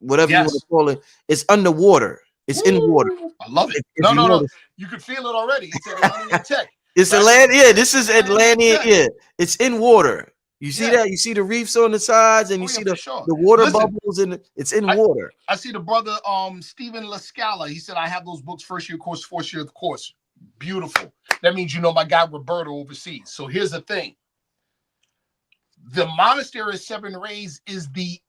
whatever you want to call it, it's underwater. It's in water. I love it. If No. You could feel it already. It's Atlantean tech. It's right? Atlantean. Yeah, this is Atlantean. Yeah, it's in water. You see that? You see the reefs on the sides, and you see the water bubbles, and it's in water. I see the brother Stephen Lascala. He said, I have those books, first year course, fourth year course. Beautiful. That means you know my guy Roberto overseas. So here's the thing. The monastery of seven rays is the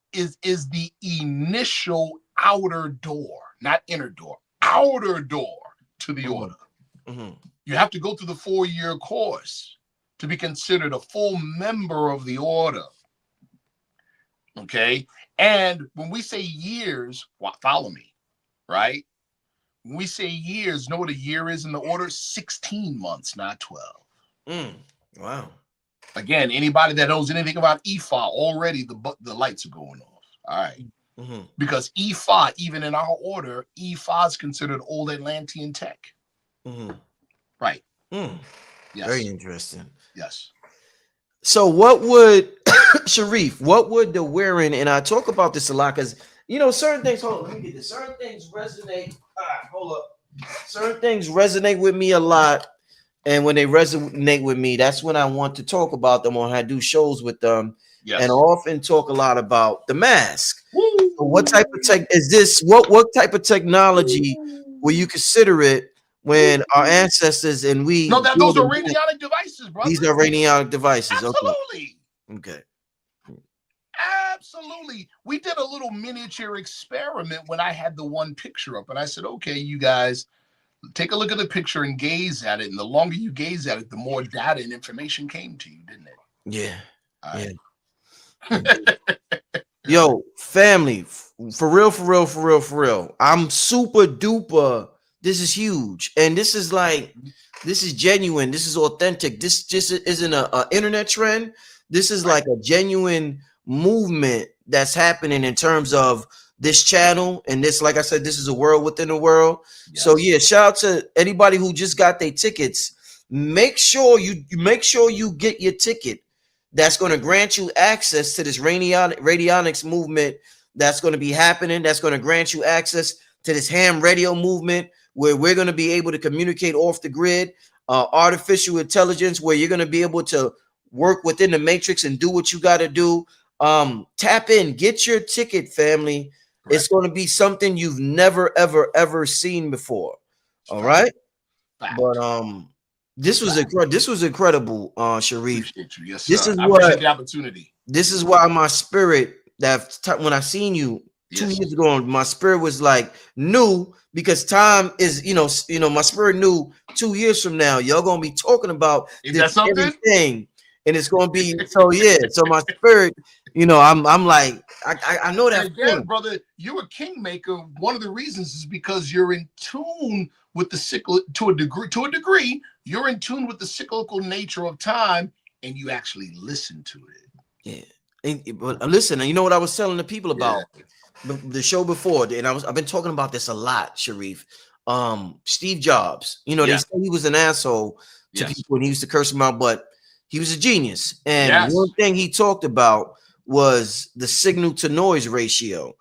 initial outer door, not inner door, outer door to the order. You have to go through the 4-year course to be considered a full member of the order. Okay. And when we say years, follow me, right? When we say years, know what a year is in the order? 16 months, not 12. Wow. Again, anybody that knows anything about EFA, already the lights are going off. All right. Because EFA, even in our order, EFA is considered old Atlantean tech. Right. Yes. Very interesting. Yes. So what would Sharif, what would the wearing, and I talk about this a lot because certain things, hold on, let me get this. Certain things resonate. Hold up. Certain things resonate with me a lot. And when they resonate with me, that's when I want to talk about them, or I do shows with them. Yes. And I often talk a lot about the mask. So what type of tech is this? What type of technology will you consider it when our ancestors and we? No, those are radionic devices, brother. These are radionic devices. Absolutely. Okay. Absolutely. We did a little miniature experiment when I had the one picture up, and I said, okay, you guys, take a look at the picture and gaze at it. And the longer you gaze at it, the more data and information came to you, didn't it? Yeah. Right. Yo, family, for real. I'm super duper. This is huge. And this is genuine. This is authentic. This just isn't a internet trend. This is like a genuine movement that's happening in terms of this channel. And this, like I said, this is a world within a world. Yes. So yeah, shout out to anybody who just got their tickets. Make sure you get your ticket. That's going to grant you access to this radionics movement that's going to be happening. That's going to grant you access to this ham radio movement where we're going to be able to communicate off the grid, artificial intelligence, where you're going to be able to work within the matrix and do what you got to do. Tap in, get your ticket, family. Correct. It's going to be something you've never, ever seen before. All right. Fact. But this was incredible, Sharif. Yes, this sir. is I what appreciate the opportunity. This is why my spirit when I seen you 2 years ago, my spirit was like new, because time is, my spirit knew 2 years from now, y'all gonna be talking about this thing, and it's gonna be so yeah. So my spirit, I'm like, I know that. And again, brother, you're a kingmaker. One of the reasons is because you're in tune with the cycle to a degree. You're in tune with the cyclical nature of time, and you actually listen to it. Yeah, but listen, and you know what I was telling the people about the show before, and I've been talking about this a lot, Sharif. Steve Jobs, they say he was an asshole to people and he used to curse him out, but he was a genius. And one thing he talked about was the signal to noise ratio.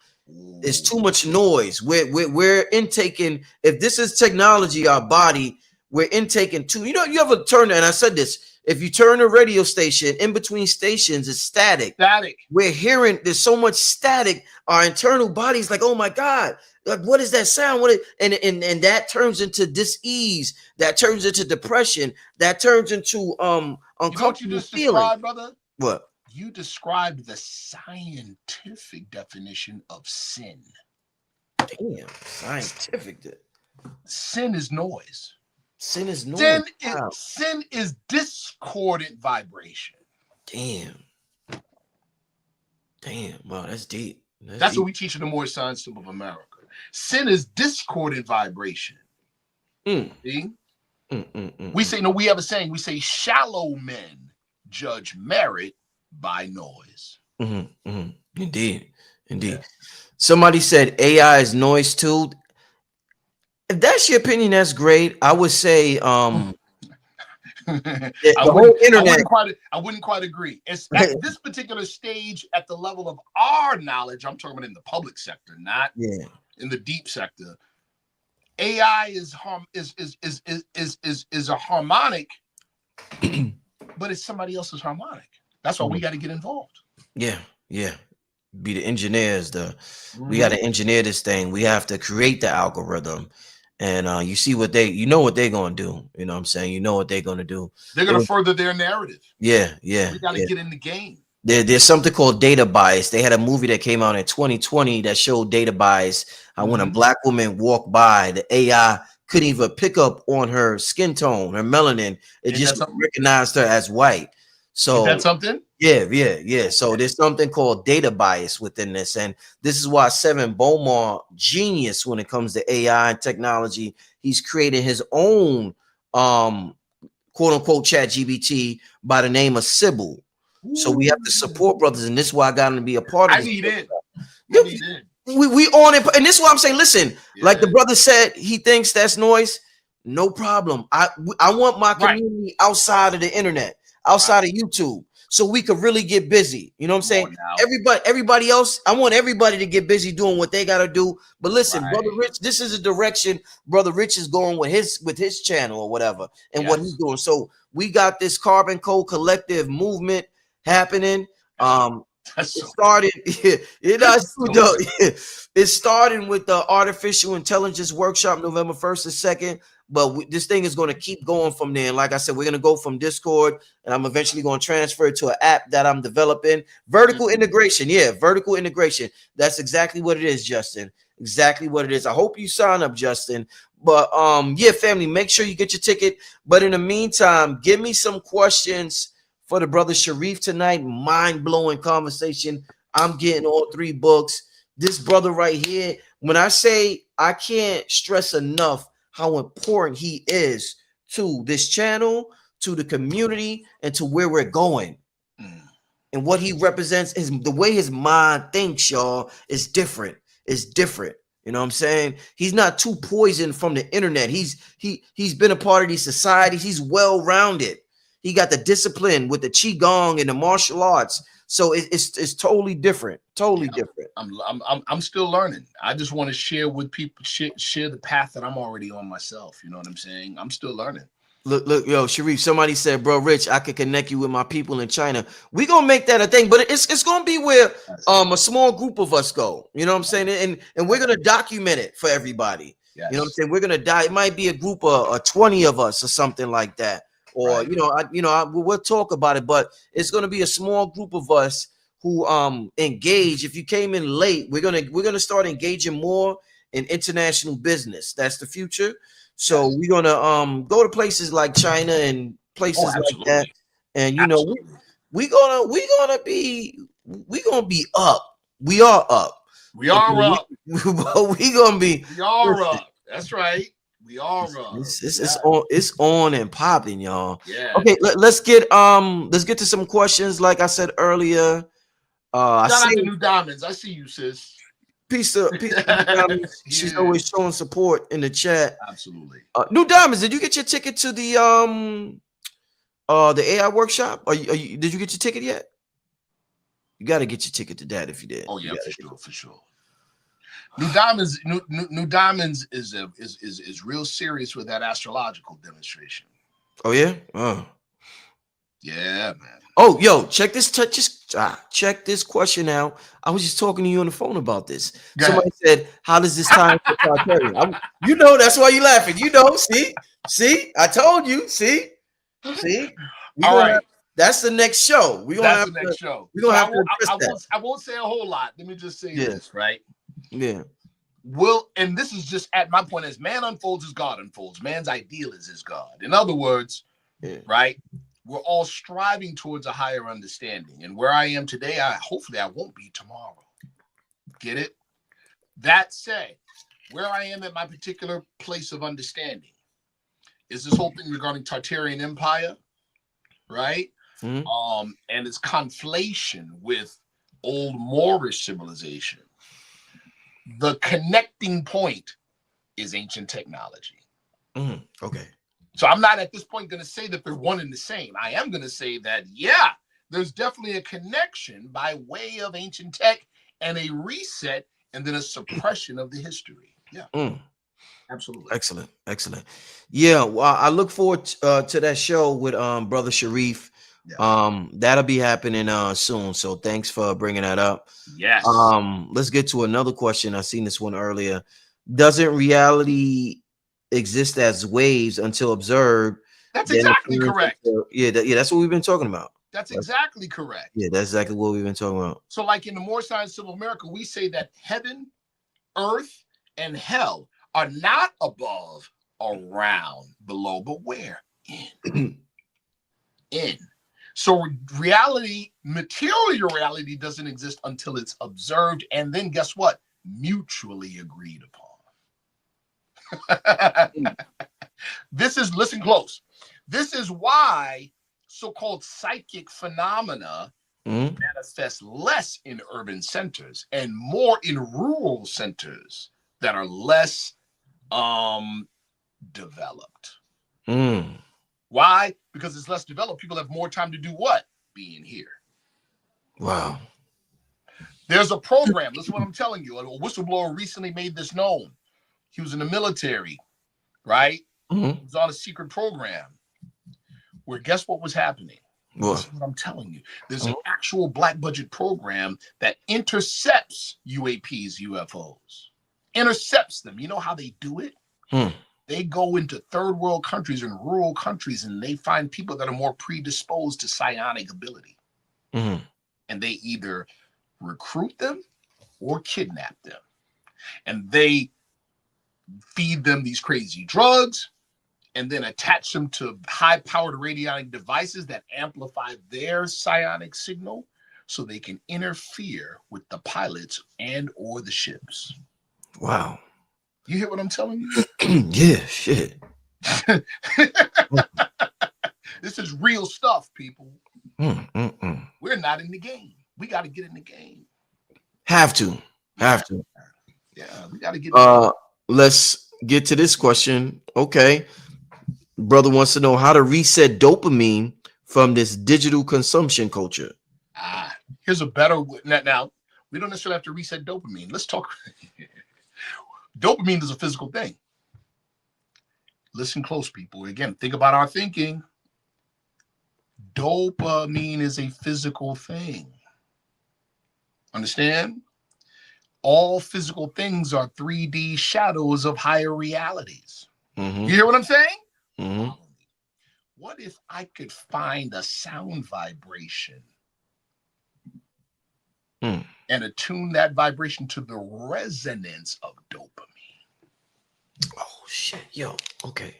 It's too much noise. We're intaking. If this is technology, our body, we're intaking two. You know, you ever turn, and I said this, if you turn a radio station, in between stations is static. Static. We're hearing, there's so much static, our internal body's like, oh my God, like what is that sound? And that turns into dis-ease, that turns into depression, that turns into You know what you uncomfortable just feeling. described, brother? What? You described the scientific definition of sin. Damn, scientific. Sin is noise. Sin is noise. Sin is discordant vibration. Damn. Wow, that's deep. That's what we teach in the Moorish Science School of America. Sin is discordant vibration. See? We say, no, we have a saying, we say shallow men judge merit by noise. Indeed. Yeah. Somebody said AI is noise too. If that's your opinion, that's great. I would say the whole internet. I wouldn't quite agree. It's at this particular stage, at the level of our knowledge, I'm talking about in the public sector, not in the deep sector. AI is a harmonic, but it's somebody else's harmonic. That's why we got to get involved. Yeah. Be the engineers. We got to engineer this thing. We have to create the algorithm. And you see what you know what they're gonna do. You know what I'm saying? You know what they're gonna do. They're gonna further their narrative. Yeah. We gotta get in the game. There's something called data bias. They had a movie that came out in 2020 that showed data bias. How when a black woman walked by, the AI couldn't even pick up on her skin tone, her melanin. It just recognized her as white. So is that something? Yeah. So there's something called data bias within this. And this is why Seven Beaumont, genius when it comes to AI and technology, he's created his own quote unquote chat GBT by the name of Sybil. So we have to support brothers, and this is why I got him to be a part of this. I need it. We on it, and this is why I'm saying, listen, like the brother said, he thinks that's noise. No problem. I want my community outside of the internet, outside of YouTube, so we could really get busy. You know what I'm saying? Everybody else, I want everybody to get busy doing what they gotta do. But listen, Brother Rich, this is a direction Brother Rich is going with his channel or whatever, and what he's doing. So we got this Carbon Code Collective movement happening. It started with the artificial intelligence workshop November 1st and 2nd, but this thing is going to keep going from there. And like I said, we're going to go from Discord, and I'm eventually going to transfer it to an app that I'm developing. Vertical integration. Vertical integration. That's exactly what it is, Justin. Exactly what it is. I hope you sign up, Justin. But family, make sure you get your ticket. But in the meantime, give me some questions for the brother Sharif tonight. Mind-blowing conversation. I'm getting all 3 books. This brother right here, when I say, I can't stress enough how important he is to this channel, to the community, and to where we're going. And what he represents is the way his mind thinks, y'all, is different. It's different. You know what I'm saying? He's not too poisoned from the internet. He's been a part of these societies. He's well-rounded. He got the discipline with the qigong and the martial arts, so it's totally different. Totally different. I'm still learning. I just want to share with people, share the path that I'm already on myself. You know what I'm saying? I'm still learning. Look, yo, Sharif. Somebody said, "Bro, Rich, I could connect you with my people in China." We gonna make that a thing, but it's gonna be where a small group of us go. You know what I'm saying? And we're gonna document it for everybody. You know what I'm saying? We're gonna die. It might be a group of 20 of us or something like that. Or we'll talk about it, but it's going to be a small group of us who engage. If you came in late, we're gonna start engaging more in international business. That's the future. So we're gonna go to places like China and places like that, and we're gonna be up. We are up. We are up. We gonna be. We are up. That's right. We are it's on and popping, y'all. Yeah. Okay, let's get to some questions. Like I said earlier, shout out to New Diamonds. I see you, sis. Peace to New Diamonds. She's always showing support in the chat. Absolutely. New Diamonds, did you get your ticket to the AI workshop? Did you get your ticket yet? You got to get your ticket to that if you did. Oh yeah, for sure. New Diamonds is real serious with that astrological demonstration. Oh yeah. Oh. Yeah, man. Oh, yo, check this. Check this question out. I was just talking to you on the phone about this. Go Somebody ahead. said, "How does this tie into Tartarian?" You know, that's why you laughing. You know, see, I told you. See, we All gonna right. have. That's the next show. That's the next show. We So gonna have to address that. I won't say a whole lot. Let me just say Yeah. this, right? Yeah. And this is just at my point: as man unfolds, as God unfolds. Man's ideal is his God. In other words, Yeah. right? We're all striving towards a higher understanding. And where I am today, hopefully I won't be tomorrow. Get it? That said, where I am at my particular place of understanding is this whole thing regarding Tartarian Empire, right? Mm-hmm. And its conflation with old Moorish civilization. The connecting point is ancient technology. Mm-hmm. Okay. So I'm not at this point going to say that they're one and the same. I am going to say that, yeah, there's definitely a connection by way of ancient tech and a reset and then a suppression of the history. Yeah, absolutely. Excellent. Yeah, well, I look forward to that show with brother Sharif. Yeah. That'll be happening soon. So thanks for bringing that up. Yes. Let's get to another question. I seen this one earlier. Doesn't reality exist as waves until observed? That's exactly correct. That's what we've been talking about. That's exactly correct. Yeah, that's exactly what we've been talking about. So, like in the Moor Science Civil America, we say that heaven, earth, and hell are not above, around, below, but where? In. So reality, material reality doesn't exist until it's observed, and then guess what? Mutually agreed upon. Listen close. This is why so-called psychic phenomena manifest less in urban centers and more in rural centers that are less developed. Why? Because it's less developed. People have more time to do what? Being here. Wow. There's a program. Listen to what I'm telling you. A whistleblower recently made this known. He was in the military, right? He was on a secret program where guess what was happening? This is what I'm telling you. There's an actual black budget program that intercepts UAPs, UFOs. Intercepts them. You know how they do it? They go into third world countries and rural countries and they find people that are more predisposed to psionic ability. And they either recruit them or kidnap them. And they feed them these crazy drugs and then attach them to high-powered radionic devices that amplify their psionic signal so they can interfere with the pilots and or the ships. Wow. You hear what I'm telling you? Yeah, shit. This is real stuff, people. We're not in the game. We got to get in the game. Have to. Yeah, we got to get let's get to this question. Okay. Brother wants to know how to reset dopamine from this digital consumption culture. Here's a better now. We don't necessarily have to reset dopamine. Let's talk. Dopamine is a physical thing. Listen close, people. Again, think about our thinking. Dopamine is a physical thing. Understand? All physical things are 3D shadows of higher realities. You hear what I'm saying? What if I could find a sound vibration and attune that vibration to the resonance of dopamine? Oh, shit. Yo, okay.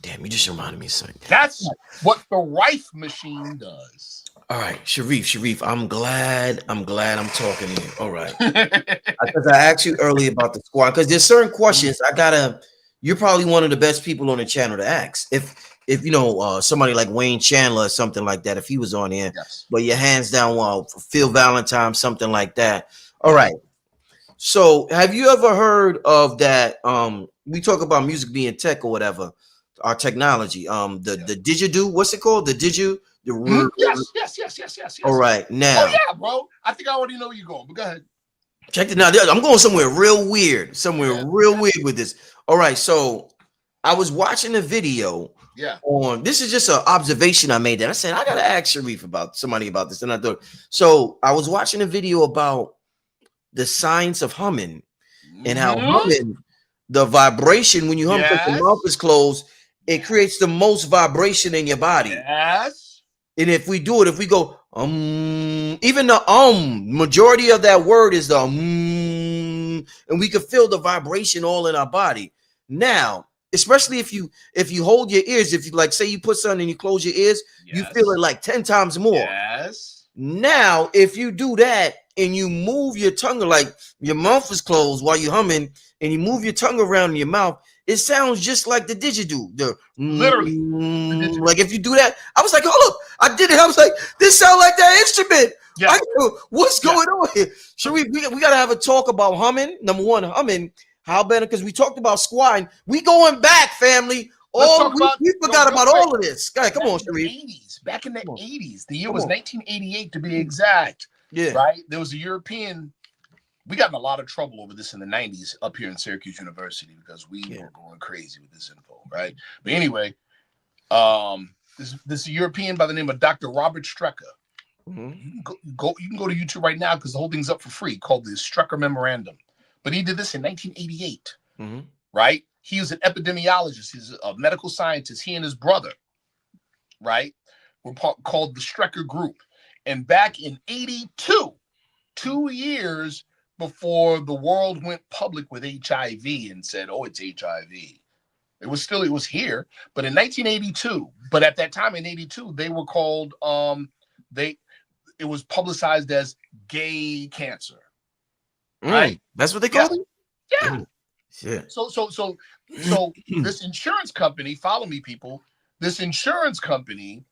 Damn, you just reminded me of something. That's what the Rife machine does. All right, Sharif, I'm glad I'm talking to you. All right. Because I asked you earlier about the squad, because there's certain questions you're probably one of the best people on the channel to ask. If you know somebody like Wayne Chandler or something like that, if he was on here, but your hands down, Phil Valentine, something like that. All right. So have you ever heard of that? We talk about music being tech or whatever, our technology. The Didgeridoo, what's it called? The Didgeridoo? Yes. All right, now. Oh yeah, bro. I think I already know where you're going, but go ahead. Check it out. I'm going somewhere real weird. Somewhere Yeah. real weird with this. All right. So I was watching a video Yeah. on this is just an observation I made that I said I gotta ask Sharif about somebody about this. And I thought so I was watching a video about the science of humming and how Mhm. humming, the vibration when you hum because the mouth Yes. is closed, it creates the most vibration in your body. Yes. And if we do it, if we go even the majority of that word is the and we can feel the vibration all in our body. Now, especially if you hold your ears, if you like say you put something and you close your ears, you feel Yes. it like 10 times more. Yes. Now, if you do that and you move your tongue, like your mouth is closed while you're humming, and you move your tongue around in your mouth, it sounds just like the didgeridoo. Literally. The Like if you do that, I was like, hold up, I did it. I was like, this sound like that instrument. Yeah. What's Yeah. going on here? Should we gotta have a talk about humming? Number one, humming. How better? Because we talked about squatting. We going back, family. Let's talk about We forgot real about quick. all of this. Go ahead, come on, Sharif. Back in the 80s, the year Come was on. 1988 to be exact. Yeah. Right? There was a European. We got in a lot of trouble over this in the 90s up here in Syracuse University because we were going crazy with this info, right? But anyway, this European by the name of Dr. Robert Strecker. Mm-hmm. You can go to YouTube right now because the whole thing's up for free, called the Strecker Memorandum. But he did this in 1988, right? He was an epidemiologist. He's a medical scientist. He and his brother, right, were called the Strecker Group. And back in 82, 2 years before the world went public with HIV and said, oh, it's HIV. It was here, but in 1982, but at that time in 82, they were called, it was publicized as gay cancer. Right? That's what they called it? Yeah. Yeah. So this insurance company, follow me, people, this insurance company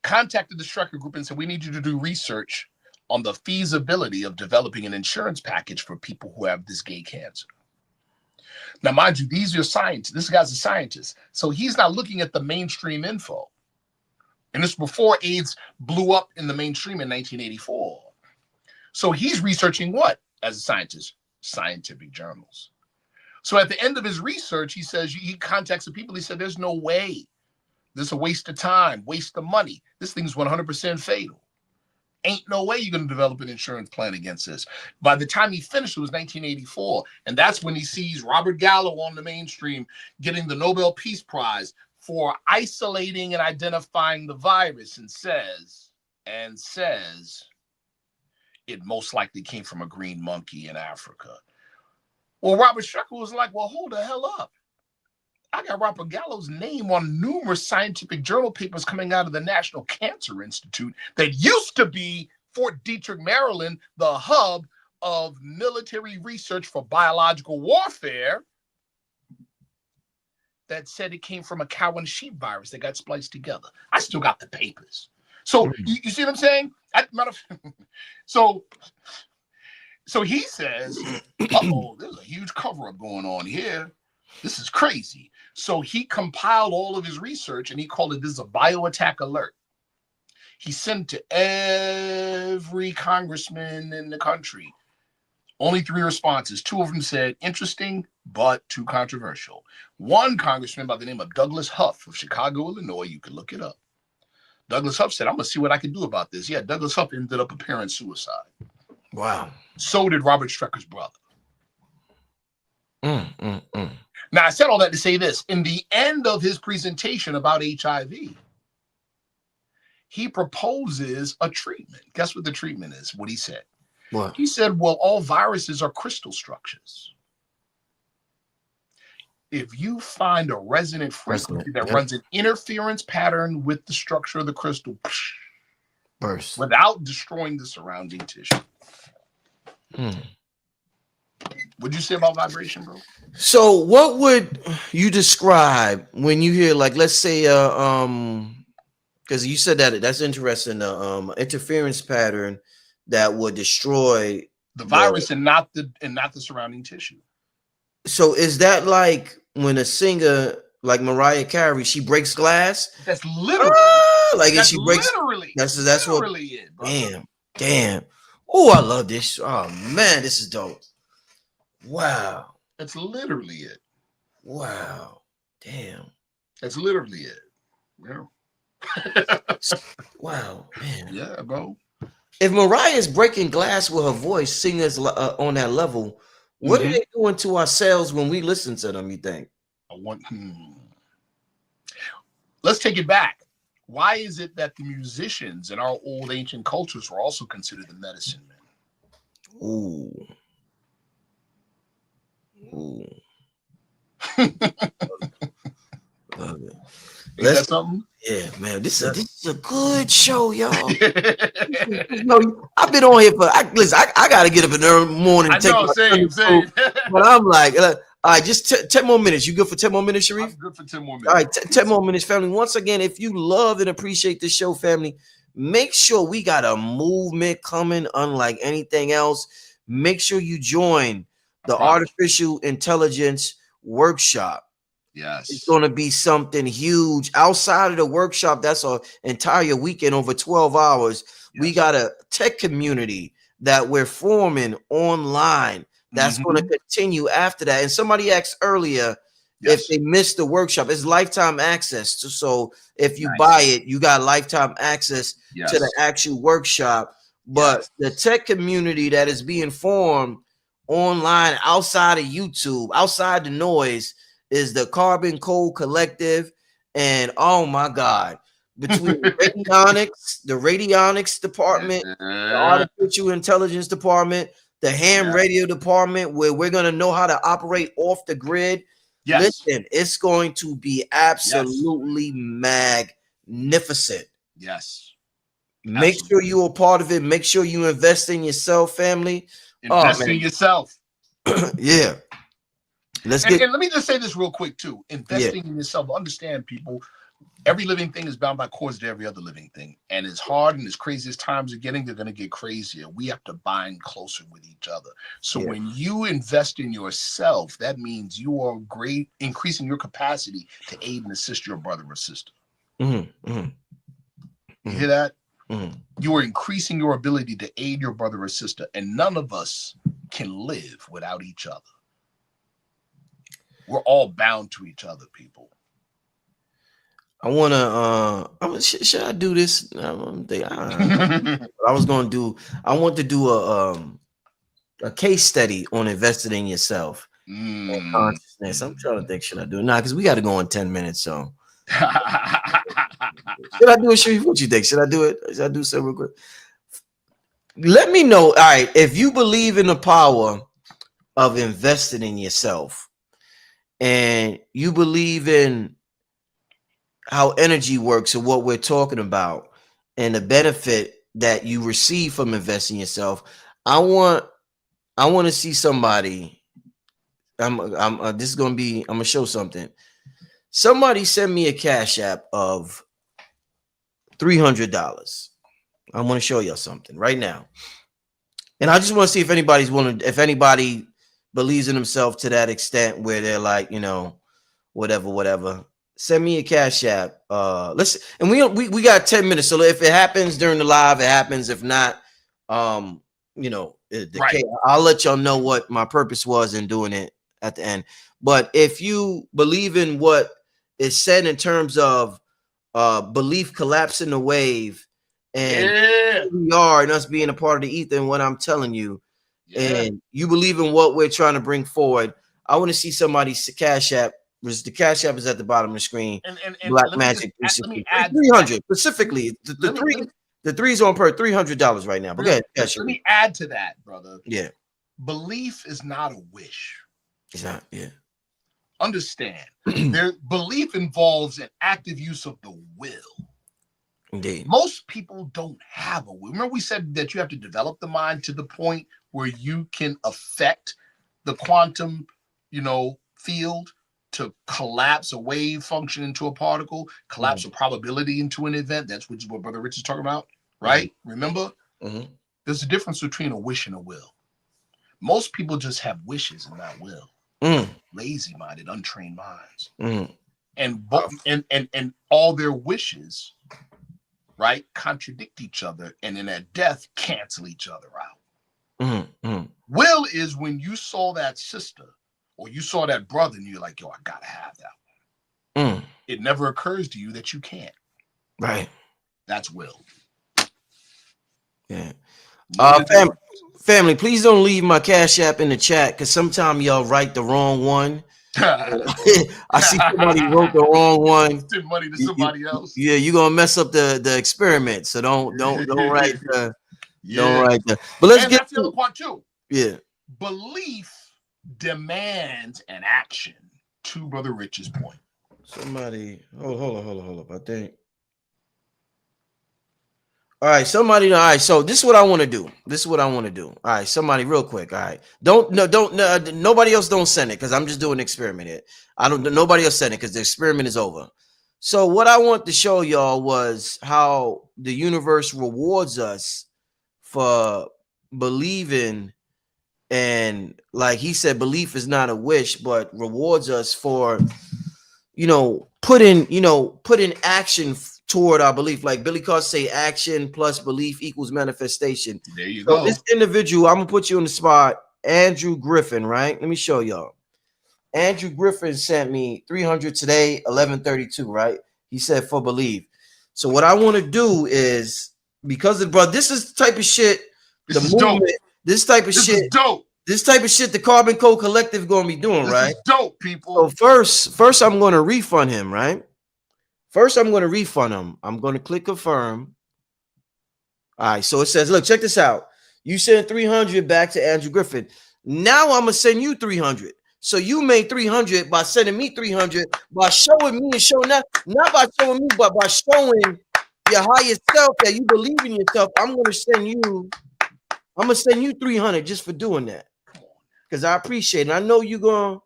contacted the Strecker Group and said, we need you to do research on the feasibility of developing an insurance package for people who have this gay cancer. Now, mind you, these are scientists. This guy's a scientist. So he's not looking at the mainstream info. And this was before AIDS blew up in the mainstream in 1984. So he's researching what as a scientist? Scientific journals. So at the end of his research, he says, he contacts the people. He said, there's no way. This is a waste of time, waste of money. This thing's 100% fatal. Ain't no way you're going to develop an insurance plan against this. By the time he finished, it was 1984. And that's when he sees Robert Gallo on the mainstream getting the Nobel Peace Prize for isolating and identifying the virus and says it most likely came from a green monkey in Africa. Well, Robert Strecker was like, well, hold the hell up. I got Robert Gallo's name on numerous scientific journal papers coming out of the National Cancer Institute that used to be Fort Detrick, Maryland, the hub of military research for biological warfare, that said it came from a cow and sheep virus that got spliced together. I still got the papers. So you see what I'm saying? So he says, uh-oh, there's a huge cover-up going on here. This is crazy. So he compiled all of his research and he called it, this is a bioattack alert. He sent it to every congressman in the country. Only 3 responses. 2 of them said, interesting, but too controversial. One congressman by the name of Douglas Huff of Chicago, Illinois, you can look it up. Douglas Huff said, I'm going to see what I can do about this. Yeah, Douglas Huff ended up appearing suicide. Wow. So did Robert Strecker's brother. Now, I said all that to say this. In the end of his presentation about HIV, he proposes a treatment. Guess what the treatment is? What he said. What? He said, well, all viruses are crystal structures. If you find a resonant frequency that runs an interference pattern with the structure of the crystal, burst without destroying the surrounding tissue. What'd you say about vibration, bro? So what would you describe when you hear, like, let's say because you said that's interesting, interference pattern that would destroy the virus and not the surrounding tissue. So is that like when a singer like Mariah Carey, she breaks glass? That's literally like that's she breaks literally that's literally what it, bro. Damn. Oh, I love this. Oh man, this is dope. Wow. That's literally it. Wow. Damn. That's literally it. Yeah. Wow, man. Yeah, bro. If Mariah's breaking glass with her voice, singers on that level, what are they doing to ourselves when we listen to them? You think? Let's take it back. Why is it that the musicians in our old ancient cultures were also considered the medicine men? Ooh. Ooh. Love it. Is that something? Yeah, man. This is a good show, y'all. I've been on here for. Listen, I got to get up in the morning. Same. But I'm like, all right, just 10 more minutes. You good for 10 more minutes, Sharif? I'm good for 10 more minutes. All right, 10 more minutes, family. Once again, if you love and appreciate this show, family, make sure we got a movement coming unlike anything else. Make sure you join the Artificial Intelligence Workshop. Yes. It's going to be something huge. Outside of the workshop, that's an entire weekend over 12 hours. Yes. We got a tech community that we're forming online that's going to continue after that. And somebody asked earlier if they missed the workshop. It's lifetime access. So if you buy it, you got lifetime access to the actual workshop. But the tech community that is being formed online outside of YouTube, outside the noise, is the Carbon Code Collective. And oh my God, between the Radionics department, the Artificial Intelligence department, the ham radio department, where we're going to know how to operate off the grid. Listen, it's going to be absolutely magnificent. Yes. Make sure you're a part of it. Make sure you invest in yourself, family. Invest in yourself. Yeah. And let me just say this real quick too. Investing in yourself. Understand, people, every living thing is bound by cords to every other living thing. And as hard and as crazy as times are getting, they're going to get crazier. We have to bind closer with each other. So when you invest in yourself, that means you are increasing your capacity to aid and assist your brother or sister. You hear that? You are increasing your ability to aid your brother or sister. And none of us can live without each other. We're all bound to each other, people. I want to, should I do this? I want to do a case study on investing in yourself and consciousness. I'm trying to think, should I do it? Nah, because we got to go in 10 minutes. So should I do it, Sharif? What you think? Should I do it? Should I do something real quick? Let me know. All right. If you believe in the power of investing in yourself, and you believe in how energy works and what we're talking about and the benefit that you receive from investing in yourself, I want to see somebody. I'm gonna show something. Somebody send me a Cash App of $300. I want to show y'all something right now. And I just want to see if if anybody believes in themselves to that extent where they're like, whatever. Send me a Cash App. Listen, and we got 10 minutes. So if it happens during the live, it happens. If not, I'll let y'all know what my purpose was in doing it at the end. But if you believe in what is said in terms of belief collapsing the wave and who we are and us being a part of the ether and what I'm telling you, and you believe in what we're trying to bring forward, I want to see somebody's Cash App. The Cash App is at the bottom of the screen. And Black Magic 300 specifically. The three's on per $300 right now. But go ahead. Let me add to that, brother. Yeah. Belief is not a wish. It's not. Yeah. Understand, belief involves an active use of the will. Indeed. Most people don't have a will. Remember we said that you have to develop the mind to the point where you can affect the quantum, field to collapse a wave function into a particle, collapse a probability into an event. That's what Brother Rich is talking about, right? Remember? There's a difference between a wish and a will. Most people just have wishes and not will. Lazy-minded, untrained minds. And all their wishes, right, contradict each other, and in their death cancel each other out. Will is when you saw that sister or you saw that brother and you're like, yo, I gotta have that. It never occurs to you that you can't. Right. That's will. Yeah. Family, please don't leave my Cash App in the chat because sometimes y'all write the wrong one. I see somebody wrote the wrong one. Send money to somebody else. Yeah, you're gonna mess up the experiment. So don't write the don't write the. But let's get that's the other part too. Yeah. Belief demands an action. To Brother Rich's point. Somebody hold up. I think. All right, somebody. All right, so this is what I want to do. All right, somebody, real quick. All right, don't nobody else don't send it because I'm just doing an experiment here. Nobody else send it because the experiment is over. So what I want to show y'all was how the universe rewards us for believing, and like he said, belief is not a wish, but rewards us for, putting action toward our belief. Like Billy Carr say, action plus belief equals manifestation. There you go. This individual, I'm gonna put you on the spot, Andrew Griffin, right? Let me show y'all. Andrew Griffin sent me 300 today, 11:32, right? He said for believe. So what I want to do is, because this is the type of shit, this type of shit the Carbon Code Collective gonna be doing, right? Is dope, people. So first I'm gonna refund him, right? I'm gonna click confirm. All right, so it says, look, check this out. You sent 300 back to Andrew Griffin. Now I'm gonna send you 300. So you made 300 by sending me 300, by showing me and showing that, not by showing me, but by showing your higher self that you believe in yourself. I'm gonna send you 300 just for doing that. Because I appreciate it. I know you're gonna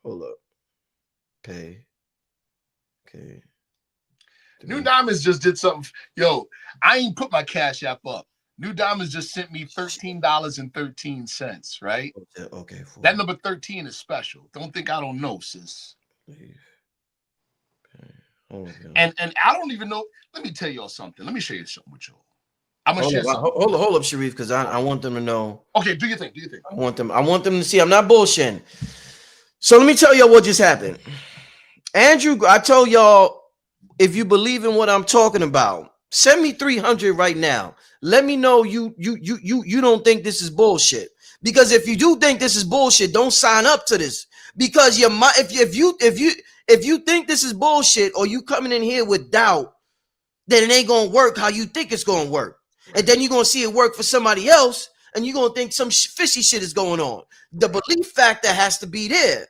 hold up. Pay. Okay. New Diamonds just did something. Yo, I ain't put my Cash App up. New Diamonds just sent me $13.13, right? Okay. That number 13 is special. Don't think I don't know, sis. And I don't even know. Let me tell y'all something. Let me show you something with y'all. I'm gonna share something. Hold up, Sharif, because I want them to know. Okay, do you think? I want them to see I'm not bullshitting. So let me tell y'all what just happened. Andrew, I told y'all, if you believe in what I'm talking about, send me 300 right now. Let me know you don't think this is bullshit. Because if you do think this is bullshit, don't sign up to this. Because if you think this is bullshit, or you coming in here with doubt, then it ain't gonna work how you think it's gonna work. And then you're gonna see it work for somebody else, and you're gonna think some fishy shit is going on. The belief factor has to be there.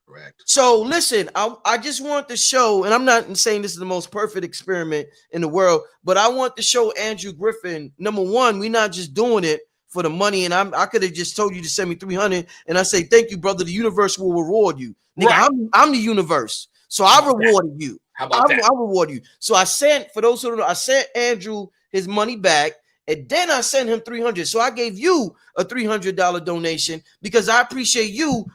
Correct. So listen, I just want to show, and I'm not saying this is the most perfect experiment in the world, but I want to show Andrew Griffin, number one, we're not just doing it for the money. And I could have just told you to send me 300, and I say, thank you, brother. The universe will reward you. Nigga, right. I'm the universe. So I rewarded you. How about that? I reward you. So I sent, for those who don't know, I sent Andrew his money back, and then I sent him 300. So I gave you a $300 donation because I appreciate you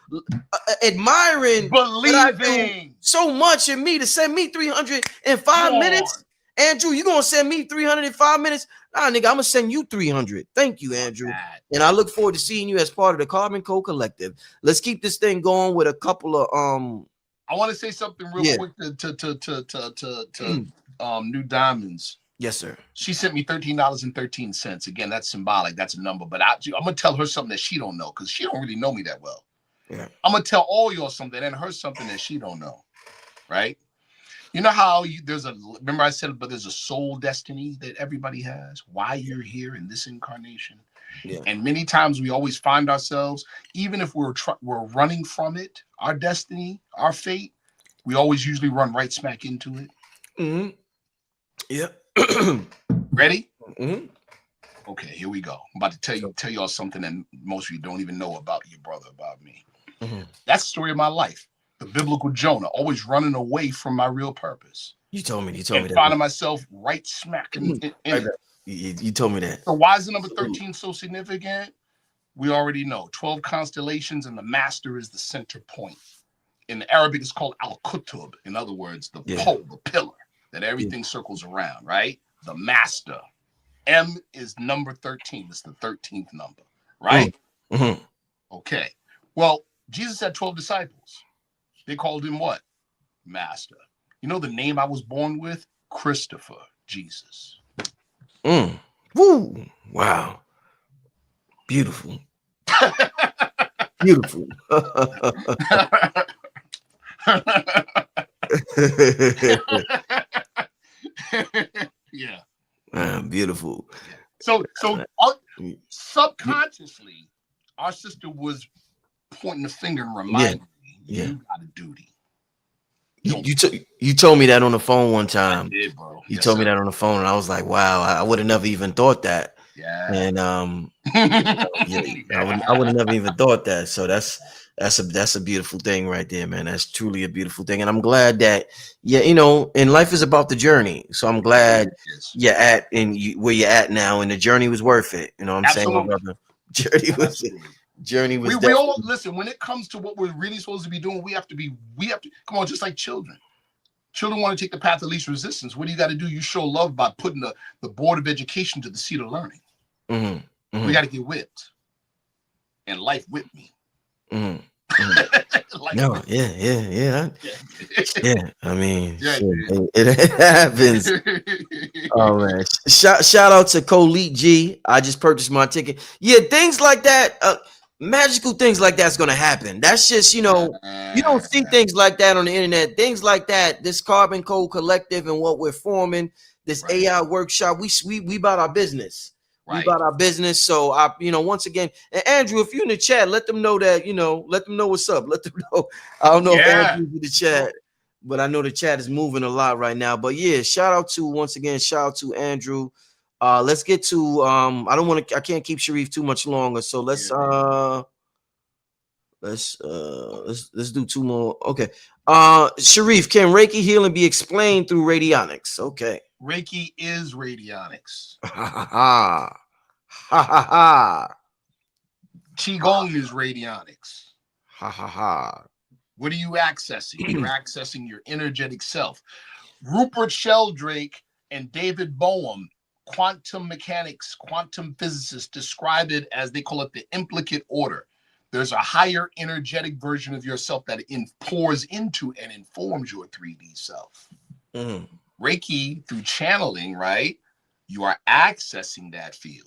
admiring, believing so much in me to send me 300 in 5 minutes. Andrew, you gonna send me 300 in 5 minutes? Nah, nigga, I'm gonna send you 300. Thank you, Andrew. And I look forward to seeing you as part of the Carbon Code Collective. Let's keep this thing going with a couple of I want to say something real quick to New Diamonds. Yes, sir. She sent me $13.13. Again, that's symbolic. That's a number. But I'm gonna tell her something that she don't know, because she don't really know me that well. Yeah. I'm gonna tell all y'all something and her something that she don't know. Right? You know how remember I said, but there's a soul destiny that everybody has. Why you're here in this incarnation. Yeah. And many times we always find ourselves, even if we're running from it, our destiny, our fate, we always usually run right smack into it. Mm-hmm. Yeah. Ready? Mm-hmm. Okay, here we go. I'm about to tell y'all something that most of you don't even know about your brother, about me. Mm-hmm. That's the story of my life. The biblical Jonah, always running away from my real purpose. You told me that. Finding myself right smack in it. You told me that. So why is the number 13 so significant? We already know. 12 constellations, and the master is the center point. In Arabic, it's called al-Qutub. In other words, the pole, the pillar that everything circles around, right? The master. M is number 13. It's the 13th number, right? Mm-hmm. Okay. Well, Jesus had 12 disciples. They called him what? Master. You know the name I was born with? Christopher Jesus. Mm. Woo. Wow. Beautiful. Beautiful. Yeah. Beautiful. So Y- subconsciously, our sister was pointing the finger and Yeah. reminding me, Yeah. you got a duty. You told me that on the phone one I time. did, bro. You Yes, told me sir. that on the phone, and I was like, wow, I would have never even thought that. Yeah. And yeah, I would have never even thought that. So that's a beautiful thing right there, man. That's truly a beautiful thing. And I'm glad that, yeah, and life is about the journey. So I'm glad Yes. you're at where you're at now, and the journey was worth it. You know what I'm saying, my Absolutely. brother? Journey was We all definitely. listen when it comes to what we're really supposed to be doing. We have to come on, just like children. Children want to take the path of least resistance. What do you got to do? You show love by putting the board of education to the seat of learning. Mm-hmm, mm-hmm, We got to get whipped, and life whipped me. mm-hmm, mm-hmm. No, yeah. I mean, Yeah, shit, it happens. Oh man! Shout out to Colette G. I just purchased my ticket. Yeah, things like that, magical things like that's gonna happen. That's just you don't see things like that on the internet. Things like that. This Carbon Code Collective and what we're forming, this right. AI workshop. We about our business. We Right. about our business. So once again, and Andrew, if you're in the chat, let them know that let them know what's up. Let them know. I don't know if Andrew's in the chat. Sure. But I know the chat is moving a lot right now. But yeah, shout out to Andrew. Let's get to I can't keep Sharif too much longer. So let's do two more. Okay. Sharif, can Reiki healing be explained through radionics? Okay. Reiki is radionics. Ha ha ha. Ha ha ha. Qigong is radionics. Ha ha ha. What are you accessing? You're accessing your energetic self. Rupert Sheldrake and David Boehm, quantum mechanics, quantum physicists, describe it as, they call it the implicate order. There's a higher energetic version of yourself that pours into and informs your 3D self. Mm. Reiki, through channeling, right? You are accessing that field.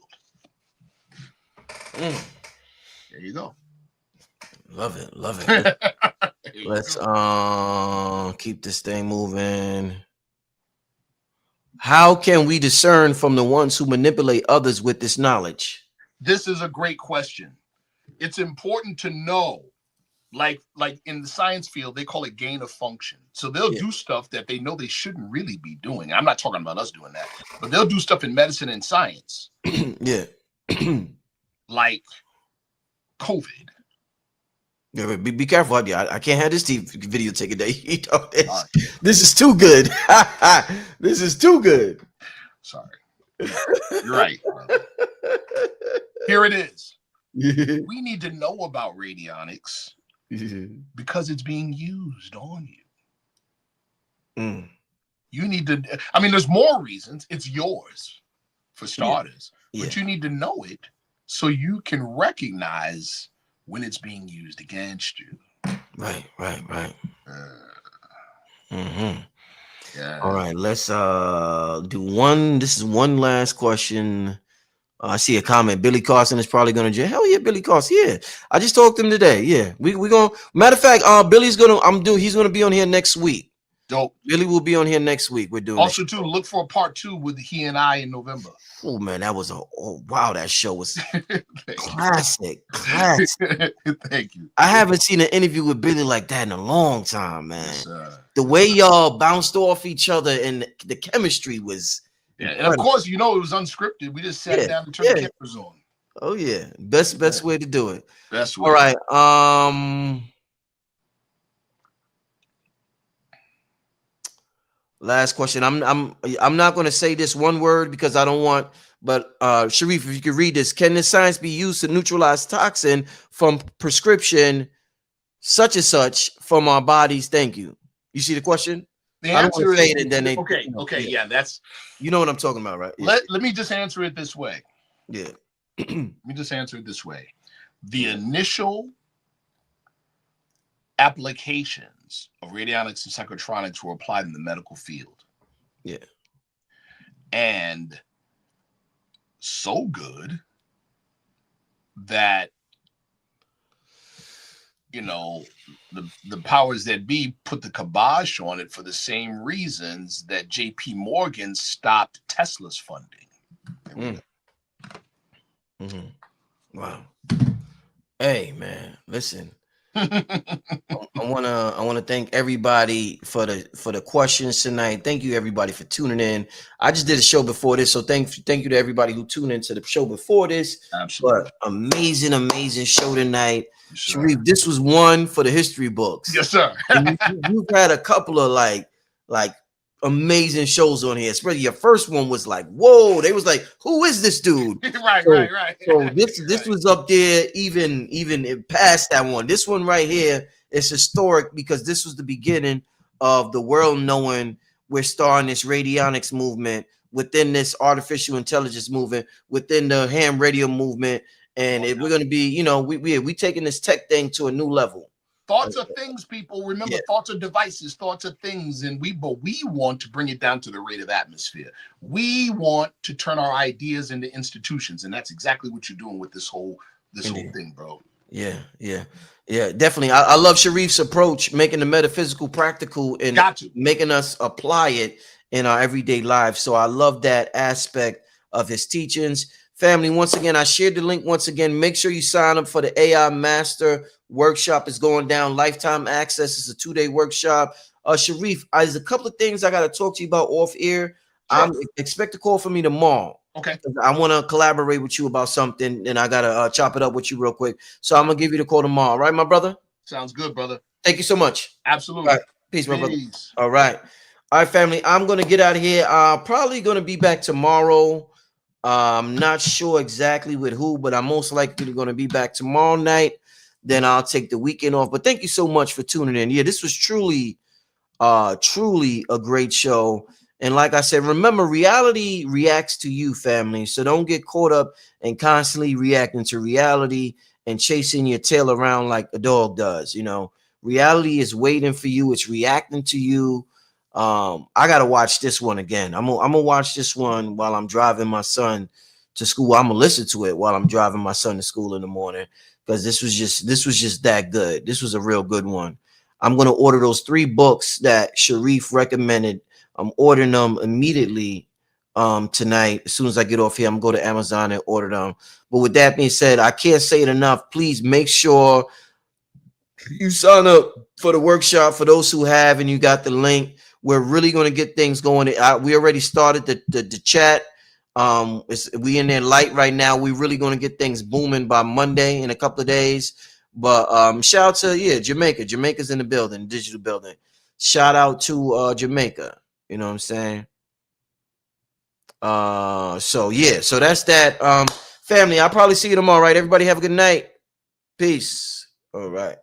Mm. There you go. Love it. Let's keep this thing moving. How can we discern from the ones who manipulate others with this knowledge? This is a great question. It's important to know, like in the science field, they call it gain of function. So they'll do stuff that they know they shouldn't really be doing. I'm not talking about us doing that, but they'll do stuff in medicine and science. Yeah. Like COVID. Yeah, be careful. I can't have this video taken day. This is too good. This is too good. Sorry. You're right. Here it is. We need to know about radionics because it's being used on you. Mm. You need to, there's more reasons. It's yours, for starters. Yeah. But you need to know it so you can recognize when it's being used against you. Right. Yeah. All right, let's do one. This is one last question. I see a comment. Billy Carson is probably gonna jail. Hell yeah, Billy Carson. Yeah, I just talked to him today. Yeah, we gonna. Matter of fact, Billy's gonna. He's gonna be on here next week. Dope. Billy will be on here next week. We're doing also too. Look for a part 2 with he and I in November. Oh man, that was wow. That show was classic. Thank you. I haven't seen an interview with Billy like that in a long time, man. Yes, the way y'all bounced off each other and the chemistry was. Yeah, and of course, it was unscripted. We just sat down and turned the cameras on. Oh yeah, best way to do it. Best way. All right. Last question. I'm not going to say this one word because I don't want. But Sharif, if you could read this, can this science be used to neutralize toxin from prescription such and such from our bodies? Thank you. You see the question? The answer is it and then they, okay. Yeah, that's what I'm talking about, right? Yeah. Let me just answer it this way. Yeah. Let me just answer it this way. The initial applications of radionics and psychotronics were applied in the medical field. Yeah. And so good that, you know, the powers that be put the kibosh on it for the same reasons that JP Morgan stopped Tesla's funding. Wow. Hey man, listen. I wanna thank everybody for the questions tonight. Thank you everybody for tuning in. I just did a show before this, so thank you to everybody who tuned into the show before this. Absolutely. But amazing show tonight. Yes, Sharif, this was one for the history books. Yes, sir. You've had a couple of like amazing shows on here. Especially your first one was like, whoa, they was like, who is this dude? Right. So this was up there, even past that one. This one right here is historic because this was the beginning of the world knowing we're starting this radionics movement within this artificial intelligence movement, within the ham radio movement, and we're gonna be, you know, we taking this tech thing to a new level. Thoughts are things, people. Remember, thoughts are devices, thoughts are things, and we want to bring it down to the rate of atmosphere. We want to turn our ideas into institutions, and that's exactly what you're doing with this whole thing, bro. Yeah, definitely. I love Sharif's approach, making the metaphysical practical and making us apply it in our everyday lives. So I love that aspect of his teachings. Family, once again, I shared the link once again. Make sure you sign up for the AI Master Workshop. Is going down. Lifetime access. It's a 2-day workshop. Sharif, there's a couple of things I got to talk to you about off air. Sure. Expect a call from me tomorrow. Okay. I want to collaborate with you about something, and I got to chop it up with you real quick. So I'm going to give you the call tomorrow. All right, my brother? Sounds good, brother. Thank you so much. Absolutely. All right. Peace, my brother. All right. All right, family. I'm going to get out of here. Probably going to be back tomorrow. I'm not sure exactly with who, but I'm most likely going to be back tomorrow night. Then I'll take the weekend off. But thank you so much for tuning in. Yeah, this was truly a great show. And like I said, remember, reality reacts to you, family. So don't get caught up and constantly reacting to reality and chasing your tail around like a dog does. You know, reality is waiting for you. It's reacting to you. I gotta watch this one again. I'm gonna watch this one while I'm driving my son to school. I'm gonna listen to it while I'm driving my son to school in the morning because this was just that good. This was a real good one. I'm gonna order those 3 books that Sharif recommended. I'm ordering them immediately tonight. As soon as I get off here, I'm gonna go to Amazon and order them. But with that being said, I can't say it enough. Please make sure you sign up for the workshop for those who have, and you got the link. We're really going to get things going. We already started the chat. We in there light right now. We're really going to get things booming by Monday in a couple of days. But shout out to Jamaica. Jamaica's in the building, digital building. Shout out to Jamaica. You know what I'm saying? So that's that. Family, I'll probably see you tomorrow. Right? Everybody have a good night. Peace. All right.